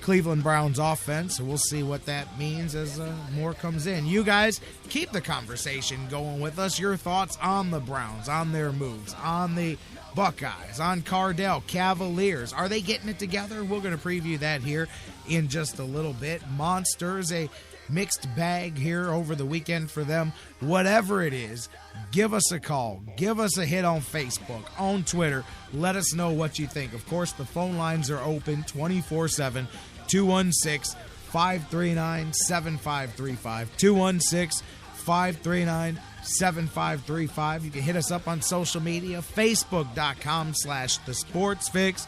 S6: Cleveland Browns offense. So we'll see what that means as more comes in. You guys keep the conversation going with us. Your thoughts on the Browns, on their moves, on the Buckeyes, on Cardale, Cavaliers. Are they getting it together? We're going to preview that here in just a little bit. Monsters, a mixed bag here over the weekend for them. Whatever it is, give us a call. Give us a hit on Facebook, on Twitter. Let us know what you think. Of course, the phone lines are open 24/7, 216-539-7535, 216-539-7535. You can hit us up on social media, facebook.com/thesportsfix.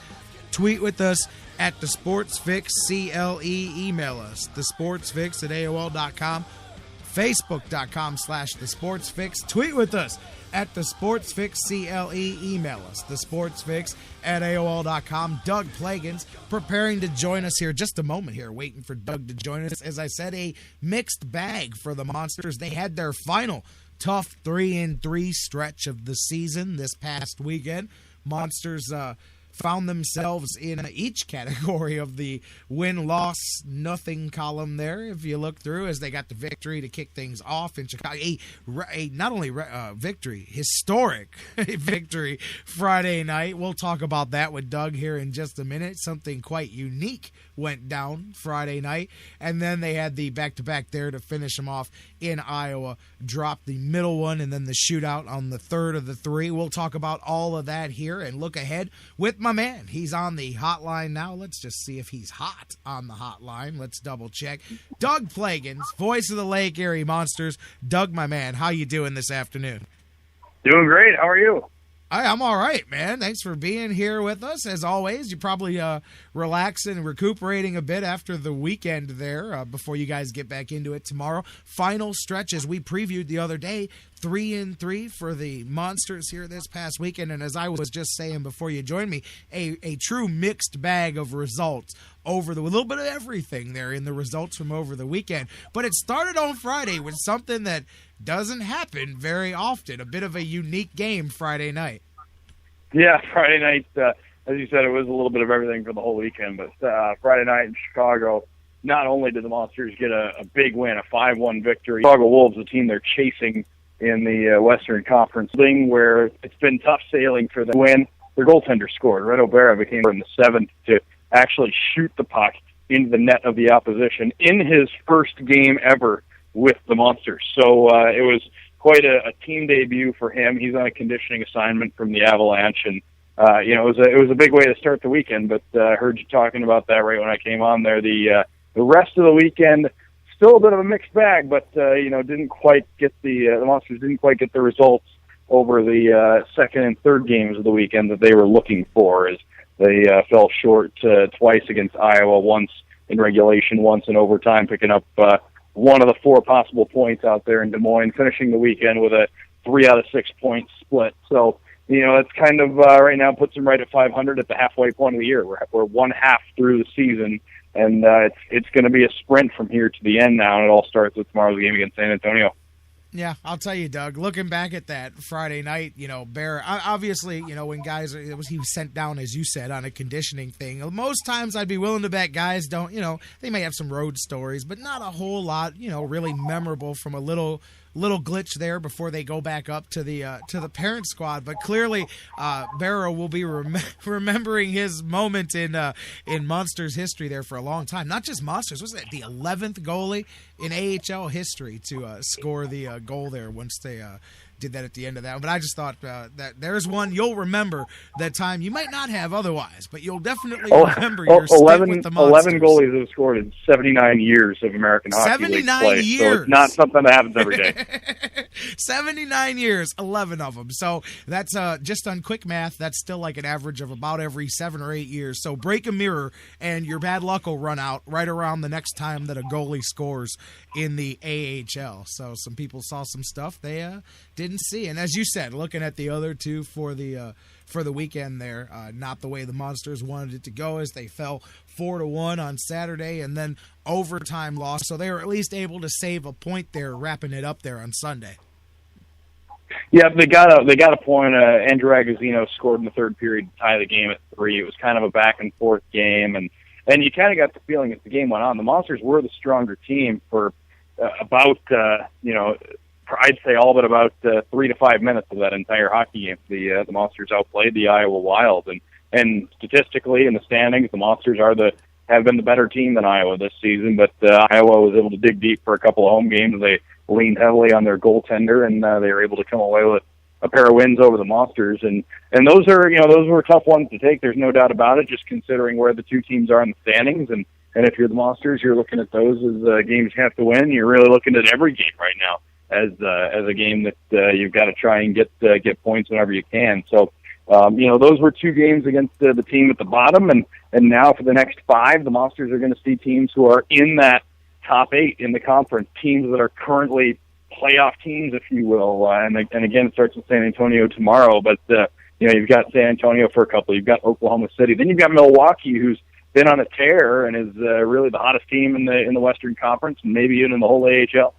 S6: Tweet with us at the Sports Fix CLE. Email us, thesportsfix@AOL.com. Facebook.com/the Sports Fix. Tweet with us at the Sports Fix CLE. Email us, thesportsfix@AOL.com. Doug Plagens preparing to join us here just a moment here, waiting for Doug to join us. As I said, a mixed bag for the Monsters. They had their final tough 3-3 stretch of the season this past weekend. Monsters found themselves in each category of the win-loss nothing column there, if you look through, as they got the victory to kick things off in Chicago. Not only victory, historic victory Friday night. We'll talk about that with Doug here in just a minute. Something quite unique went down Friday night. And then they had the back-to-back there to finish them off in Iowa. Dropped the middle one and then the shootout on the third of the three. We'll talk about all of that here and look ahead with my man. He's on the hotline now. Let's just see if he's hot on the hotline. Let's double check. Doug Plagens, voice of the Lake Erie Monsters. Doug, my man, how you doing this afternoon?
S3: Doing great. How are you?
S6: I'm all right, man. Thanks for being here with us. As always, you're probably relaxing and recuperating a bit after the weekend there before you guys get back into it tomorrow. Final stretch, as we previewed the other day, 3-3 for the Monsters here this past weekend. And as I was just saying before you joined me, a true mixed bag of results over a little bit of everything there in the results from over the weekend. But it started on Friday with something that doesn't happen very often, a bit of a unique game Friday night.
S3: Yeah, Friday night, as you said, it was a little bit of everything for the whole weekend. But Friday night in Chicago, not only did the Monsters get a big win, a 5-1 victory, Chicago Wolves, the team they're chasing in the Western Conference thing, where it's been tough sailing for them to win. Their goaltender scored. Red O'Bara became in the seventh to actually shoot the puck into the net of the opposition in his first game ever with the Monsters. So it was quite a team debut for him. He's on a conditioning assignment from the Avalanche, and it was a big way to start the weekend. But I heard you talking about that right when I came on there. The rest of the weekend, still a bit of a mixed bag, but didn't quite get the Monsters didn't quite get the results over the second and third games of the weekend that they were looking for, as they fell short twice against Iowa, once in regulation, once in overtime, picking up one of the 4 possible points out there in Des Moines, finishing the weekend with a 3 out of 6 point split. So, it's kind of right now puts them right at 500 at the halfway point of the year. We're one half through the season, and it's going to be a sprint from here to the end now, and it all starts with tomorrow's game against San Antonio.
S6: Yeah, I'll tell you, Doug, looking back at that Friday night, Bear, obviously, when guys, he was sent down, as you said, on a conditioning thing. Most times I'd be willing to bet guys don't, they may have some road stories, but not a whole lot, really memorable from a little little glitch there before they go back up to the parent squad. But clearly, Barrow will be remembering his moment in Monsters history there for a long time. Not just Monsters, was it the 11th goalie in AHL history to score the goal there once they did that at the end of that. But I just thought that there's one you'll remember that time you might not have otherwise, but you'll definitely remember your stint with the Monsters.
S3: 11 goalies have scored in 79 years of American Hockey League play.
S6: Years.
S3: So it's not something that happens every day.
S6: 79 years, 11 of them. So that's just on quick math, that's still like an average of about every 7 or 8 years. So break a mirror and your bad luck will run out right around the next time that a goalie scores in the AHL. So some people saw some stuff they didn't see. And as you said, looking at the other two for the weekend there, not the way the Monsters wanted it to go, as they fell 4-1 on Saturday and then overtime loss. So they were at least able to save a point there, wrapping it up there on Sunday.
S3: Yeah, they got a point. Andrew Agozzino scored in the third period to tie the game at 3. It was kind of a back and forth game, and you kind of got the feeling as the game went on, the Monsters were the stronger team for about I'd say all but about 3 to 5 minutes of that entire hockey game. The Monsters outplayed the Iowa Wild, and statistically in the standings, the Monsters have been the better team than Iowa this season. But Iowa was able to dig deep for a couple of home games. They leaned heavily on their goaltender, and they were able to come away with a pair of wins over the Monsters. And those were tough ones to take. There's no doubt about it. Just considering where the two teams are in the standings, and if you're the Monsters, you're looking at those as games you have to win. You're really looking at every game right now as a game that you've got to try and get points whenever you can. So, those were 2 games against the team at the bottom, and now for the next 5, the Monsters are going to see teams who are in that top 8 in the conference, teams that are currently playoff teams, if you will. And again, it starts with San Antonio tomorrow, but you've got San Antonio for a couple. You've got Oklahoma City, then you've got Milwaukee, who's been on a tear and is really the hottest team in the Western Conference, and maybe even in the whole AHL.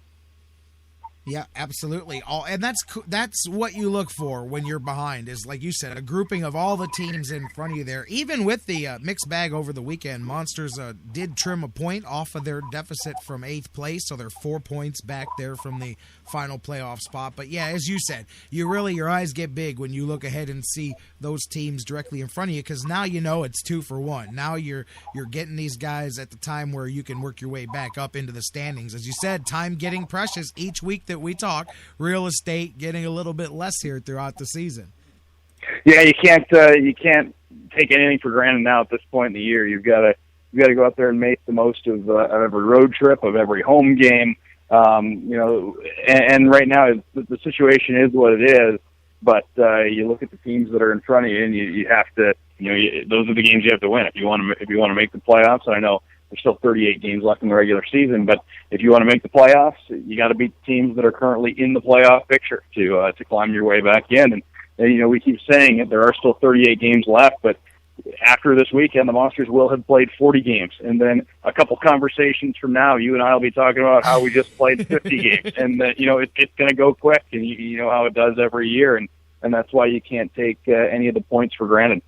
S6: Yeah, absolutely. And that's what you look for when you're behind, is, like you said, a grouping of all the teams in front of you there. Even with the mixed bag over the weekend, Monsters did trim a point off of their deficit from 8th place, so they're 4 points back there from the final playoff spot. But yeah, as you said, your eyes get big when you look ahead and see those teams directly in front of you, because now you know it's 2 for 1. Now you're getting these guys at the time where you can work your way back up into the standings. As you said, time getting precious each week that we talk, real estate getting a little bit less here throughout the season.
S3: Yeah, you can't take anything for granted now at this point in the year. You've got to go out there and make the most of every road trip, of every home game. And right now the situation is what it is. But you look at the teams that are in front of you, and you have to, those are the games you have to win if you want to make the playoffs. And I know there's still 38 games left in the regular season, but if you want to make the playoffs, you got to beat the teams that are currently in the playoff picture to climb your way back in. And we keep saying it, there are still 38 games left, but after this weekend, the Monsters will have played 40 games. And then a couple conversations from now, you and I will be talking about how we just played 50 games. And, it's going to go quick, and you know how it does every year. And that's why you can't take any of the points for granted.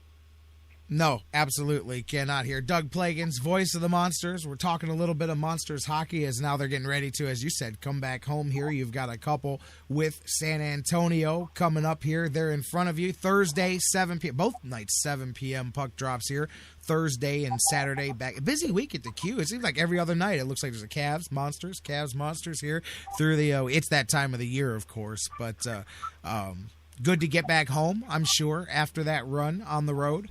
S6: No, absolutely cannot here. Doug Plagens, voice of the Monsters. We're talking a little bit of Monsters hockey as now they're getting ready to, as you said, come back home here. You've got a couple with San Antonio coming up here. They're in front of you. Thursday, 7 p.m. Both nights, 7 p.m. puck drops here. Thursday and Saturday back. A busy week at the Q. It seems like every other night it looks like there's a Cavs Monsters here through the it's that time of the year, of course. But good to get back home, I'm sure, after that run on the road.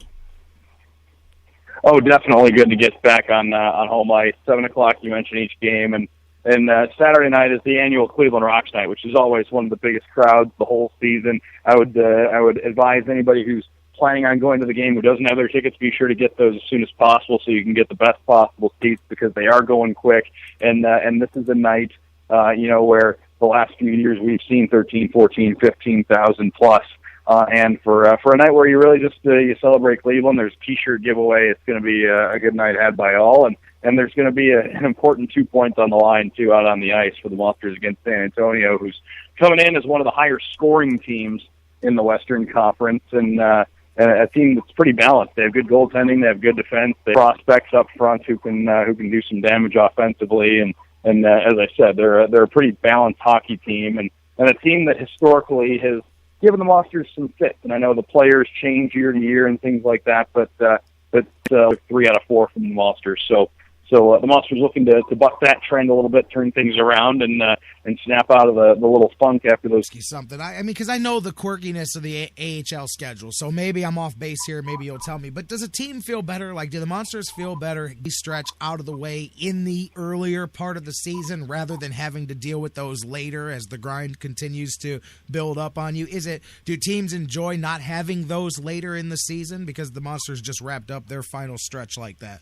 S3: Oh, definitely good to get back on home ice. 7 o'clock, you mentioned each game, and Saturday night is the annual Cleveland Rocks night, which is always one of the biggest crowds the whole season. I would advise anybody who's planning on going to the game who doesn't have their tickets, be sure to get those as soon as possible so you can get the best possible seats, because they are going quick. And this is a night, where the last few years we've seen 13, 14, 15,000 plus. And for a night where you really just you celebrate Cleveland, there's a T-shirt giveaway. It's going to be a good night had by all, and there's going to be an important 2 points on the line too out on the ice for the Monsters against San Antonio, who's coming in as one of the higher scoring teams in the Western Conference, and a team that's pretty balanced. They have good goaltending, they have good defense, they have prospects up front who can do some damage offensively, and And as I said, they're a pretty balanced hockey team, and a team that historically has given the Monsters some fits. And I know the players change year to year and things like that, but 3 out of 4 from the Monsters. So the Monsters looking to buck that trend a little bit, turn things around, and snap out of the little funk after those.
S6: Something. I mean, because I know the quirkiness of the AHL schedule, so maybe I'm off base here. Maybe you'll tell me. But does a team feel better? Like, do the Monsters feel better? Stretch out of the way in the earlier part of the season rather than having to deal with those later as the grind continues to build up on you. Do teams enjoy not having those later in the season because the Monsters just wrapped up their final stretch like that?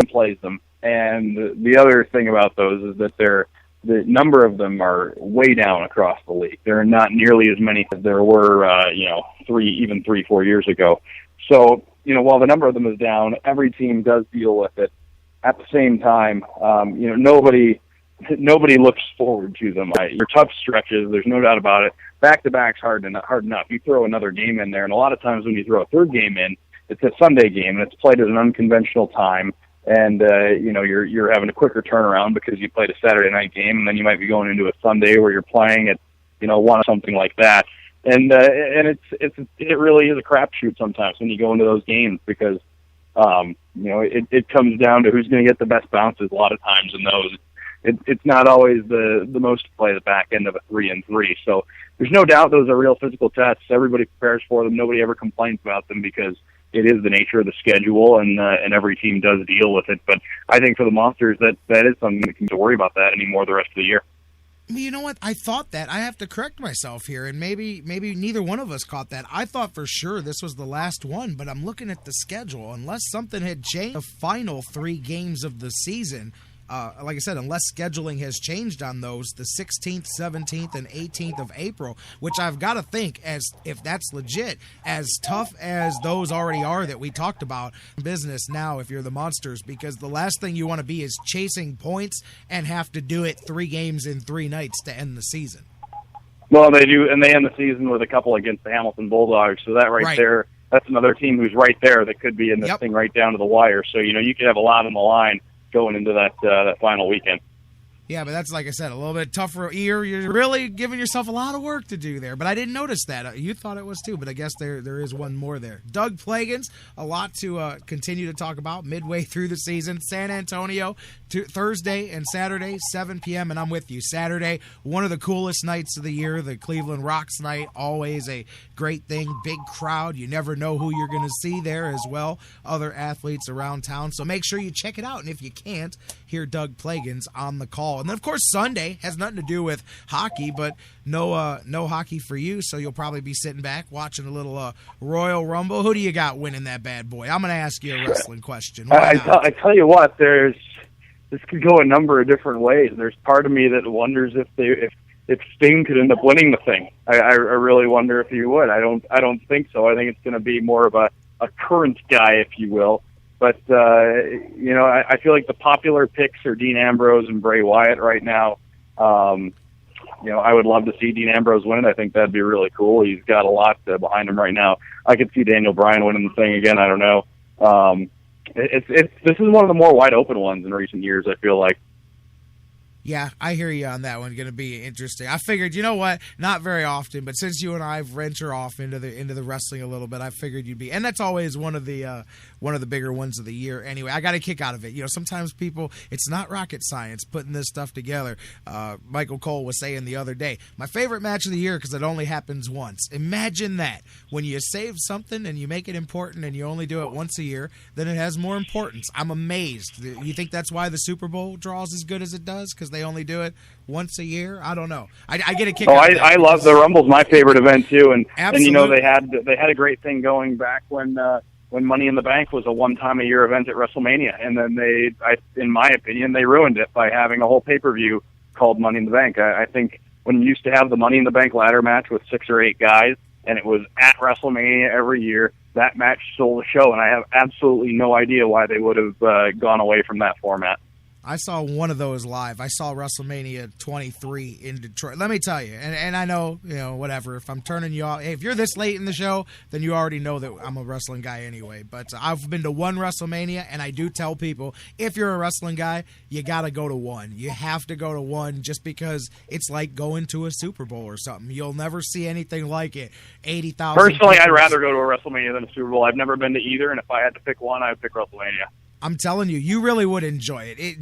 S3: Plays them, and the other thing about those is that the number of them are way down across the league. There are not nearly as many as there were 3-4 years ago. So while the number of them is down, every team does deal with it. At the same time, nobody looks forward to them. They're tough stretches, there's no doubt about it. Back-to-back's hard enough. You throw another game in there, and a lot of times when you throw a third game in, it's a Sunday game, and it's played at an unconventional time. And you're having a quicker turnaround because you played a Saturday night game, and then you might be going into a Sunday where you're playing at 1 or something like that. And it really is a crapshoot sometimes when you go into those games because it comes down to who's going to get the best bounces a lot of times in those. It's not always the most to play the back end of a 3-3. So there's no doubt those are real physical tests. Everybody prepares for them. Nobody ever complains about them because it is the nature of the schedule, and every team does deal with it. But I think for the Monsters, that is something that can to worry about that anymore the rest of the year.
S6: You know what? I thought that. I have to correct myself here, and maybe neither one of us caught that. I thought for sure this was the last one, but I'm looking at the schedule. Unless something had changed the final 3 games of the season, like I said, unless scheduling has changed on those, the 16th, 17th, and 18th of April, which I've got to think, as if that's legit, as tough as those already are that we talked about in business now if you're the Monsters, because the last thing you want to be is chasing points and have to do it 3 games in 3 nights to end the season.
S3: Well, they do, and they end the season with a couple against the Hamilton Bulldogs, so that right there, that's another team who's right there that could be in this thing right down to the wire. So, you could have a lot on the line going into that final weekend.
S6: Yeah, but that's, like I said, a little bit tougher year. You're really giving yourself a lot of work to do there. But I didn't notice that. You thought it was too, but I guess there is one more there. Doug Plagens, a lot to continue to talk about midway through the season. San Antonio, Thursday and Saturday, 7 p.m., and I'm with you. Saturday, one of the coolest nights of the year, the Cleveland Rocks night, always a great thing, big crowd. You never know who you're going to see there as well, other athletes around town. So make sure you check it out, and if you can't, hear Doug Plagens on the call. And then, of course, Sunday has nothing to do with hockey, but no hockey for you, so you'll probably be sitting back watching a little Royal Rumble. Who do you got winning that bad boy? I'm going to ask you a wrestling question.
S3: I tell you what, this could go a number of different ways. There's part of me that wonders if Sting could end up winning the thing. I really wonder if he would. I don't think so. I think it's going to be more of a current guy, if you will. But, I feel like the popular picks are Dean Ambrose and Bray Wyatt right now. I would love to see Dean Ambrose win it. I think that'd be really cool. He's got a lot behind him right now. I could see Daniel Bryan winning the thing again. I don't know. This is one of the more wide open ones in recent years, I feel like.
S6: Yeah, I hear you on that one. Going to be interesting. I figured, you know what? Not very often, but since you and I venture off into the wrestling a little bit, I figured you'd be. And that's always one of the bigger ones of the year. Anyway, I got a kick out of it. Sometimes people, it's not rocket science putting this stuff together. Michael Cole was saying the other day, my favorite match of the year because it only happens once. Imagine that. When you save something and you make it important and you only do it once a year, then it has more importance. I'm amazed. You think that's why the Super Bowl draws as good as it does? Because they only do it once a year? I don't know. I get a kick out of that.
S3: I love the Rumble's my favorite event too, and
S6: Absolutely.
S3: they had a great thing going back when Money in the Bank was a one-time-a-year event at WrestleMania, and then in my opinion, they ruined it by having a whole pay-per-view called Money in the Bank. I think when you used to have the Money in the Bank ladder match with 6 or 8 guys, and it was at WrestleMania every year, that match stole the show, and I have absolutely no idea why they would have gone away from that format.
S6: I saw one of those live. I saw WrestleMania 23 in Detroit. Let me tell you, and I know, whatever, if I'm turning you off, hey, if you're this late in the show, then you already know that I'm a wrestling guy anyway. But I've been to one WrestleMania, and I do tell people, if you're a wrestling guy, you got to go to one. You have to go to one just because it's like going to a Super Bowl or something. You'll never see anything like it. 80,000
S3: Personally, I'd rather go to a WrestleMania than a Super Bowl. I've never been to either, and if I had to pick one, I would pick WrestleMania.
S6: I'm telling you, you really would enjoy it.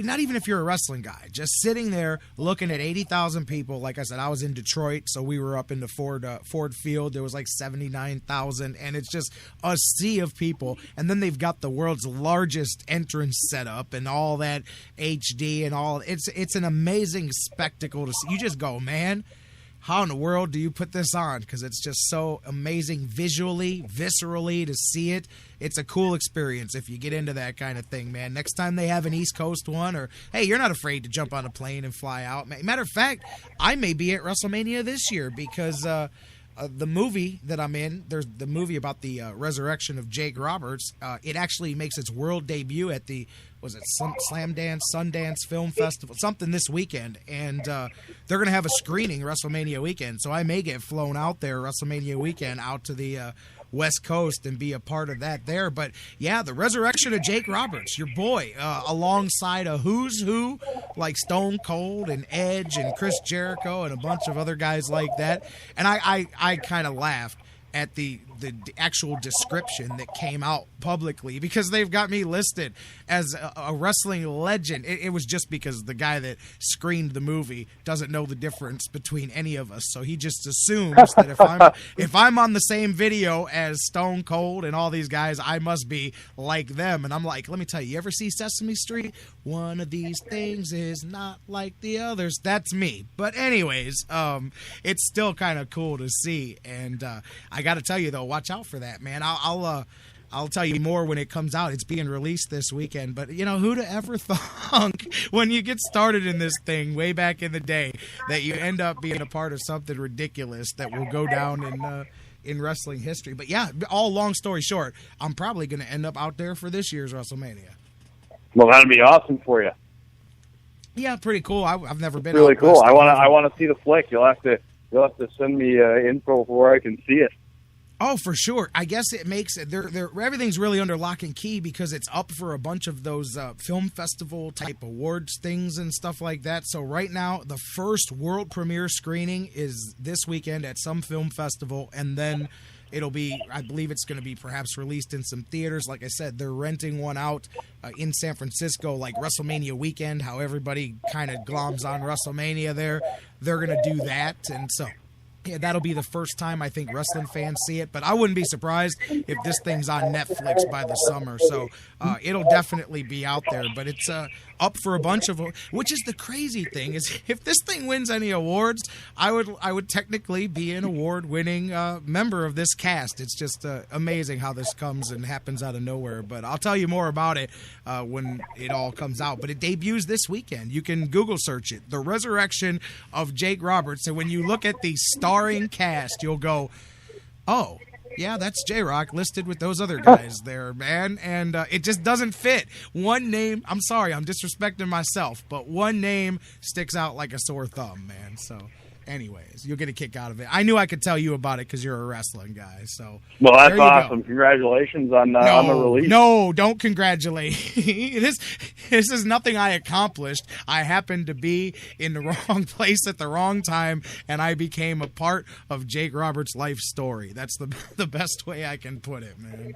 S6: Not even if you're a wrestling guy, just sitting there looking at 80,000 people. Like I said, I was in Detroit, so we were up in the Ford Field. There was like 79,000, and it's just a sea of people. And then they've got the world's largest entrance set up and all that HD and all. It's an amazing spectacle to see. You just go, man, how in the world do you put this on? Because it's just so amazing visually, viscerally to see it. It's a cool experience if you get into that kind of thing, man. Next time they have an East Coast one, or, hey, you're not afraid to jump on a plane and fly out. Matter of fact, I may be at WrestleMania this year because the movie that I'm in, there's the movie about the resurrection of Jake Roberts. It actually makes its world debut at the, Sundance Film Festival, something this weekend. And they're going to have a screening WrestleMania weekend. So I may get flown out there WrestleMania weekend out to the West Coast and be a part of that there. But yeah, the resurrection of Jake Roberts, your boy, alongside a who's who like Stone Cold and Edge and Chris Jericho and a bunch of other guys like that. And I kind of laughed at the actual description that came out publicly because they've got me listed as a wrestling legend. It was just because the guy that screened the movie doesn't know the difference between any of us, so he just assumes that if I'm on the same video as Stone Cold and all these guys, I must be like them. And I'm like, let me tell you ever see Sesame Street? One of these things is not like the others. That's me. But anyways, it's still kind of cool to see. And I got to tell you though, watch out for that, man. I'll tell you more when it comes out. It's being released this weekend. But, who'd have ever thunk when you get started in this thing way back in the day that you end up being a part of something ridiculous that will go down in wrestling history. But, yeah, all long story short, I'm probably going to end up out there for this year's WrestleMania.
S3: Well, that'd be awesome for you.
S6: Yeah, pretty cool. I've never been.
S3: Really cool. I want to see the flick. You'll have to send me info where I can see it.
S6: Oh, for sure. I guess it makes it. Everything's really under lock and key because it's up for a bunch of those film festival type awards things and stuff like that. So right now, the first world premiere screening is this weekend at some film festival, and then it'll be, I believe it's going to be perhaps released in some theaters. Like I said, they're renting one out in San Francisco, like WrestleMania weekend, how everybody kind of gloms on WrestleMania there. They're going to do that, and so yeah, that'll be the first time I think wrestling fans see it, but I wouldn't be surprised if this thing's on Netflix by the summer. So it'll definitely be out there, but it's up for a bunch of, which is the crazy thing is if this thing wins any awards, I would technically be an award-winning member of this cast. It's just amazing how this comes and happens out of nowhere. But I'll tell you more about it when it all comes out. But it debuts this weekend. You can Google search it, The Resurrection of Jake Roberts, and when you look at the starring cast, you'll go, oh, yeah, that's J-Rocc listed with those other guys there, man. And it just doesn't fit. One name, I'm sorry, I'm disrespecting myself, but one name sticks out like a sore thumb, man. So anyways, you'll get a kick out of it. I knew I could tell you about it because you're a wrestling guy. So
S3: well, that's awesome. Go. Congratulations on the release.
S6: No, don't congratulate. This is nothing I accomplished. I happened to be in the wrong place at the wrong time, and I became a part of Jake Roberts' life story. That's the best way I can put it, man.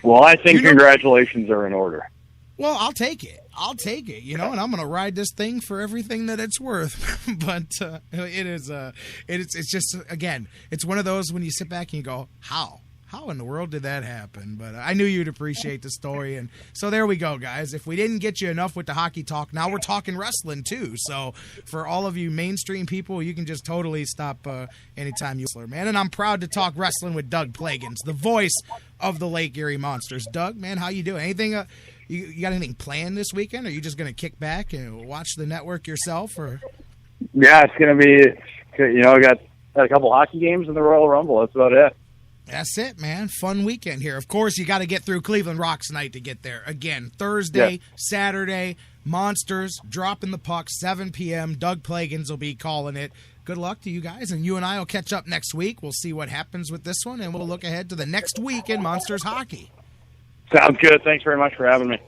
S3: Well, I think congratulations are in order.
S6: Well, I'll take it, and I'm going to ride this thing for everything that it's worth. But it's just, again, it's one of those when you sit back and you go, how in the world did that happen? But I knew you'd appreciate the story. And so there we go, guys. If we didn't get you enough with the hockey talk, now we're talking wrestling too. So for all of you mainstream people, you can just totally stop anytime you wrestler, man. And I'm proud to talk wrestling with Doug Plagens, the voice of the Lake Erie Monsters. Doug, man, how you doing? Anything... You got anything planned this weekend? Or are you just going to kick back and watch the network yourself? Or
S3: yeah, it's going to be, I got a couple hockey games in the Royal Rumble. That's about it.
S6: That's it, man. Fun weekend here. Of course, you got to get through Cleveland Rocks night to get there. Again, Thursday, Saturday, Monsters, dropping the puck, 7 p.m. Doug Plagens will be calling it. Good luck to you guys, and you and I will catch up next week. We'll see what happens with this one, and we'll look ahead to the next week in Monsters hockey.
S3: Sounds good. Thanks very much for having me.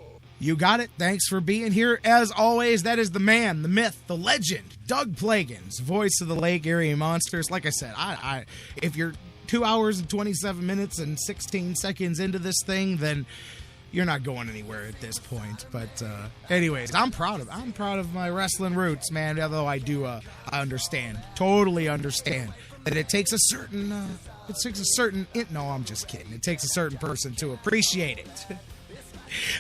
S6: You got it. Thanks for being here. As always, that is the man, the myth, the legend, Doug Plagens, voice of the Lake Erie Monsters. Like I said, if you're 2 hours and 27 minutes and 16 seconds into this thing, then you're not going anywhere at this point. But anyways, I'm proud of my wrestling roots, man. Although I totally understand that it takes a certain no, I'm just kidding. It takes a certain person to appreciate it.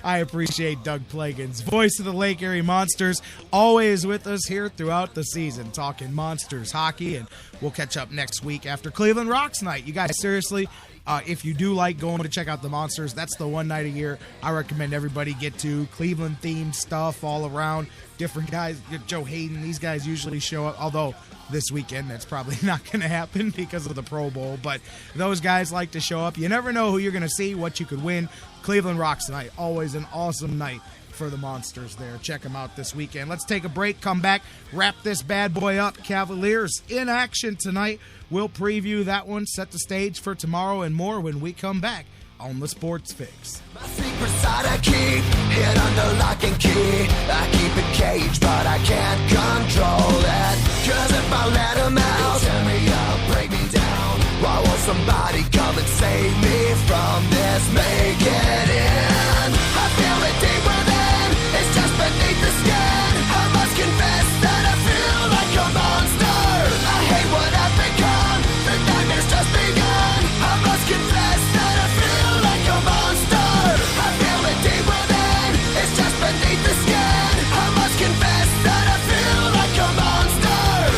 S6: I appreciate Doug Plagens, voice of the Lake Erie Monsters, always with us here throughout the season, talking Monsters hockey, and we'll catch up next week after Cleveland Rocks night. You guys, seriously, if you do like going to check out the Monsters, that's the one night a year I recommend everybody get to. Cleveland-themed stuff all around. Different guys, Joe Hayden, these guys usually show up, although this weekend that's probably not going to happen because of the Pro Bowl, but those guys like to show up. You never know who you're going to see, what you could win. Cleveland Rocks night, always an awesome night for the Monsters there. Check them out this weekend. Let's take a break, come back, wrap this bad boy up. Cavaliers in action tonight. We'll preview that one, set the stage for tomorrow and more when we come back on the Sports Fix.
S28: My secret side I keep hid under lock and key. I keep it caged, but I can't control it. 'Cause if I let them out, they'll tear me up, break me down. Why won't somebody come and save me from this? Make it in. I feel it deep within. It's just beneath the skin. I must confess that I feel like a monster. I hate what I've become. The nightmare's just begun. I must confess that I feel like a monster. I feel it deep within. It's just beneath the skin. I must confess that I feel like a monster.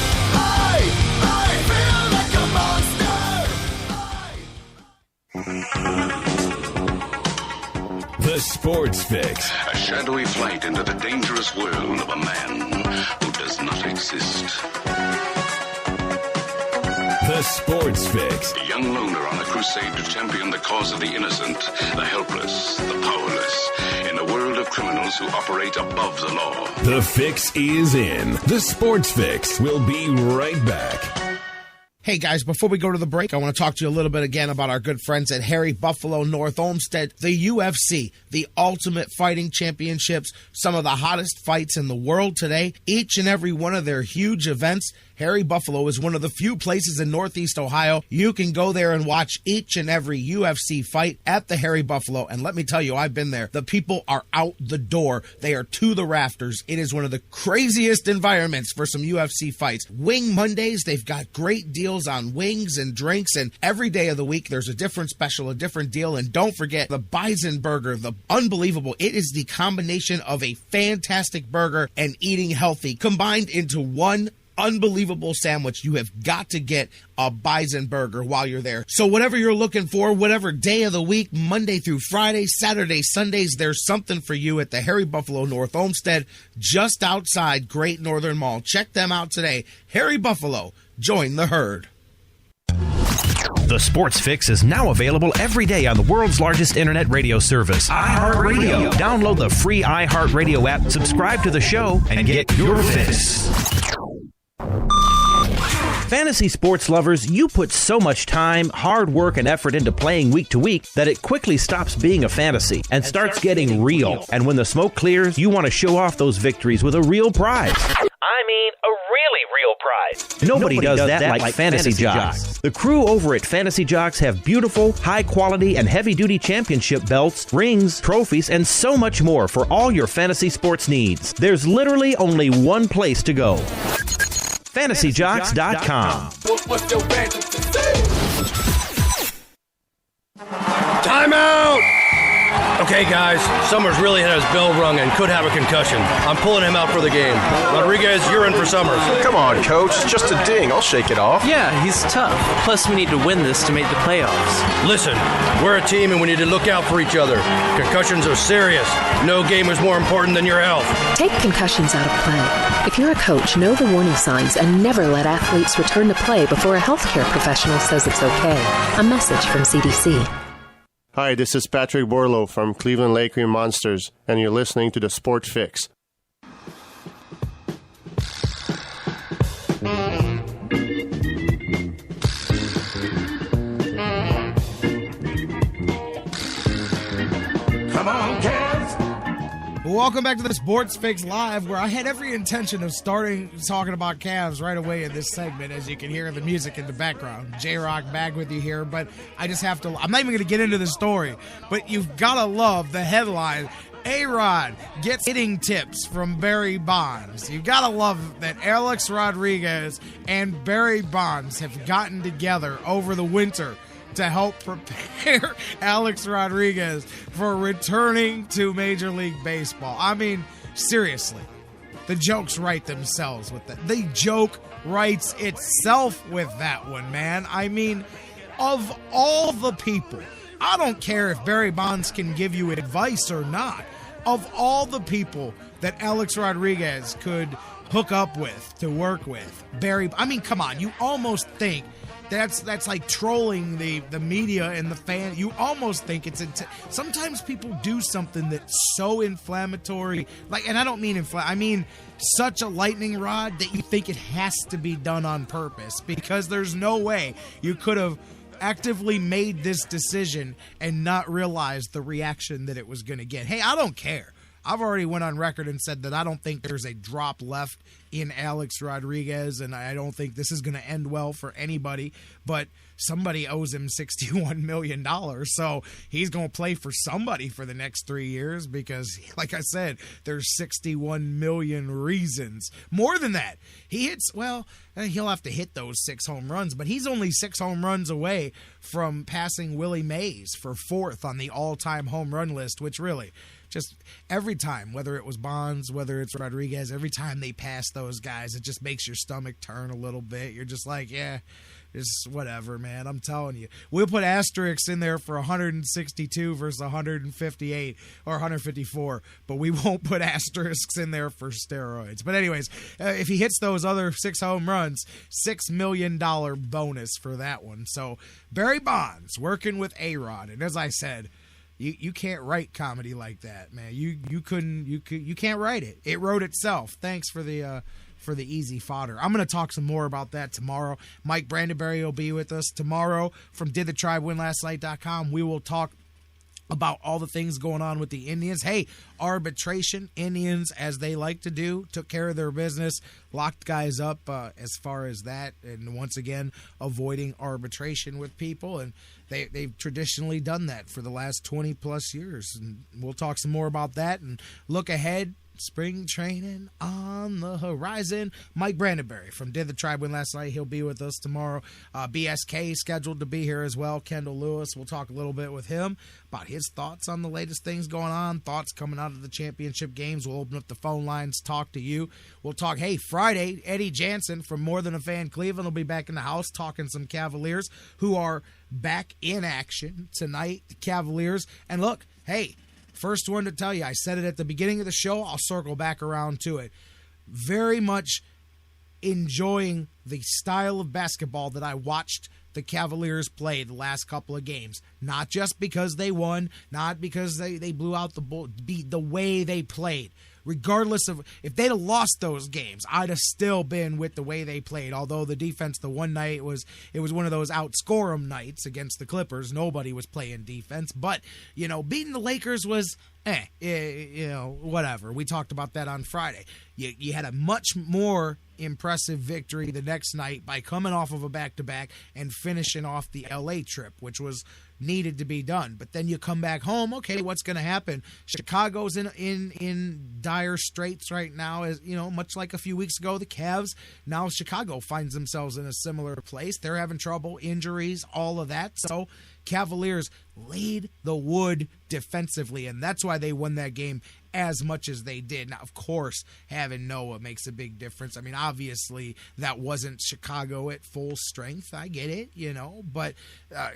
S28: I feel like a monster.
S1: The Sports Fix.
S4: A shadowy flight into the dangerous world of a man who does not exist.
S1: The Sports Fix.
S4: A young loner on a crusade to champion the cause of the innocent, the helpless, the powerless, in a world of criminals who operate above the law.
S1: The Fix is in. The Sports Fix. We'll be right back.
S6: Hey guys, before we go to the break, I want to talk to you a little bit again about our good friends at Harry Buffalo North Olmsted, the UFC, the Ultimate Fighting Championships, some of the hottest fights in the world today. Each and every one of their huge events, Harry Buffalo is one of the few places in Northeast Ohio you can go there and watch each and every UFC fight at the Harry Buffalo. And let me tell you, I've been there. The people are out the door. They are to the rafters. It is one of the craziest environments for some UFC fights. Wing Mondays, they've got great deals on wings and drinks, and every day of the week there's a different special, a different deal. And don't forget the Bison Burger, the unbelievable. It is the combination of a fantastic burger and eating healthy combined into one unbelievable sandwich. You have got to get a Bison Burger while you're there. So whatever you're looking for, whatever day of the week, Monday through Friday, Saturday, Sundays, there's something for you at the Harry Buffalo North Olmsted, just outside Great Northern Mall. Check them out today. Harry Buffalo, join the herd.
S2: The Sports Fix is now available every day on the world's largest internet radio service, iHeartRadio. Download the free iHeartRadio app, subscribe to the show, and get your fix. Fantasy sports lovers, you put so much time, hard work, and effort into playing week to week that it quickly stops being a fantasy and starts getting real. And when the smoke clears, you want to show off those victories with a real prize.
S5: I mean, a really real prize.
S2: Nobody does that like Fantasy Jocks. The crew over at Fantasy Jocks have beautiful, high-quality, and heavy-duty championship belts, rings, trophies, and so much more for all your fantasy sports needs. There's literally only one place to go. FantasyJocks.com.
S7: Time out! Okay, guys, Summers really had his bell rung and could have a concussion. I'm pulling him out for the game. Rodriguez, you're in for Summers.
S10: Come on, Coach. It's just a ding. I'll shake it off.
S11: Yeah, he's tough. Plus, we need to win this to make the playoffs.
S7: Listen, we're a team and we need to look out for each other. Concussions are serious. No game is more important than your health.
S12: Take concussions out of play. If you're a coach, know the warning signs and never let athletes return to play before a healthcare professional says it's okay. A message from CDC.
S13: Hi, this is Patrick Borlow from Cleveland Lake Erie Monsters, and you're listening to the Sports Fix.
S6: Come on, Cavs! Welcome back to the Sports Fix Live, where I had every intention of starting talking about Cavs right away in this segment, as you can hear the music in the background. J-Rocc back with you here, but I just have to. I'm not even going to get into the story, but you've got to love the headline. A-Rod gets hitting tips from Barry Bonds. You've got to love that Alex Rodriguez and Barry Bonds have gotten together over the winter to help prepare Alex Rodriguez for returning to Major League Baseball. I mean, seriously, the jokes write themselves with that. The joke writes itself with that one, man. I mean, of all the people, I don't care if Barry Bonds can give you advice or not. Of all the people that Alex Rodriguez could hook up with, to work with, I mean, come on, you almost think that's like trolling the media and the fan. You almost think it's sometimes people do something that's so inflammatory, like, and I don't mean I mean such a lightning rod that you think it has to be done on purpose, because there's no way you could have actively made this decision and not realized the reaction that it was going to get. Hey, I don't care. I've already went on record and said that I don't think there's a drop left in Alex Rodriguez, and I don't think this is going to end well for anybody, but somebody owes him $61 million, so he's going to play for somebody for the next 3 years because, like I said, there's 61 million reasons. More than that, he'll have to hit those 6 home runs, but he's only 6 home runs away from passing Willie Mays for 4th on the all-time home run list, which really, just every time, whether it was Bonds, whether it's Rodriguez, every time they pass those guys, it just makes your stomach turn a little bit. You're just like, yeah, it's whatever, man. I'm telling you. We'll put asterisks in there for 162 versus 158 or 154, but we won't put asterisks in there for steroids. But anyways, if he hits those other 6 home runs, $6 million bonus for that one. So Barry Bonds working with A-Rod, and as I said, You can't write comedy like that, man. You can't write it. It wrote itself. Thanks for the easy fodder. I'm going to talk some more about that tomorrow. Mike Brandenberry will be with us tomorrow from DidTheTribeWinLastNight.com. We will talk about all the things going on with the Indians. Hey, arbitration, Indians, as they like to do, took care of their business, locked guys up as far as that, and once again, avoiding arbitration with people, and they've traditionally done that for the last 20-plus years. And we'll talk some more about that and look ahead. Spring training on the horizon. Mike Brandenberry from Did the Tribe Win Last Night. He'll be with us tomorrow. BSK scheduled to be here as well. Kendall Lewis. We'll talk a little bit with him about his thoughts on the latest things going on, thoughts coming out of the championship games. We'll open up the phone lines, talk to you. We'll talk, hey, Friday, Eddie Jansen from More Than a Fan Cleveland will be back in the house talking some Cavaliers who are back in action tonight. The Cavaliers. And look, hey, first one to tell you, I said it at the beginning of the show, I'll circle back around to it. Very much enjoying the style of basketball that I watched the Cavaliers play the last couple of games. Not just because they won, not because they blew out the way they played. Regardless of if they'd have lost those games, I'd have still been with the way they played. Although the defense, the one night it was one of those outscore 'em nights against the Clippers. Nobody was playing defense, but beating the Lakers was whatever. We talked about that on Friday. You had a much more impressive victory the next night by coming off of a back-to-back and finishing off the LA trip, which was needed to be done. But then you come back home, okay, what's going to happen? Chicago's in dire straits right now, as much like a few weeks ago, the Cavs. Now Chicago finds themselves in a similar place. They're having trouble, injuries, all of that. So Cavaliers laid the wood defensively, and that's why they won that game as much as they did. Now, of course, having Noah makes a big difference. I mean, obviously, that wasn't Chicago at full strength. I get it, but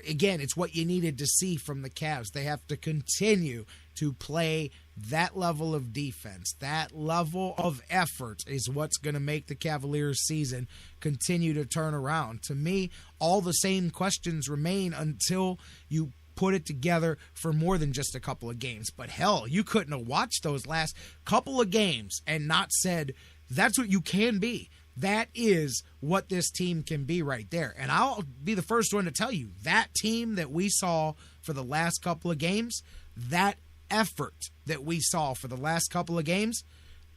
S6: again, it's what you needed to see from the Cavs. They have to continue to play that level of defense, that level of effort is what's going to make the Cavaliers season continue to turn around. To me, all the same questions remain until you put it together for more than just a couple of games. But hell, you couldn't have watched those last couple of games and not said, that's what you can be. That is what this team can be right there. And I'll be the first one to tell you, that team that we saw for the last couple of games, that effort that we saw for the last couple of games,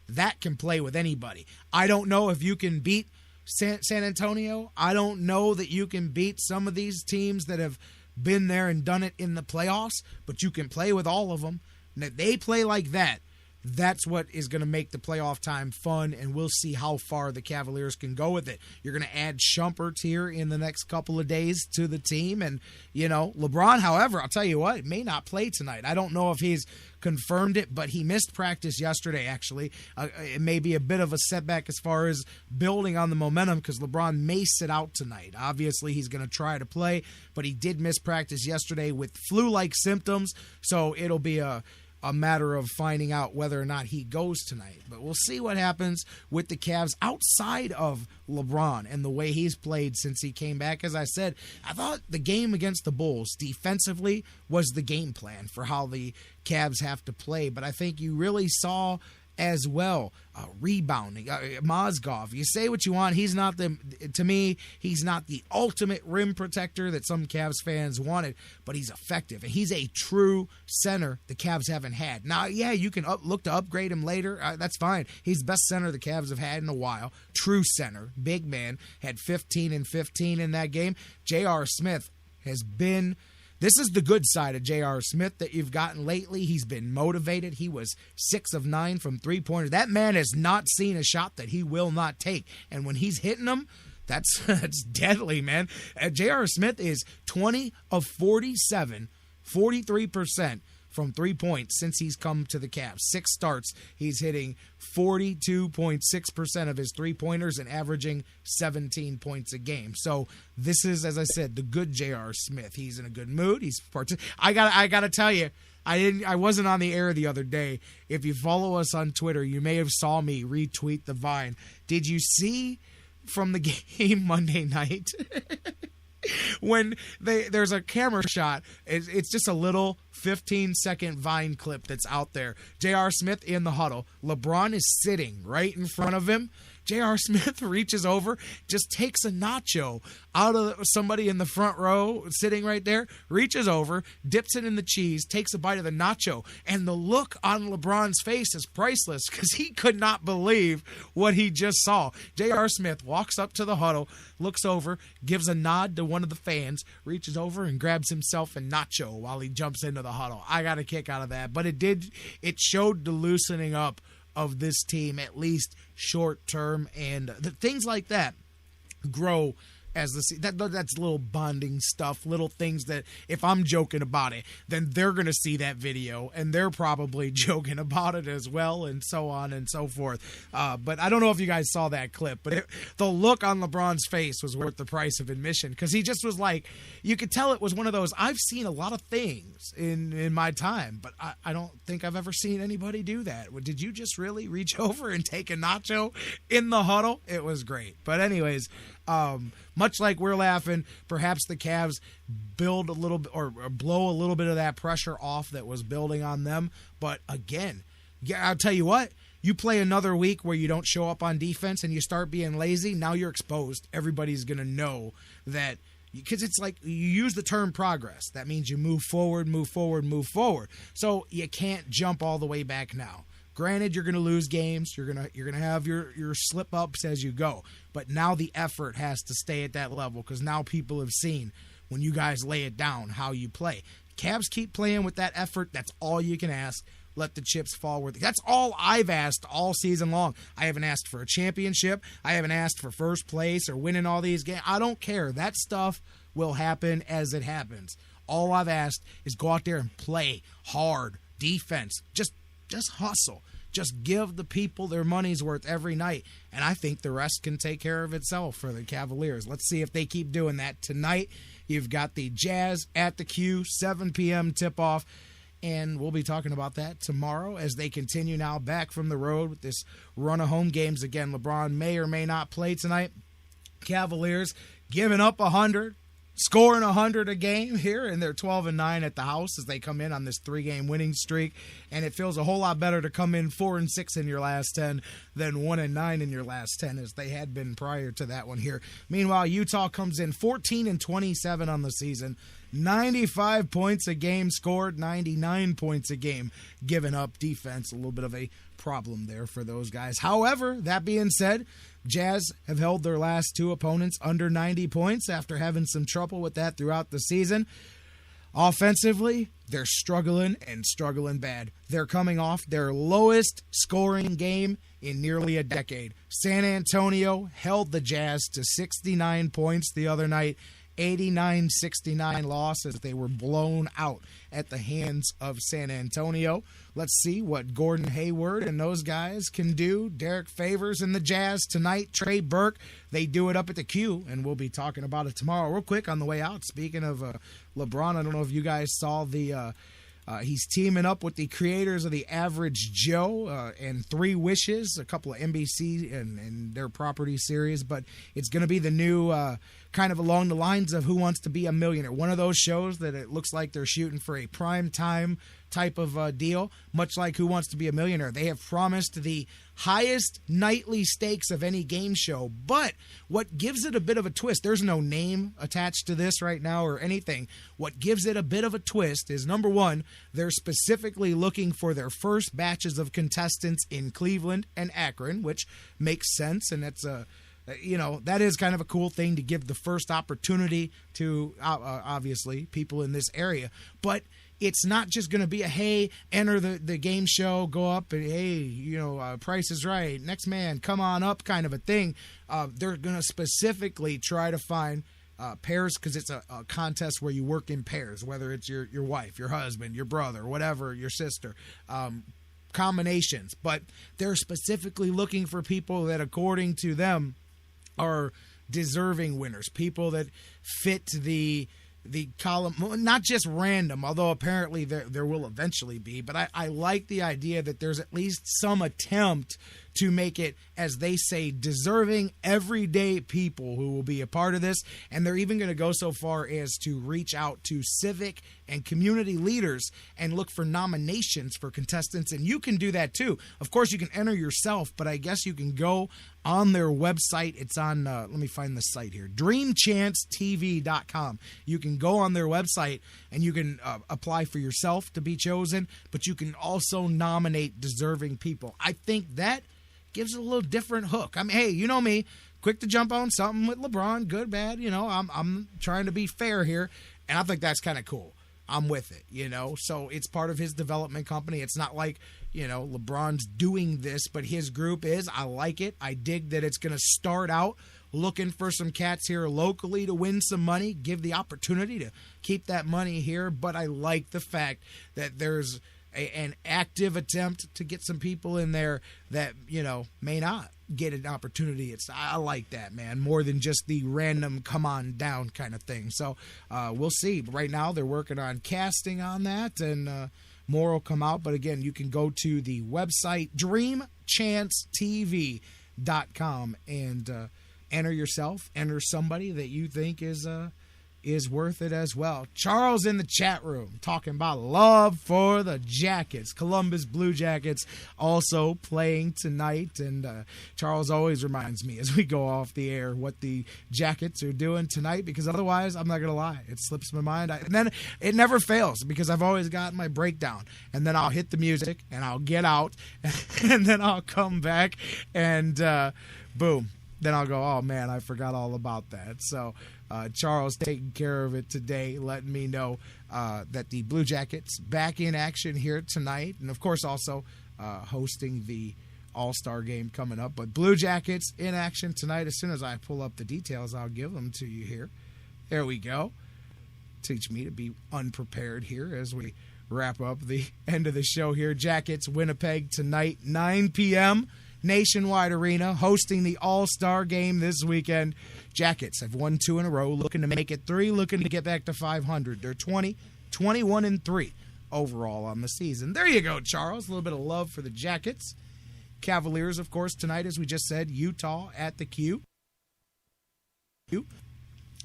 S6: that can play with anybody. I don't know if you can beat San Antonio. I don't know that you can beat some of these teams that have been there and done it in the playoffs, but you can play with all of them. And if they play like that, that's what is going to make the playoff time fun, and we'll see how far the Cavaliers can go with it. You're going to add Shumpert here in the next couple of days to the team, and, LeBron, however, I'll tell you what, may not play tonight. I don't know if he's confirmed it, but he missed practice yesterday, actually. It may be a bit of a setback as far as building on the momentum because LeBron may sit out tonight. Obviously, he's going to try to play, but he did miss practice yesterday with flu-like symptoms, so it'll be a matter of finding out whether or not he goes tonight. But we'll see what happens with the Cavs outside of LeBron and the way he's played since he came back. As I said, I thought the game against the Bulls defensively was the game plan for how the Cavs have to play. But I think you really saw as well rebounding. Mozgov, you say what you want, to me, he's not the ultimate rim protector that some Cavs fans wanted, but he's effective, and he's a true center the Cavs haven't had. Now, yeah, you can look to upgrade him later. That's fine. He's the best center the Cavs have had in a while. True center, big man, had 15 and 15 in that game. J.R. Smith has been... This is the good side of J.R. Smith that you've gotten lately. He's been motivated. He was 6 of 9 from three-pointers. That man has not seen a shot that he will not take. And when he's hitting them, that's deadly, man. J.R. Smith is 20 of 47, 43% from 3 points since he's come to the Cavs. 6 starts, he's hitting 42.6% of his three-pointers and averaging 17 points a game. So this is, as I said, the good J.R. Smith. He's in a good mood. I gotta tell you, I wasn't on the air the other day. If you follow us on Twitter, you may have saw me retweet the Vine. Did you see from the game Monday night? When there's a camera shot, it's just a little 15-second Vine clip that's out there. J.R. Smith in the huddle. LeBron is sitting right in front of him. J.R. Smith reaches over, just takes a nacho out of somebody in the front row sitting right there, reaches over, dips it in the cheese, takes a bite of the nacho, and the look on LeBron's face is priceless because he could not believe what he just saw. J.R. Smith walks up to the huddle, looks over, gives a nod to one of the fans, reaches over and grabs himself a nacho while he jumps into the huddle. I got a kick out of that, but it showed the loosening up of this team, at least short term, and things like that grow as that's little bonding stuff, little things that if I'm joking about it, then they're going to see that video and they're probably joking about it as well, and so on and so forth. But I don't know if you guys saw that clip, but the look on LeBron's face was worth the price of admission because he just was like, you could tell it was one of those, I've seen a lot of things in my time, but I don't think I've ever seen anybody do that. Did you just really reach over and take a nacho in the huddle? It was great. But anyways, much like we're laughing, perhaps the Cavs build a little bit or blow a little bit of that pressure off that was building on them. But again, I'll tell you what, you play another week where you don't show up on defense and you start being lazy, now you're exposed. Everybody's going to know that, because it's like you use the term progress. That means you move forward, move forward, move forward. So you can't jump all the way back now. Granted, you're going to lose games. You're going to have your slip-ups as you go. But now the effort has to stay at that level because now people have seen when you guys lay it down how you play. Cavs keep playing with that effort. That's all you can ask. Let the chips fall where that's all I've asked all season long. I haven't asked for a championship. I haven't asked for first place or winning all these games. I don't care. That stuff will happen as it happens. All I've asked is go out there and play hard defense. Just hustle. Just give the people their money's worth every night. And I think the rest can take care of itself for the Cavaliers. Let's see if they keep doing that tonight. You've got the Jazz at the Q, 7 p.m. tip-off. And we'll be talking about that tomorrow as they continue now back from the road with this run of home games. Again, LeBron may or may not play tonight. Cavaliers giving up 100, scoring 100 a game here, and they're 12-9 at the house as they come in on this 3-game winning streak. And it feels a whole lot better to come in 4-6 in your last 10 than 1-9 in your last 10 as they had been prior to that one here. Meanwhile, Utah comes in 14-27 on the season. 95 points a game scored, 99 points a game given up. Defense, a little bit of a problem there for those guys. However, that being said, Jazz have held their last 2 opponents under 90 points after having some trouble with that throughout the season. Offensively, they're struggling and struggling bad. They're coming off their lowest scoring game in nearly a decade. San Antonio held the Jazz to 69 points the other night. 89-69 loss as they were blown out at the hands of San Antonio. Let's see what Gordon Hayward and those guys can do. Derek Favors and the Jazz tonight. Trey Burke, they do it up at the Q, and we'll be talking about it tomorrow. Real quick on the way out, speaking of LeBron, I don't know if you guys saw the he's teaming up with the creators of The Average Joe and 3 Wishes, a couple of NBC and their property series, but it's going to be the new kind of along the lines of Who Wants to Be a Millionaire. One of those shows that it looks like they're shooting for a prime time type of deal, much like Who Wants to Be a Millionaire. They have promised the highest nightly stakes of any game show, but what gives it a bit of a twist, there's no name attached to this right now or anything. What gives it a bit of a twist is, number one, they're specifically looking for their first batches of contestants in Cleveland and Akron, which makes sense, and that's that is kind of a cool thing to give the first opportunity to, obviously, people in this area. But it's not just going to be a, hey, enter the game show, go up, and, hey, Price is Right, next man, come on up kind of a thing. They're going to specifically try to find pairs because it's a contest where you work in pairs, whether it's your wife, your husband, your brother, whatever, your sister, combinations. But they're specifically looking for people that, according to them, are deserving winners, people that fit the column, not just random, although apparently there will eventually be, but I like the idea that there's at least some attempt to make it, as they say, deserving everyday people who will be a part of this. And they're even going to go so far as to reach out to civic and community leaders and look for nominations for contestants. And you can do that too. Of course, you can enter yourself, but I guess you can go on their website. It's on, let me find the site here, dreamchancetv.com. You can go on their website and you can apply for yourself to be chosen, but you can also nominate deserving people. I think that gives it a little different hook. I mean, hey, you know me, quick to jump on something with LeBron, good, bad, I'm trying to be fair here, and I think that's kind of cool. I'm with it, so it's part of his development company. It's not like, LeBron's doing this, but his group is. I like it. I dig that it's going to start out looking for some cats here locally to win some money, give the opportunity to keep that money here, but I like the fact that there's an active attempt to get some people in there that, may not get an opportunity. I like that, man, more than just the random come on down kind of thing. So we'll see. But right now they're working on casting on that, and more will come out. But again, you can go to the website dreamchancetv.com and enter yourself, enter somebody that you think is worth it as well. Charles in the chat room talking about love for the Jackets. Columbus Blue Jackets also playing tonight, and Charles always reminds me as we go off the air what the Jackets are doing tonight, because otherwise, I'm not going to lie, it slips my mind. And then it never fails because I've always got my breakdown, and then I'll hit the music and I'll get out and then I'll come back and boom. Then I'll go, oh, man, I forgot all about that. So Charles taking care of it today, letting me know that the Blue Jackets back in action here tonight. And, of course, also hosting the All-Star game coming up. But Blue Jackets in action tonight. As soon as I pull up the details, I'll give them to you here. There we go. Teach me to be unprepared here as we wrap up the end of the show here. Jackets, Winnipeg tonight, 9 p.m., Nationwide Arena, hosting the All-Star Game this weekend. Jackets have won 2 in a row, looking to make it 3, looking to get back to 500. They're 21-3 overall on the season. There you go, Charles. A little bit of love for the Jackets. Cavaliers, of course, tonight, as we just said, Utah at the Q.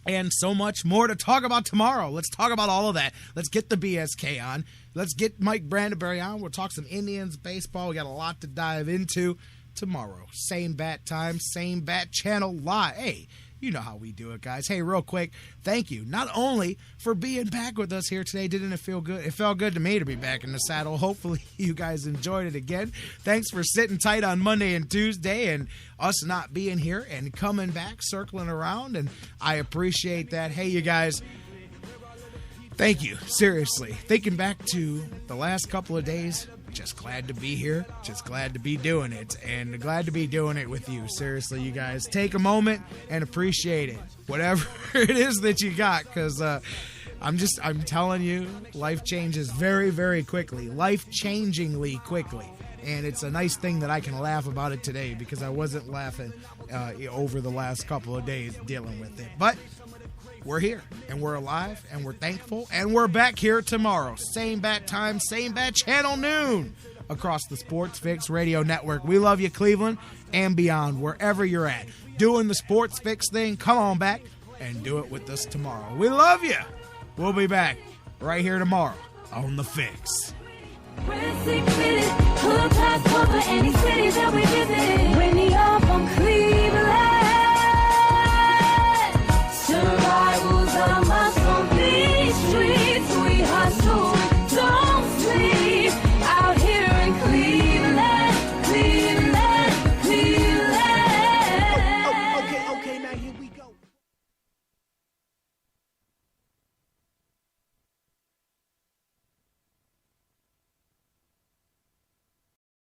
S6: And so much more to talk about tomorrow. Let's talk about all of that. Let's get the BSK on. Let's get Mike Brandenberry on. We'll talk some Indians baseball. We got a lot to dive into tomorrow. Same bat time, same bat channel live. Hey, you know how we do it, guys. Hey, real quick, thank you not only for being back with us here today. Didn't it feel good? It felt good to me to be back in the saddle. Hopefully you guys enjoyed it again. Thanks for sitting tight on Monday and Tuesday and us not being here and coming back, circling around, and I appreciate that. Hey, you guys, thank you. Seriously, thinking back to the last couple of days, just glad to be here, just glad to be doing it, and glad to be doing it with you. Seriously, you guys, take a moment and appreciate it, whatever it is that you got, because I'm telling you, life changes very, very quickly, life-changingly quickly, and it's a nice thing that I can laugh about it today, because I wasn't laughing over the last couple of days dealing with it, but we're here, and we're alive, and we're thankful, and we're back here tomorrow. Same bat time, same bat channel, noon, across the Sports Fix Radio Network. We love you, Cleveland, and beyond, wherever you're at. Doing the Sports Fix thing, come on back and do it with us tomorrow. We love you. We'll be back right here tomorrow on The Fix.
S28: We're sick with it, we'll pass over any city that we visit. When you're from Cleveland.